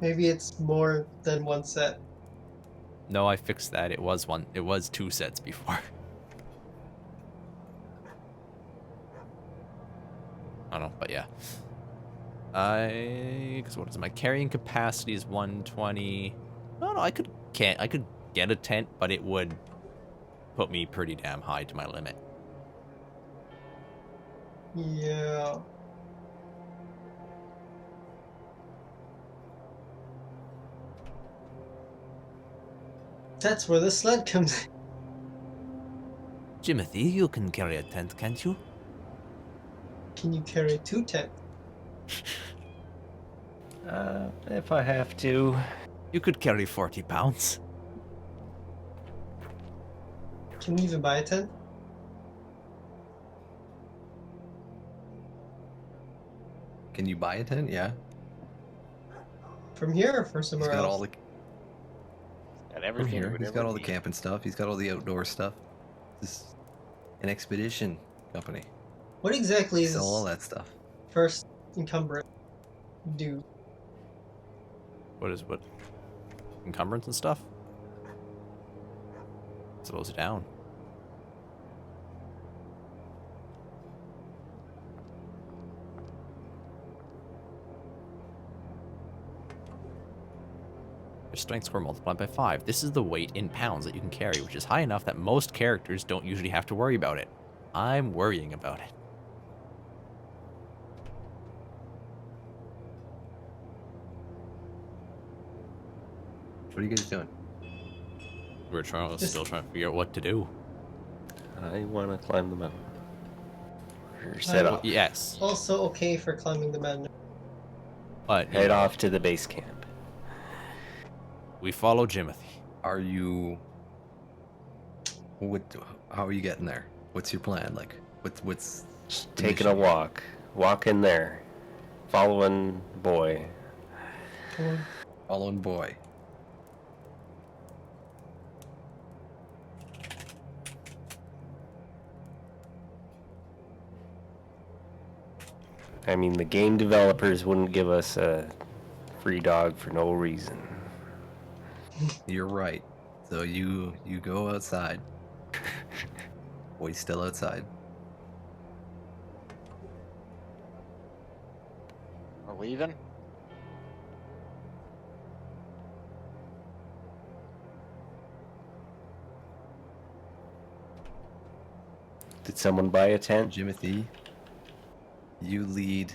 Maybe it's more than one set. No, I fixed that. It was 2 sets before. I don't know, but yeah. Cause what is it? My carrying capacity is 120. No, I could get a tent, but it would put me pretty damn high to my limit. Yeah. That's where the sled comes in. Jimothy, you can carry a tent, can't you? Can you carry 2 tents? If I have to. You could carry 40 pounds. Can we even buy a tent? Can you buy a tent? Yeah. From here or from He's somewhere got else? all the Got from everything. here. you would He's ever got all the need. camping stuff. He's got all the outdoor stuff. This is an expedition company. What exactly They is sell all that stuff. first encumbrance do? What? Encumbrance and stuff? Slows it down. Your strength score multiplied by 5. This is the weight in pounds that you can carry, which is high enough that most characters don't usually have to worry about it. I'm worrying about it. What are you guys doing? We're still trying to figure out what to do. I want to climb the mountain. We're set off. Yes, Also okay for climbing the mountain. but Head off to the base camp. we follow Jimothy. Are you? How are you getting there? What's your plan? Like, what's Just the taking a mission? walk. Walk in there. Following boy. Following boy. I mean, the game developers wouldn't give us a free dog for no reason. You're right. So you go outside. Boy's still outside. We're leaving. Did someone buy a tent? Jimothy, you lead.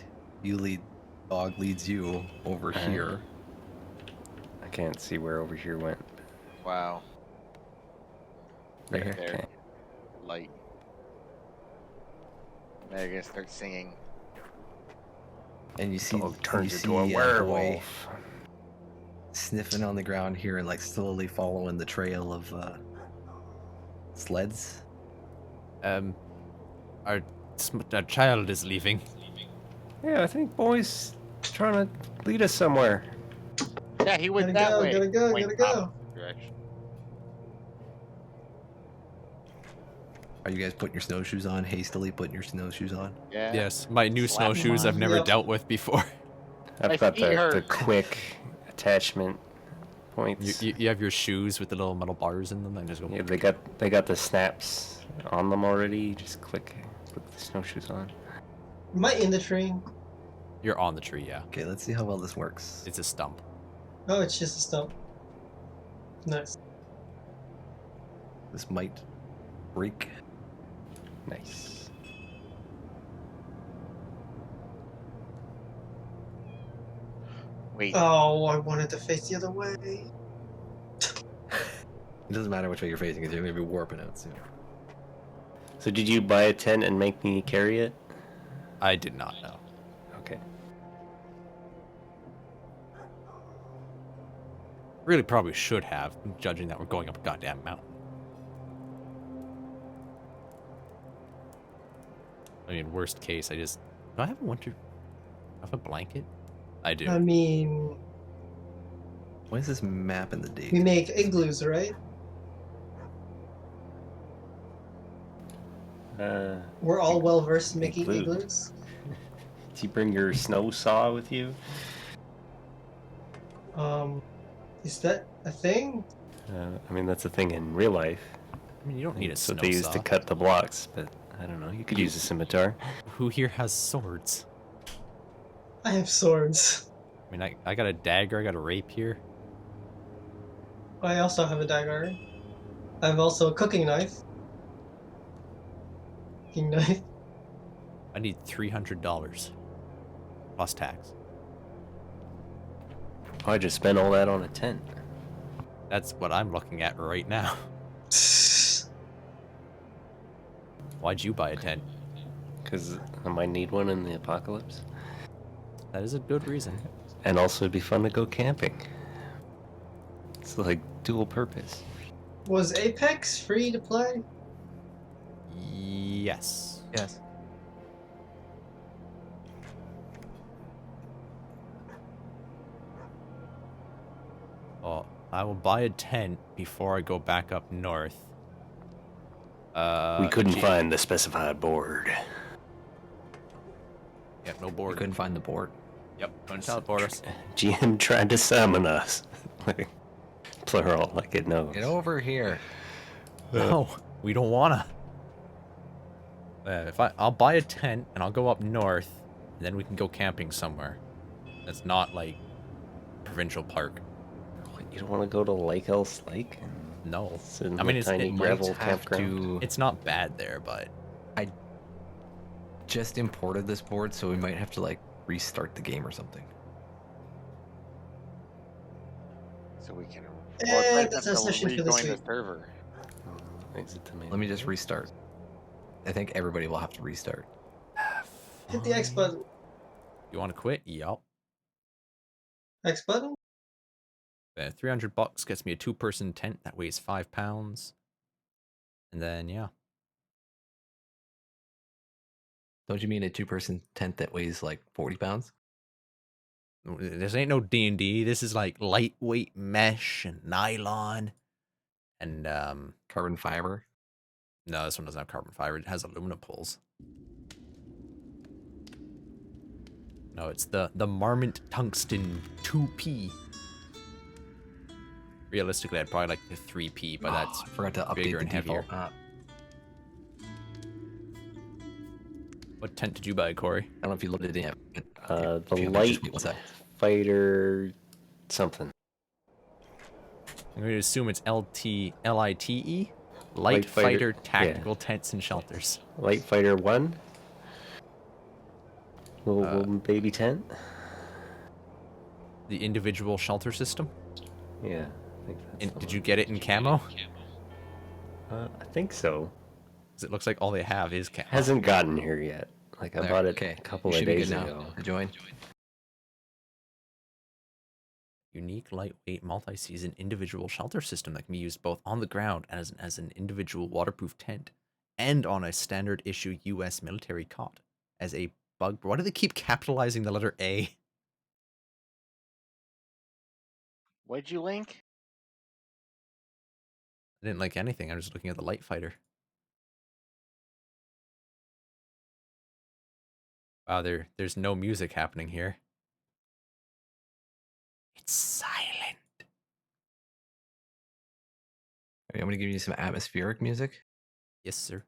Dog leads you over Uh-huh. here. I can't see where over here went. Wow. Right Right here. there. Okay. Light. They're gonna start singing. And you see, Dog you turns see into a boy werewolf. sniffing on the ground here and like slowly following the trail of sleds. Our child is leaving. Yeah, I think boy's trying to lead us somewhere. Yeah, he went Gotta that go, way. gotta go, Wait, gotta go. direction. Are you guys putting your snowshoes on? Hastily putting your snowshoes on? Yeah. Yes, my new Slap 'em snowshoes on. I've never Yep. dealt with before. My I've got feet the hurt. quick attachment You, points. you have your shoes with the little metal bars in them and just go. Yeah, they got the snaps on them already. You just put the snowshoes on. Am I in the tree? You're on the tree, yeah. Okay, let's see how well this works. It's a stump. Oh, it's just a stump. Nice. This might break. Nice. Wait. Oh, I wanted to face the other way. It doesn't matter which way you're facing, because you're going to be warping out soon. So did you buy a tent and make me carry it? I did not know. Okay. Really, probably should have, judging that we're going up a goddamn mountain. I mean, worst case, do I have a winter? I have a blanket? I do. I mean, Why is this map in the date? we make igloos, right? We're all well versed in making Igloo. igloos. Did you bring your snow saw with you? Is that a thing? I mean, that's a thing in real life. I mean, you don't need a That's what snow they use saw. to cut the blocks, but I don't know. You could use a scimitar. Who here has swords? I have swords. I mean, I got a dagger, I got a rapier. I also have a dagger. I have also a cooking knife. Cooking knife. I need $300 plus tax. I just spent all that on a tent. That's what I'm looking at right now. Why'd you buy a tent? Because I might need one in the apocalypse. That is a good reason. And also it'd be fun to go camping. It's like dual purpose. Was Apex free to play? Yes. Yes. Oh, I will buy a tent before I go back up north. We couldn't gee- find the specified board. Yep, no You board. couldn't find the board. Yep, couldn't teleport us. GM tried to summon us. Like, plural, like it knows. Get over here. No, we don't wanna. I'll buy a tent and I'll go up north, and then we can go camping somewhere. That's not like provincial park. What, you don't want to go to Lake Else Lake? No, It's in I mean a it's tiny it, gravel Might have campground. to. it's not bad there, but Just imported this board, so we might have to like restart the game or something. So we can. That's our session for this rejoin week. the server. Exit the main Let me just menu. restart. I think everybody will have to restart. Hit the X button. you want to quit? Yup. X button? $300 gets me a 2-person tent that weighs 5 pounds, and then yeah. Don't you mean a 2-person tent that weighs like 40 pounds? This ain't no D&D. This is like lightweight mesh and nylon, and Carbon fiber? no, this one doesn't have carbon fiber. It has aluminum poles. No, it's the Marmont Tungsten 2P. Realistically, I'd probably like the 3P, but that's I forgot to update bigger the and heavier. default map. What tent did you buy, Corey? I don't know if you loaded it yet. But The if you haven't, light just wait 1 sec. fighter something. I'm going to assume it's LITE? Light Light Fighter Fighter- Tactical Tents and Shelters. Light fighter 1. Little, Uh, little baby tent. The individual shelter system? Yeah. I think that's And the did one. you get it in camo? I think so. 'Cause it looks like all they have is camo. Hasn't gotten here yet. Like I There, bought it okay. a couple You of should be days good now. ago. Join. Unique, lightweight, multi-season individual shelter system that can be used both on the ground as an individual waterproof tent and on a standard issue U.S. military cot as a bug. Why do they keep capitalizing the letter A? What'd you link? I didn't like anything. I was just looking at the light fighter. Wow, there's no music happening here. It's silent. I'm gonna give you some atmospheric music. Yes, sir.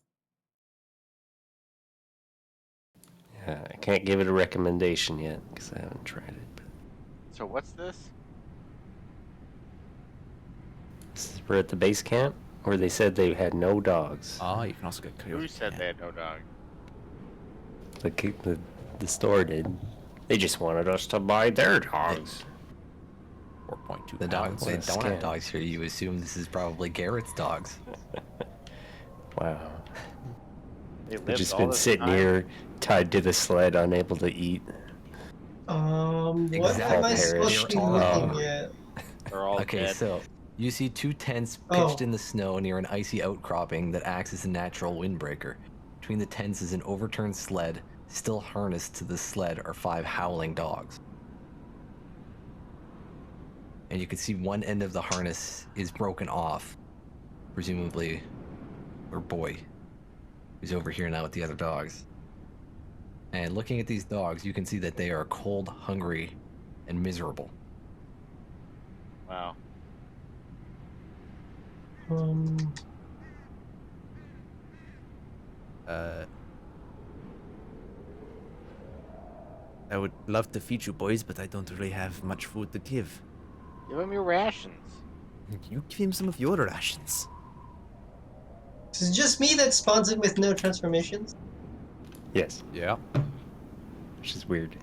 Yeah, I can't give it a recommendation yet because I haven't tried it. But So what's this? we're at the base camp where they said they had no dogs. Oh, you can also get coyote. Who said they had no dog? The store did. They just wanted us to buy their dogs. 4.2 The pounds. dogs, they What a don't have scam. dogs here. You assume this is probably Garrett's dogs. Wow. They They've lived just all been this sitting time? here tied to the sled, unable to eat. What Exactly. am I All supposed to be perished. looking Oh. at? They're all Okay, dead. so you see two tents Oh. pitched in the snow near an icy outcropping that acts as a natural windbreaker. Between the tents is an overturned sled. Still harnessed to the sled are 5 howling dogs. And you can see one end of the harness is broken off, presumably our boy, who's over here now with the other dogs. And looking at these dogs, you can see that they are cold, hungry, and miserable. Wow. I would love to feed you boys, but I don't really have much food to give. Give them your rations. You give him some of your rations. Is it just me that spawns in with no transformations? Yes, Yeah. which is weird.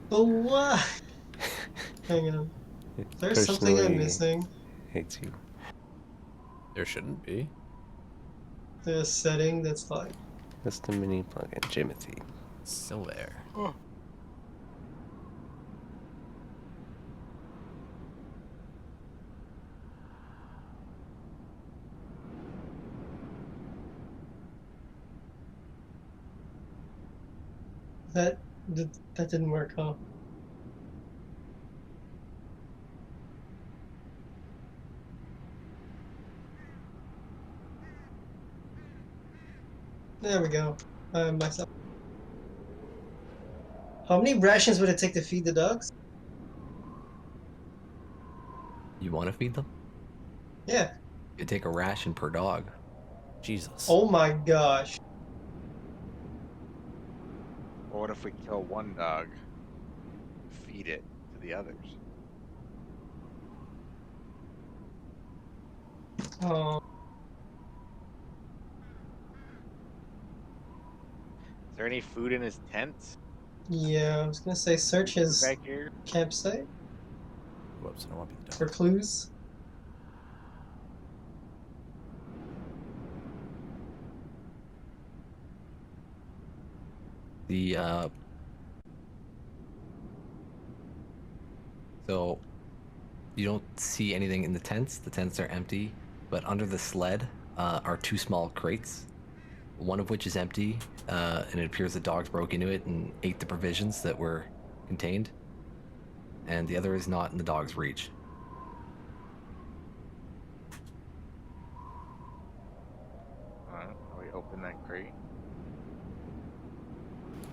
But why? Hang on. There's something I'm Personally missing. hates you. There shouldn't be. The setting that's like. Custom mini plugin, Jimothy. So there. That that didn't work, huh? There we go. Myself. How many rations would it take to feed the dogs? You want to feed them? Yeah. You take a ration per dog. Jesus. Oh my gosh. Or what if we kill one dog, feed it to the others? Oh, Is there any food in his tent? yeah. I was gonna say search Food his back here? campsite Whoops, I don't want to be the for dog. clues. The so you don't see anything in the tents. The tents are empty, but under the sled are 2 small crates. One of which is empty, and it appears the dogs broke into it and ate the provisions that were contained. And the other is not in the dog's reach. Alright, we open that crate.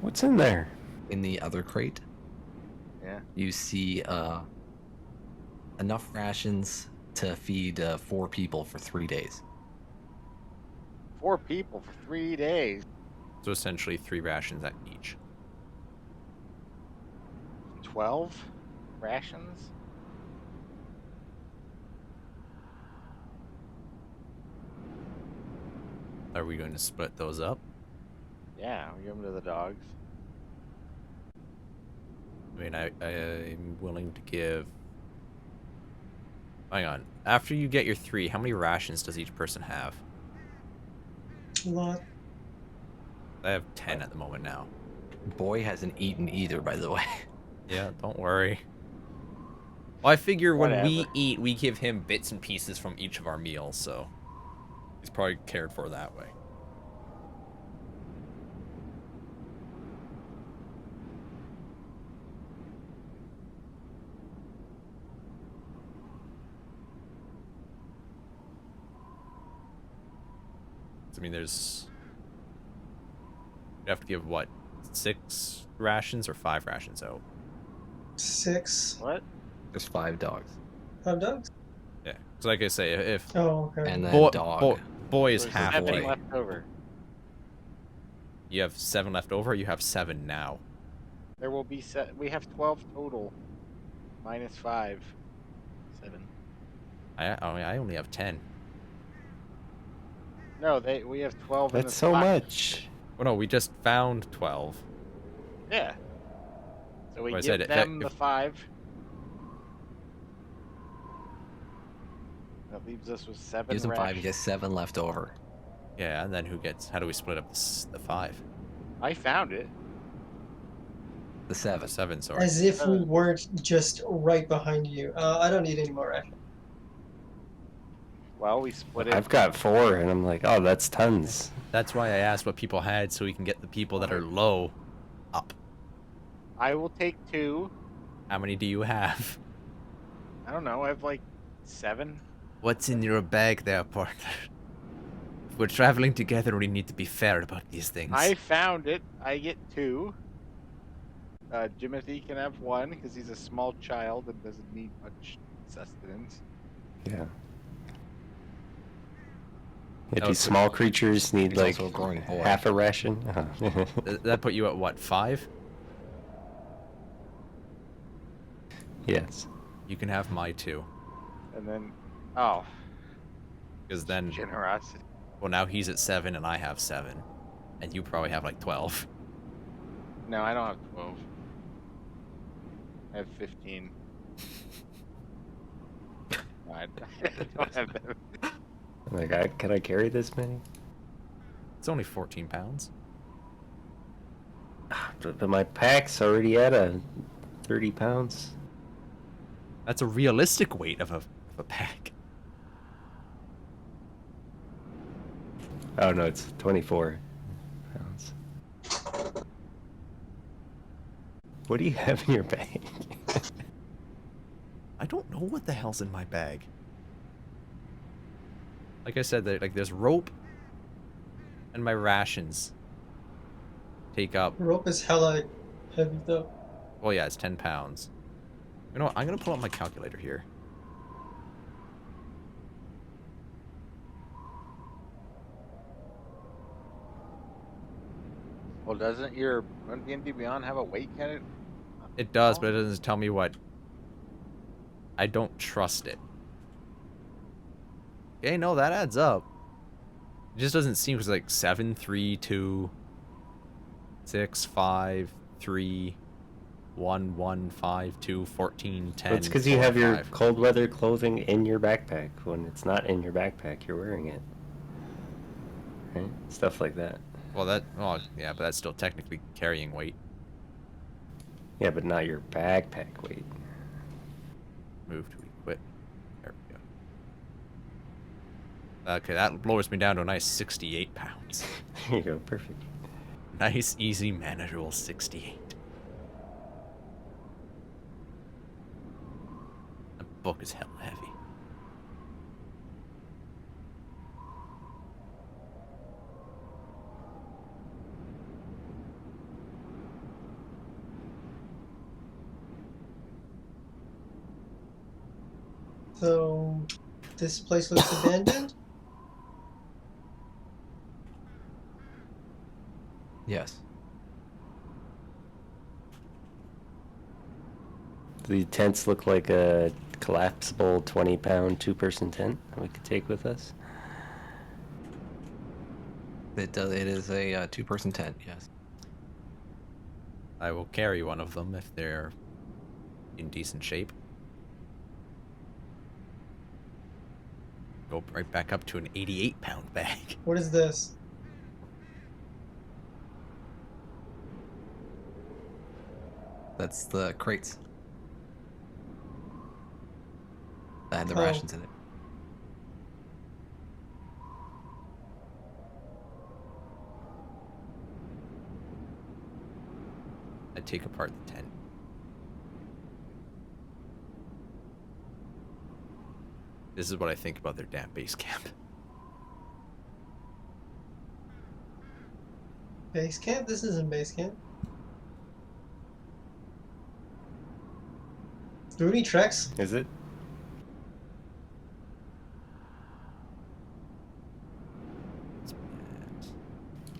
What's in there? In the other crate, Yeah. you see enough rations to feed 4 people for 3 days. 4 people for 3 days. So essentially 3 rations at each. 12 rations? Are we going to split those up? Yeah, we give them to the dogs. I mean, I'm willing to give... Hang on. After you get your 3, how many rations does each person have? A lot. I have 10 at the moment now. Boy hasn't eaten either, by the way. Yeah, don't worry. Well, I figure when we Whatever. eat, we give him bits and pieces from each of our meals, so he's probably cared for that way. I mean, there's... You have to give, what, 6 rations or 5 rations out? 6 What? There's 5 dogs. hot dogs. Yeah. So like I say, if Oh, okay. And then boy, dog. boy is There's half 7 boy, left over. you have 7 left over, you have 7 now. There will be we have 12 total. Minus 5. 7. I only have 10. No, we have 12 in the That's so stock. much. Well, no, we just found 12. Yeah. So we Like I give said, them the 5. That leaves us with 7 Gives them 5, you rations. get 7 left over. Yeah, and then how do we split up the 5? I found it. The 7. 7, sorry. As if we weren't just right behind you. I don't need any more rations. Well, we split it. I've got 4, and I'm like, oh, that's tons. That's why I asked what people had, so we can get the people that are low up. I will take 2. How many do you have? I don't know. I have like 7. What's in your bag there, partner? If we're traveling together, we need to be fair about these things. I found it. I get 2. Jimothy can have 1 because he's a small child and doesn't need much sustenance. Yeah. Yeah, Oh, do so small creatures need he's like also a growing boy. half a ration? That put you at what, 5? Yes. You can have my 2. And then, oh, Because then, generosity. well, now he's at 7 and I have 7. And you probably have like 12. No, I don't have 12. I have 15. No, I don't have that. Like, can I carry this many? It's only 14 pounds. But my pack's already at a 30 pounds. That's a realistic weight of a pack. Oh no, it's 24 pounds. What do you have in your bag? I don't know what the hell's in my bag. Like I said, there's rope and my rations take up. Rope is hella heavy though. Well, yeah, it's 10 pounds. You know what? I'm gonna pull up my calculator here. Well, doesn't your D&D Beyond have a weight count? It does, but it doesn't tell me what. I don't trust it. Okay, no, that adds up. It just doesn't seem it's like 7, 3, 2, 6, 5, 3, 1, 1, 5, 2, 14, 10. Well, it's because you 4, have your 5. cold weather clothing in your backpack. When it's not in your backpack, you're wearing it. Right? Stuff like that. Well, yeah, but that's still technically carrying weight. Yeah, but not your backpack weight. Move to equip. There we go. Okay, that lowers me down to a nice 68 pounds. There you go, perfect. Nice, easy, manageable 68. The book is hella heavy. So, this place looks abandoned? Yes. The tents look like a collapsible 20-pound two-person tent that we could take with us. It does. It is a 2-person tent. Yes. I will carry one of them if they're in decent shape. Go right back up to an 88-pound bag. What is this? That's the crates. That had the Oh. rations in it. I take apart the tent. This is what I think about their damn base camp. Base camp? This isn't base camp. Do we need tracks? Is it?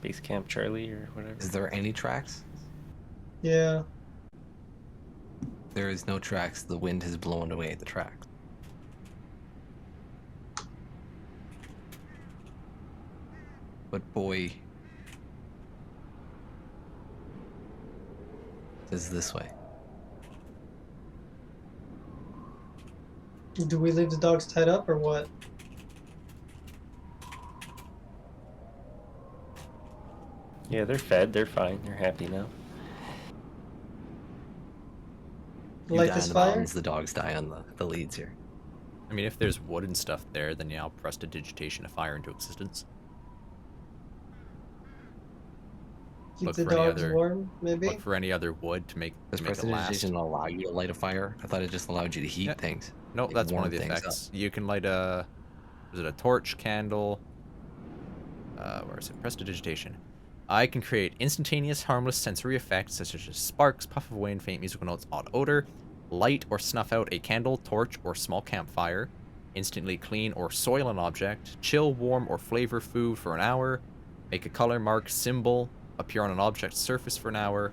Base Camp Charlie or whatever. Is there any tracks? Yeah. There is no tracks. The wind has blown away the tracks. But boy, is this way. Do we leave the dogs tied up or what? Yeah, they're fed. They're fine. They're happy now. You Light die this on the fire? mountains, the dogs die on the leads here. I mean, if there's wood and stuff there, then yeah, I'll prestidigitation a fire into existence. Keep Look the for any dogs other- warm, maybe? Look for any other wood to make Does it last. prestidigitation allow you to light a fire? I thought it just allowed you to heat Yeah. things. No, Like, that's one of warm the things effects. You can light a, is it a torch, candle? Where is it? Prestidigitation. I can create instantaneous, harmless sensory effects such as sparks, puff of wind, faint musical notes, odd odor, light or snuff out a candle, torch, or small campfire, instantly clean or soil an object, chill, warm, or flavor food for an hour, make a color, mark, symbol appear on an object's surface for an hour,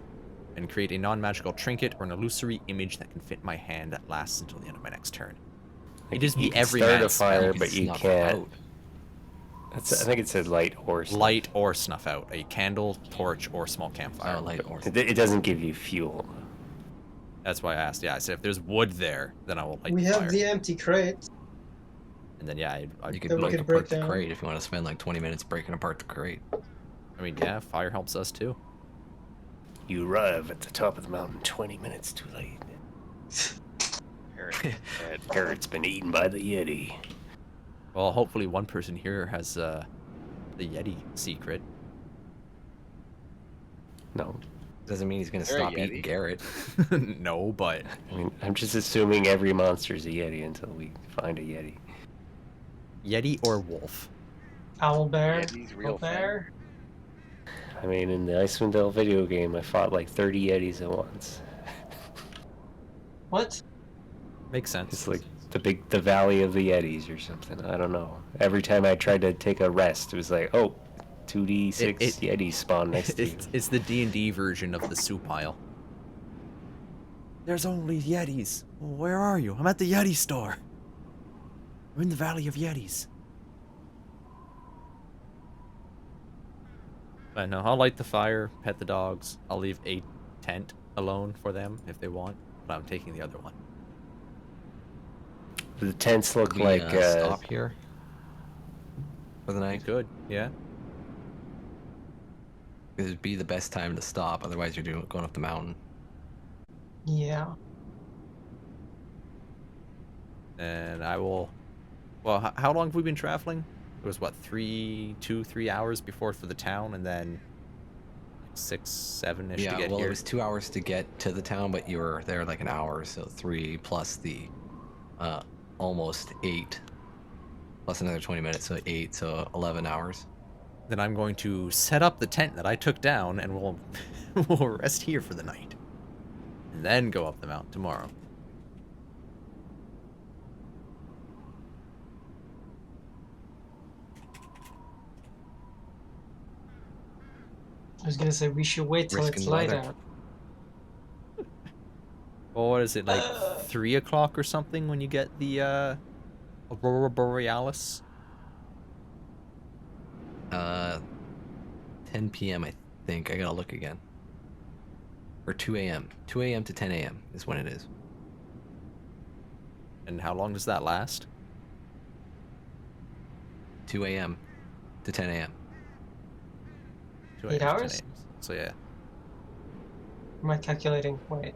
and create a non-magical trinket or an illusory image that can fit my hand that lasts until the end of my next turn. It is You the can every start a man fire, spell. but you snuff can't. out. I think it said light or snuff. Light or snuff out a candle, torch, or small campfire. Oh, light or It doesn't give you fuel. That's why I asked. Yeah, I said if there's wood there, then I will light We the have fire. the empty crate. And then yeah, You could That we break could apart break the down. crate if you want to spend like 20 minutes breaking apart the crate. I mean, yeah, fire helps us too. You arrive at the top of the mountain 20 minutes too late. That carrot's been eaten by the Yeti. Well, hopefully one person here has the Yeti secret. No. Doesn't mean he's gonna They're a stop Yeti. eating Garrett. No, but I mean, I'm just assuming every monster's a Yeti until we find a Yeti. Yeti or wolf. Owl bear. Yeti's real Wolf bear. I mean, in the Icewind Dale video game, I fought like 30 Yetis at once. What? Makes sense. It's like the Valley of the Yetis or something. I don't know. Every time I tried to take a rest, it was like, oh, 2d6 It- Yetis spawn next to you. It's the D&D version of the soup pile. There's only Yetis. Where are you? I'm at the Yeti store. We're in the Valley of Yetis. But no, I'll light the fire, pet the dogs. I'll leave a tent alone for them if they want, but I'm taking the other one. The tents look We, like stop here for the You night. could, yeah. It'd be the best time to stop. Otherwise, you're going up the mountain. Yeah. And I will. Well, how long have we been traveling? It was what, 3 hours before for the town, and then 6, 7-ish Yeah, to get well, here. it was 2 hours to get to the town, but you were there like an hour, so 3 plus the almost 8 plus another 20 minutes, so 8, so 11 hours. Then I'm going to set up the tent that I took down, and we'll we'll rest here for the night, and then go up the mountain tomorrow. I was gonna say we should wait till Risking it's light weather. out. Well, what is it, like 3 o'clock or something when you get the Aurora Borealis? 10 p.m. I think. I gotta look again. Or 2 a.m. 2 a.m. to 10 a.m. is when it is. And how long does that last? 2 a.m. to 10 a.m. 2 8 a.m. to 10 hours? a.m. So yeah. Am I calculating? Wait.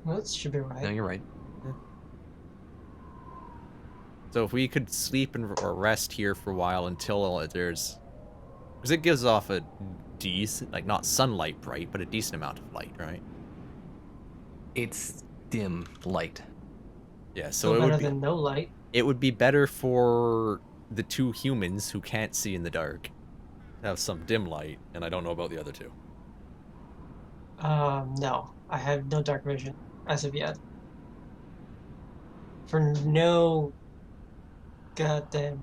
Well, that should be No, right. you're right. So if we could sleep or rest here for a while until there's, because it gives off a decent, like not sunlight bright, but a decent amount of light, right? It's dim light. Yeah. Still So it better would be than no light. it would be better for the 2 humans who can't see in the dark have some dim light, and I don't know about the other two. No, I have no dark vision as of yet. For no goddamn.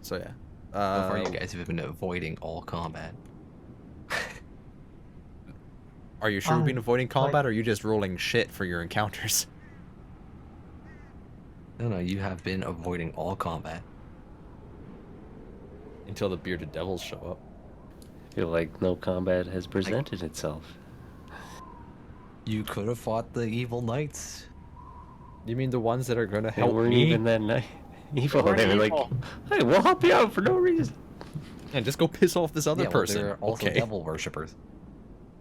So yeah. So far, you guys have been avoiding all combat. Are you sure we've been avoiding combat, like- or are you just rolling shit for your encounters? No, you have been avoiding all combat. Until the bearded devils show up. I feel like no combat has presented itself. You could have fought the evil knights. You mean the ones that are gonna They help weren't me? even that evil. weren't They were evil. like, hey, we'll help you out for no reason. And just go piss off this other Yeah, well, person. they're also Okay. devil worshippers.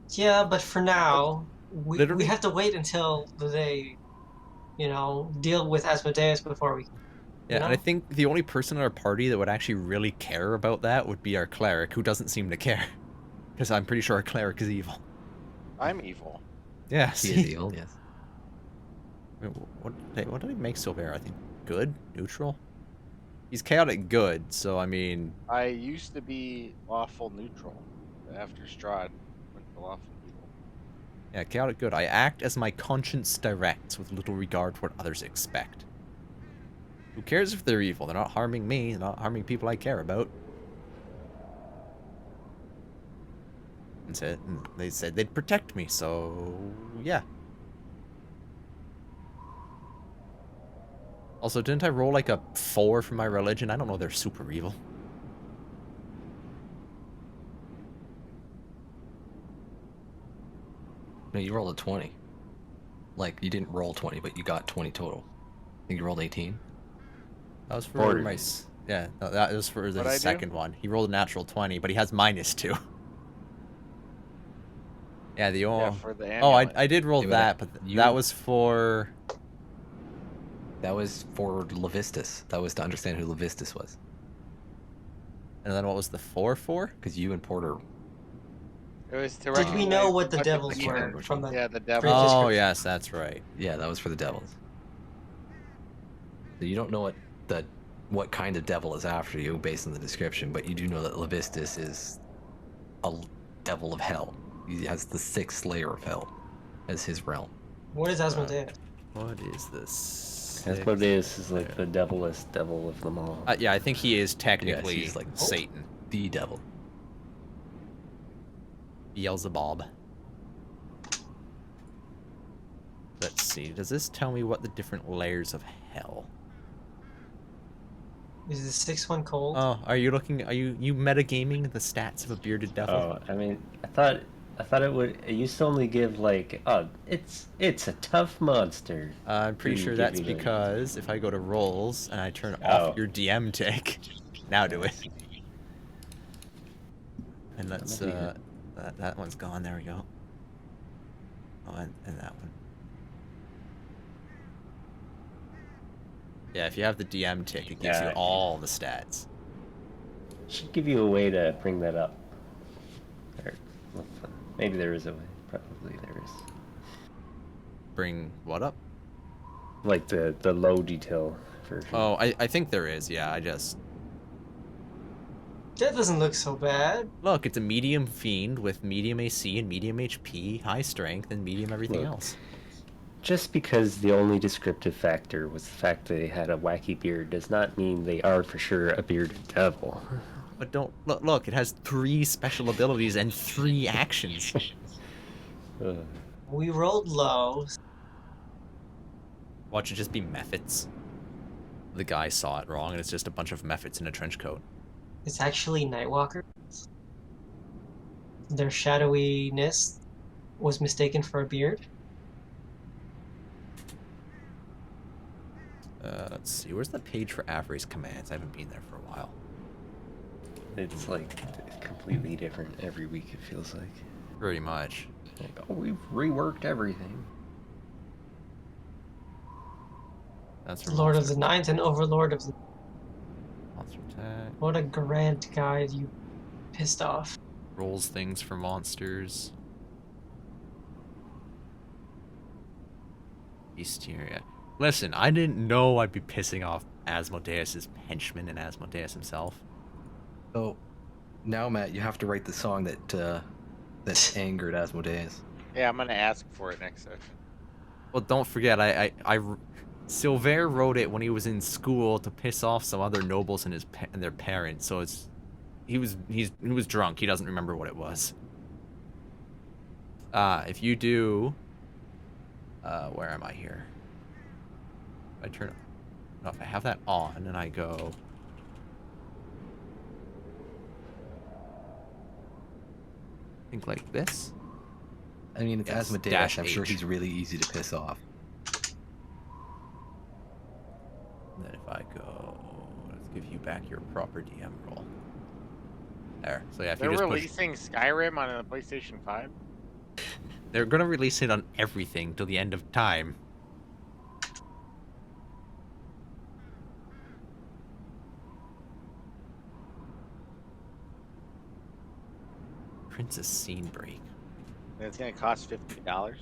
Yeah, but for now, we Literally- have to wait until they, deal with Asmodeus before we. Yeah, know? and I think the only person in our party that would actually really care about that would be our cleric, who doesn't seem to care. Because I'm pretty sure our cleric is evil. I'm evil. Yeah, He see? is evil, yes. Wait, what did he make Silver? I think good? Neutral? He's chaotic good, so I mean... I used to be lawful neutral. After Strahd went to lawful evil. Yeah, chaotic good. I act as my conscience directs, with little regard for what others expect. Who cares if they're evil? They're not harming me, they're not harming people I care about. And they said they'd protect me, so yeah. Also, didn't I roll like a 4 for my religion? I don't know, they're super evil. No, you rolled a 20. Like, you didn't roll 20, but you got 20 total. I think you rolled 18. That was for Border. my... Yeah, no, that was for the What'd I do? second one. He rolled a natural 20, but he has -2. Yeah, the... Yeah, for the Oh, amulet. I did roll Yeah, but that, but you- that was for... That was for Levistus. That was to understand who Levistus was. And then what was the 4 for? Because you and Porter... It was to Did we know recognize what the what devils can't were remember which from one. the? Yeah, the devil. Previous Oh, script. yes, that's right. Yeah, that was for the devils. So you don't know what kind of devil is after you based on the description, but you do know that Levistus is a devil of hell. He has the 6th layer of hell as his realm. What is Asmodeus? What is this? Asmodeus is like the devilest devil of them all. Yeah, I think he is technically he's like- Satan. The devil. Beelzebub. Let's see. Does this tell me what the different layers of hell? Is the 6th one cold? Oh, are you looking? Are you metagaming the stats of a bearded devil? Oh, I mean, I thought it used to only give like, oh, it's a tough monster. I'm pretty Didn't sure give that's you the- because if I go to rolls and I turn Oh. off your DM tick, now do it. And let's That'll be it. that one's gone. There we go. Oh, and that one. Yeah, if you have the DM tick, it gives you Yeah. all the stats. Should give you a way to bring that up. Or, maybe there is a way. Probably there is. Bring what up? Like the low detail version. Oh, I think there is. Yeah, I just That doesn't look so bad. look. It's a medium fiend with medium AC and medium HP, high strength, and medium everything Look. else. Just because the only descriptive factor was the fact that they had a wacky beard does not mean they are for sure a bearded devil. But don't look. It has 3 special abilities and 3 actions. Ugh. We rolled low. Watch it just be methods. The guy saw it wrong, and it's just a bunch of methods in a trench coat. It's actually Nightwalkers. Their shadowiness was mistaken for a beard. Let's see. Where's the page for Avery's commands? I haven't been there for a while. It's like completely different every week, it feels like. Pretty much. Like, oh, we've reworked everything. That's for Lord of monster- the Ninth and Overlord of the... monster attack. What a grand guide, you pissed off. Rolls things for monsters. Bestiaria. Listen, I didn't know I'd be pissing off Asmodeus' henchman and Asmodeus himself. So now, Matt, you have to write the song that angered Asmodeus. Yeah, I'm gonna ask for it next session. Well, don't forget, Silver wrote it when he was in school to piss off some other nobles and and their parents. So he was drunk. He doesn't remember what it was. If you do, where am I here? If I turn, no, if I have that on and I go, think like this. I mean, it's Yes, Asmodeus. dash I'm sure H. he's really easy to piss off. And then if I go, let's give you back your proper DM role. There. So yeah, if They're you just push, releasing Skyrim on the PlayStation 5. they're gonna release it on everything till the end of time. Princess Scene Break. And it's gonna cost $50.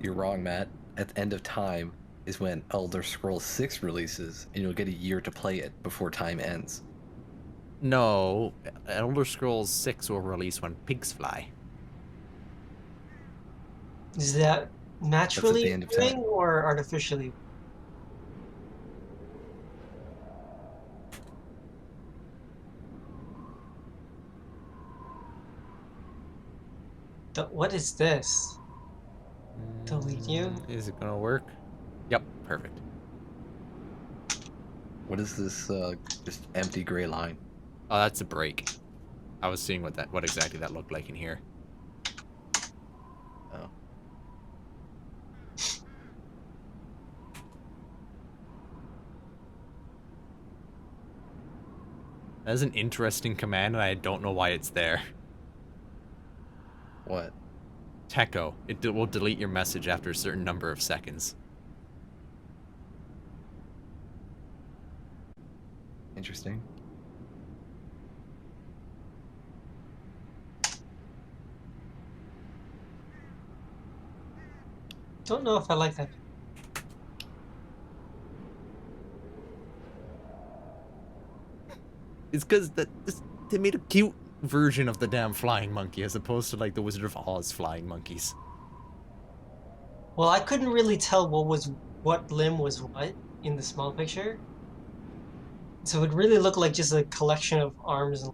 You're wrong, Matt. At the end of time is when Elder Scrolls 6 releases, and you'll get a year to play it before time ends. No, Elder Scrolls 6 will release when pigs fly. Is that naturally the end of time. occurring or artificially? What is this? Delete you? Is it gonna work? Yep, perfect. What is this just empty gray line? Oh, that's a break. I was seeing what exactly that looked like in here. Oh. That is an interesting command, and I don't know why it's there. What? Techo. It will delete your message after a certain number of seconds. Interesting. Don't know if I like that. It's because they made a cute version of the damn flying monkey as opposed to like the Wizard of Oz flying monkeys. Well, I couldn't really tell what limb was what in the small picture. So it really looked like just a collection of arms.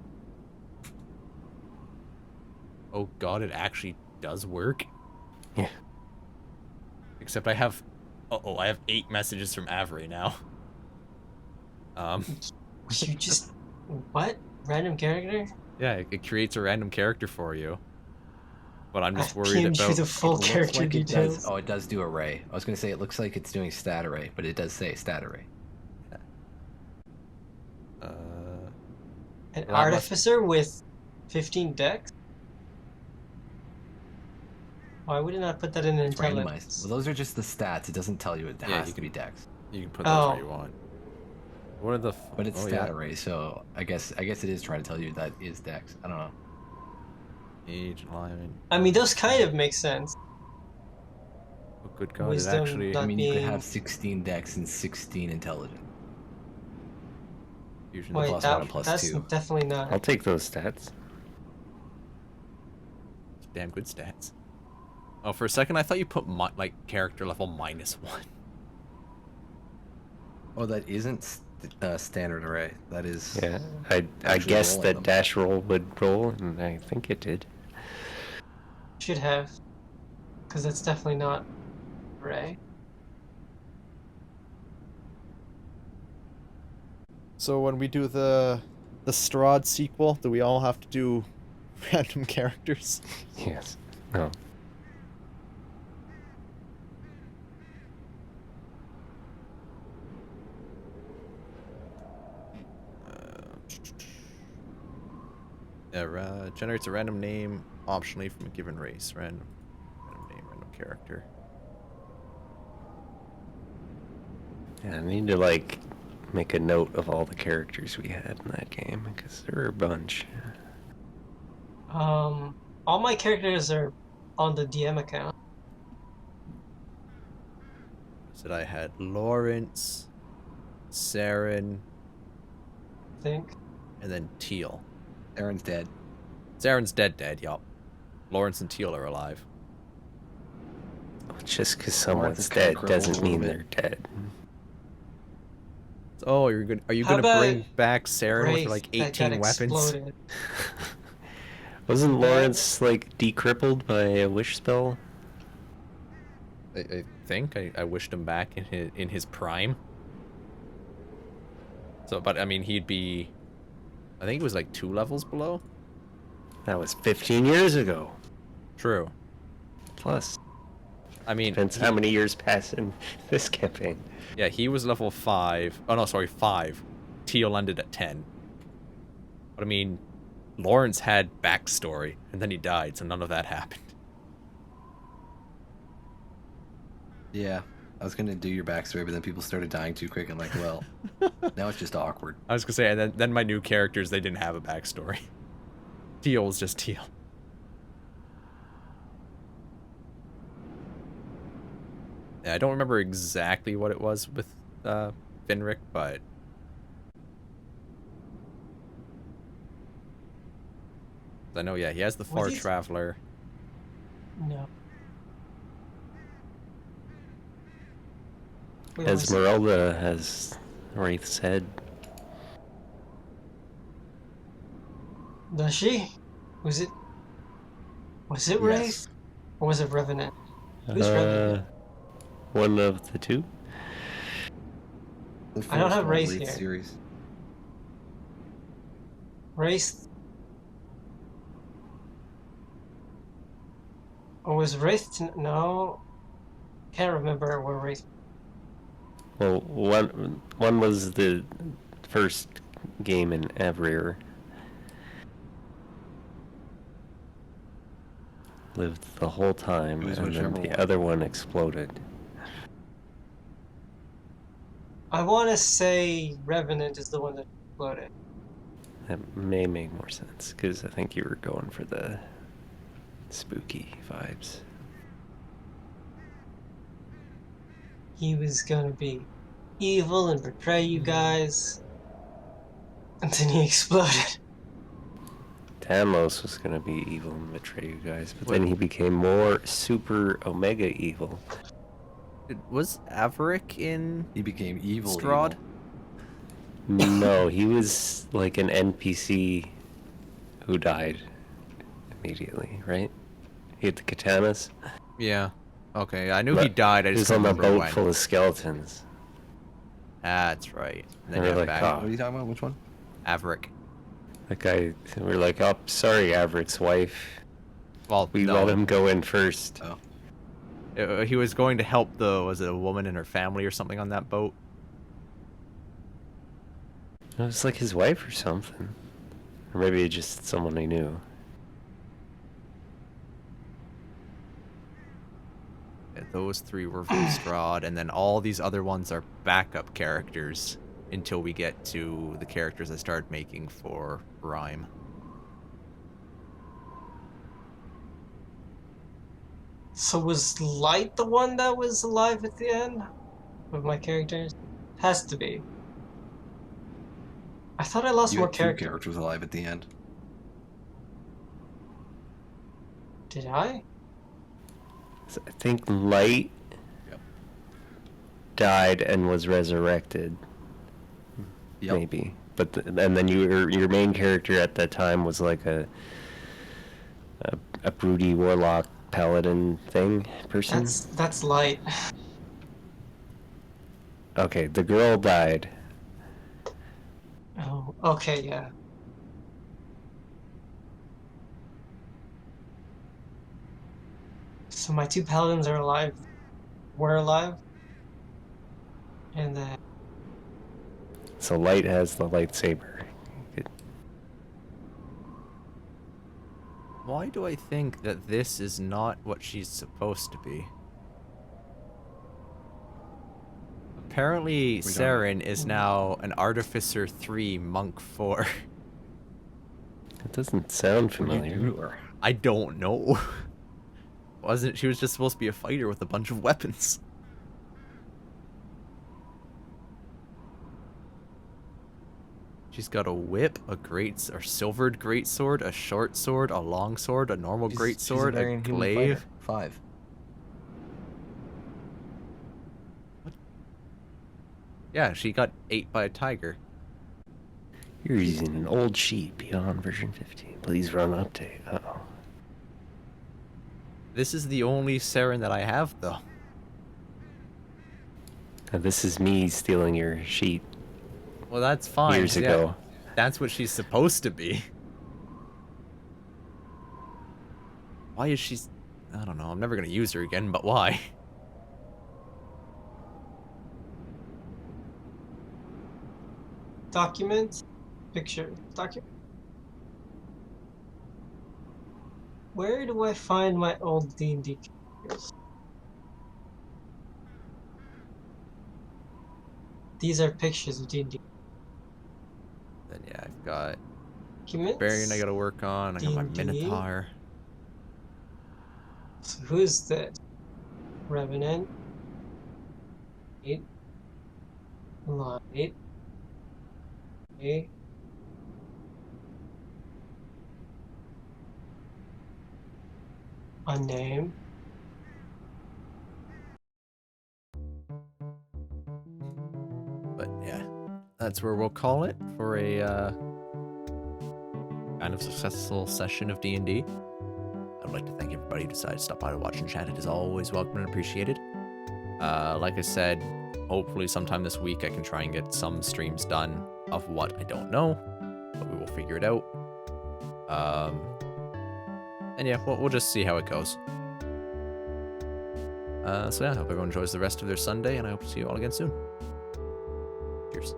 Oh god, it actually does work. Yeah. Except I have, I have 8 messages from Avery now. You just what? Random character? Yeah, it creates a random character for you. But I'm just I've worried PM'd you about. the full It looks character like it details. does. Oh, it does do array. I was gonna say it looks like it's doing stat array, but it does say stat array. An well, that must- artificer with 15 dex? Why would it not put that in It's randomized. intelligence? Well, those are just the stats. It doesn't tell you it Yeah, has you to be dex. You can put those Oh. where you want. What are the? But it's oh, stat yeah. array, so I guess it is trying to tell you that is dex. I don't know. Age, alignment. I mean, those kind of make sense. Oh, good god! Wisdom, it actually. not I mean, you could being- have 16 dex and 16 intelligence. Fusion Wait, plus plus one and plus that's 2. definitely not. I'll take those stats. damn good stats. Oh, for a second I thought you put like character level -1. Oh, that isn't standard array. That is. Yeah, I Actually guessed rolling that them. dash roll would roll, and I think it did. Should have. Because that's definitely not Ray. So when we do the Strahd sequel, do we all have to do random characters? Yes. No. Generates a random name optionally from a given race. Random name, random character. Yeah, I need to like make a note of all the characters we had in that game because there were a bunch. All my characters are on the DM account. So I had Lawrence, Saren, I think. and then Teal. Aaron's dead. Saren's dead, yup. Lawrence and Teal are alive. Just because Lawrence someone's is kinda dead crippled doesn't a little mean bit. they're dead. Oh, you're good. Are you How gonna about bring back Saren with Wraith like that got 18 weapons? exploded. Wasn't That- Lawrence like decrippled by a wish spell? I think I wished him back in his prime. So, but I mean, he'd be. I think he was like 2 levels below. That was 15 years ago. True. Plus, I mean, depends how many years pass in this campaign. yeah, he was level 5. Oh no, sorry, 5. Teal ended at 10. But I mean, Lawrence had backstory, and then he died, so none of that happened. Yeah. I was gonna do your backstory, but then people started dying too quick. I'm like, well, now it's just awkward. I was gonna say, and then my new characters, they didn't have a backstory. Teal was just Teal. Yeah, I don't remember exactly what it was with Finrick, but I know, yeah, he has the Far Was he- Traveler. No. Wait, was it- Esmeralda has Wraith's head. Does she? Was it? Was it Yes. Wraith? Or was it Revenant? Who's Revenant? One of the two. The I don't first have one, Wraith Wraith here. Series. Wraith. Or was Wraith? No. Can't remember where Wraith. Well, one was the first game in Avrir. Lived the whole time, It was and then whichever the one. other one exploded. I want to say Revenant is the one that exploded. That may make more sense, because I think you were going for the spooky vibes. He was gonna be evil and betray you guys. And then he exploded. Talos was gonna be evil and betray you guys, but Wait. then he became more super omega evil. Was Averick in He became evil. Strahd? Evil. No, he was like an NPC who died immediately, right? He had the katanas. Yeah. Okay, I knew he But died. I He just was on don't the remember boat when. full of skeletons. That's right. And then They you were have like, back What are you talking about? Which one? Averick. That guy, we're like, oh, sorry, Averick's wife. Well, We no. let him go in first. Oh. He was going to help was it a woman and her family or something on that boat? It was like his wife or something. Or maybe just someone he knew. Yeah, those 3 were from Strahd, and then all these other ones are backup characters until we get to the characters I started making for Rime. So was Light the one that was alive at the end? With my characters? Has to be. I thought I lost You more had 2 characters. characters alive at the end. Did I? So I think Light Yep. died and was resurrected. Yep. Maybe. But and then your main character at that time was like a broody warlock paladin thing person. That's Light. Okay, the girl died. Oh, okay, yeah. So my 2 paladins are alive. Were alive. And then So Light has the lightsaber. Why do I think that this is not what she's supposed to be? Apparently, don't know. Saren is now an Artificer 3, Monk 4. It doesn't sound familiar. I don't know. Wasn't she was just supposed to be a fighter with a bunch of weapons? She's got a whip, or silvered greatsword, a short sword, a long sword, a normal greatsword, a glaive. 5. Yeah, she got ate by a tiger. You're using an old sheet beyond version 15. Please run update. Uh-oh. This is the only Saren that I have, though. Now, this is me stealing your sheet Well, that's fine. years yeah. ago. That's what she's supposed to be. Why is she... I don't know. I'm never going to use her again, but why? Document, picture, document. Where do I find my old D&D characters? These are pictures of D&D. Then yeah, I've got Documents. Barbarian I gotta work on. I got my D&D. Minotaur. So who's this? Revenant. Light. Okay. Unnamed. But yeah, that's where we'll call it for a kind of successful session of D&D. I'd like to thank everybody who decided to stop by to watch and chat. It is always welcome and appreciated. Like I said, hopefully sometime this week I can try and get some streams done of what I don't know, but we will figure it out. And yeah, we'll just see how it goes. So yeah, I hope everyone enjoys the rest of their Sunday, and I hope to see you all again soon. Cheers.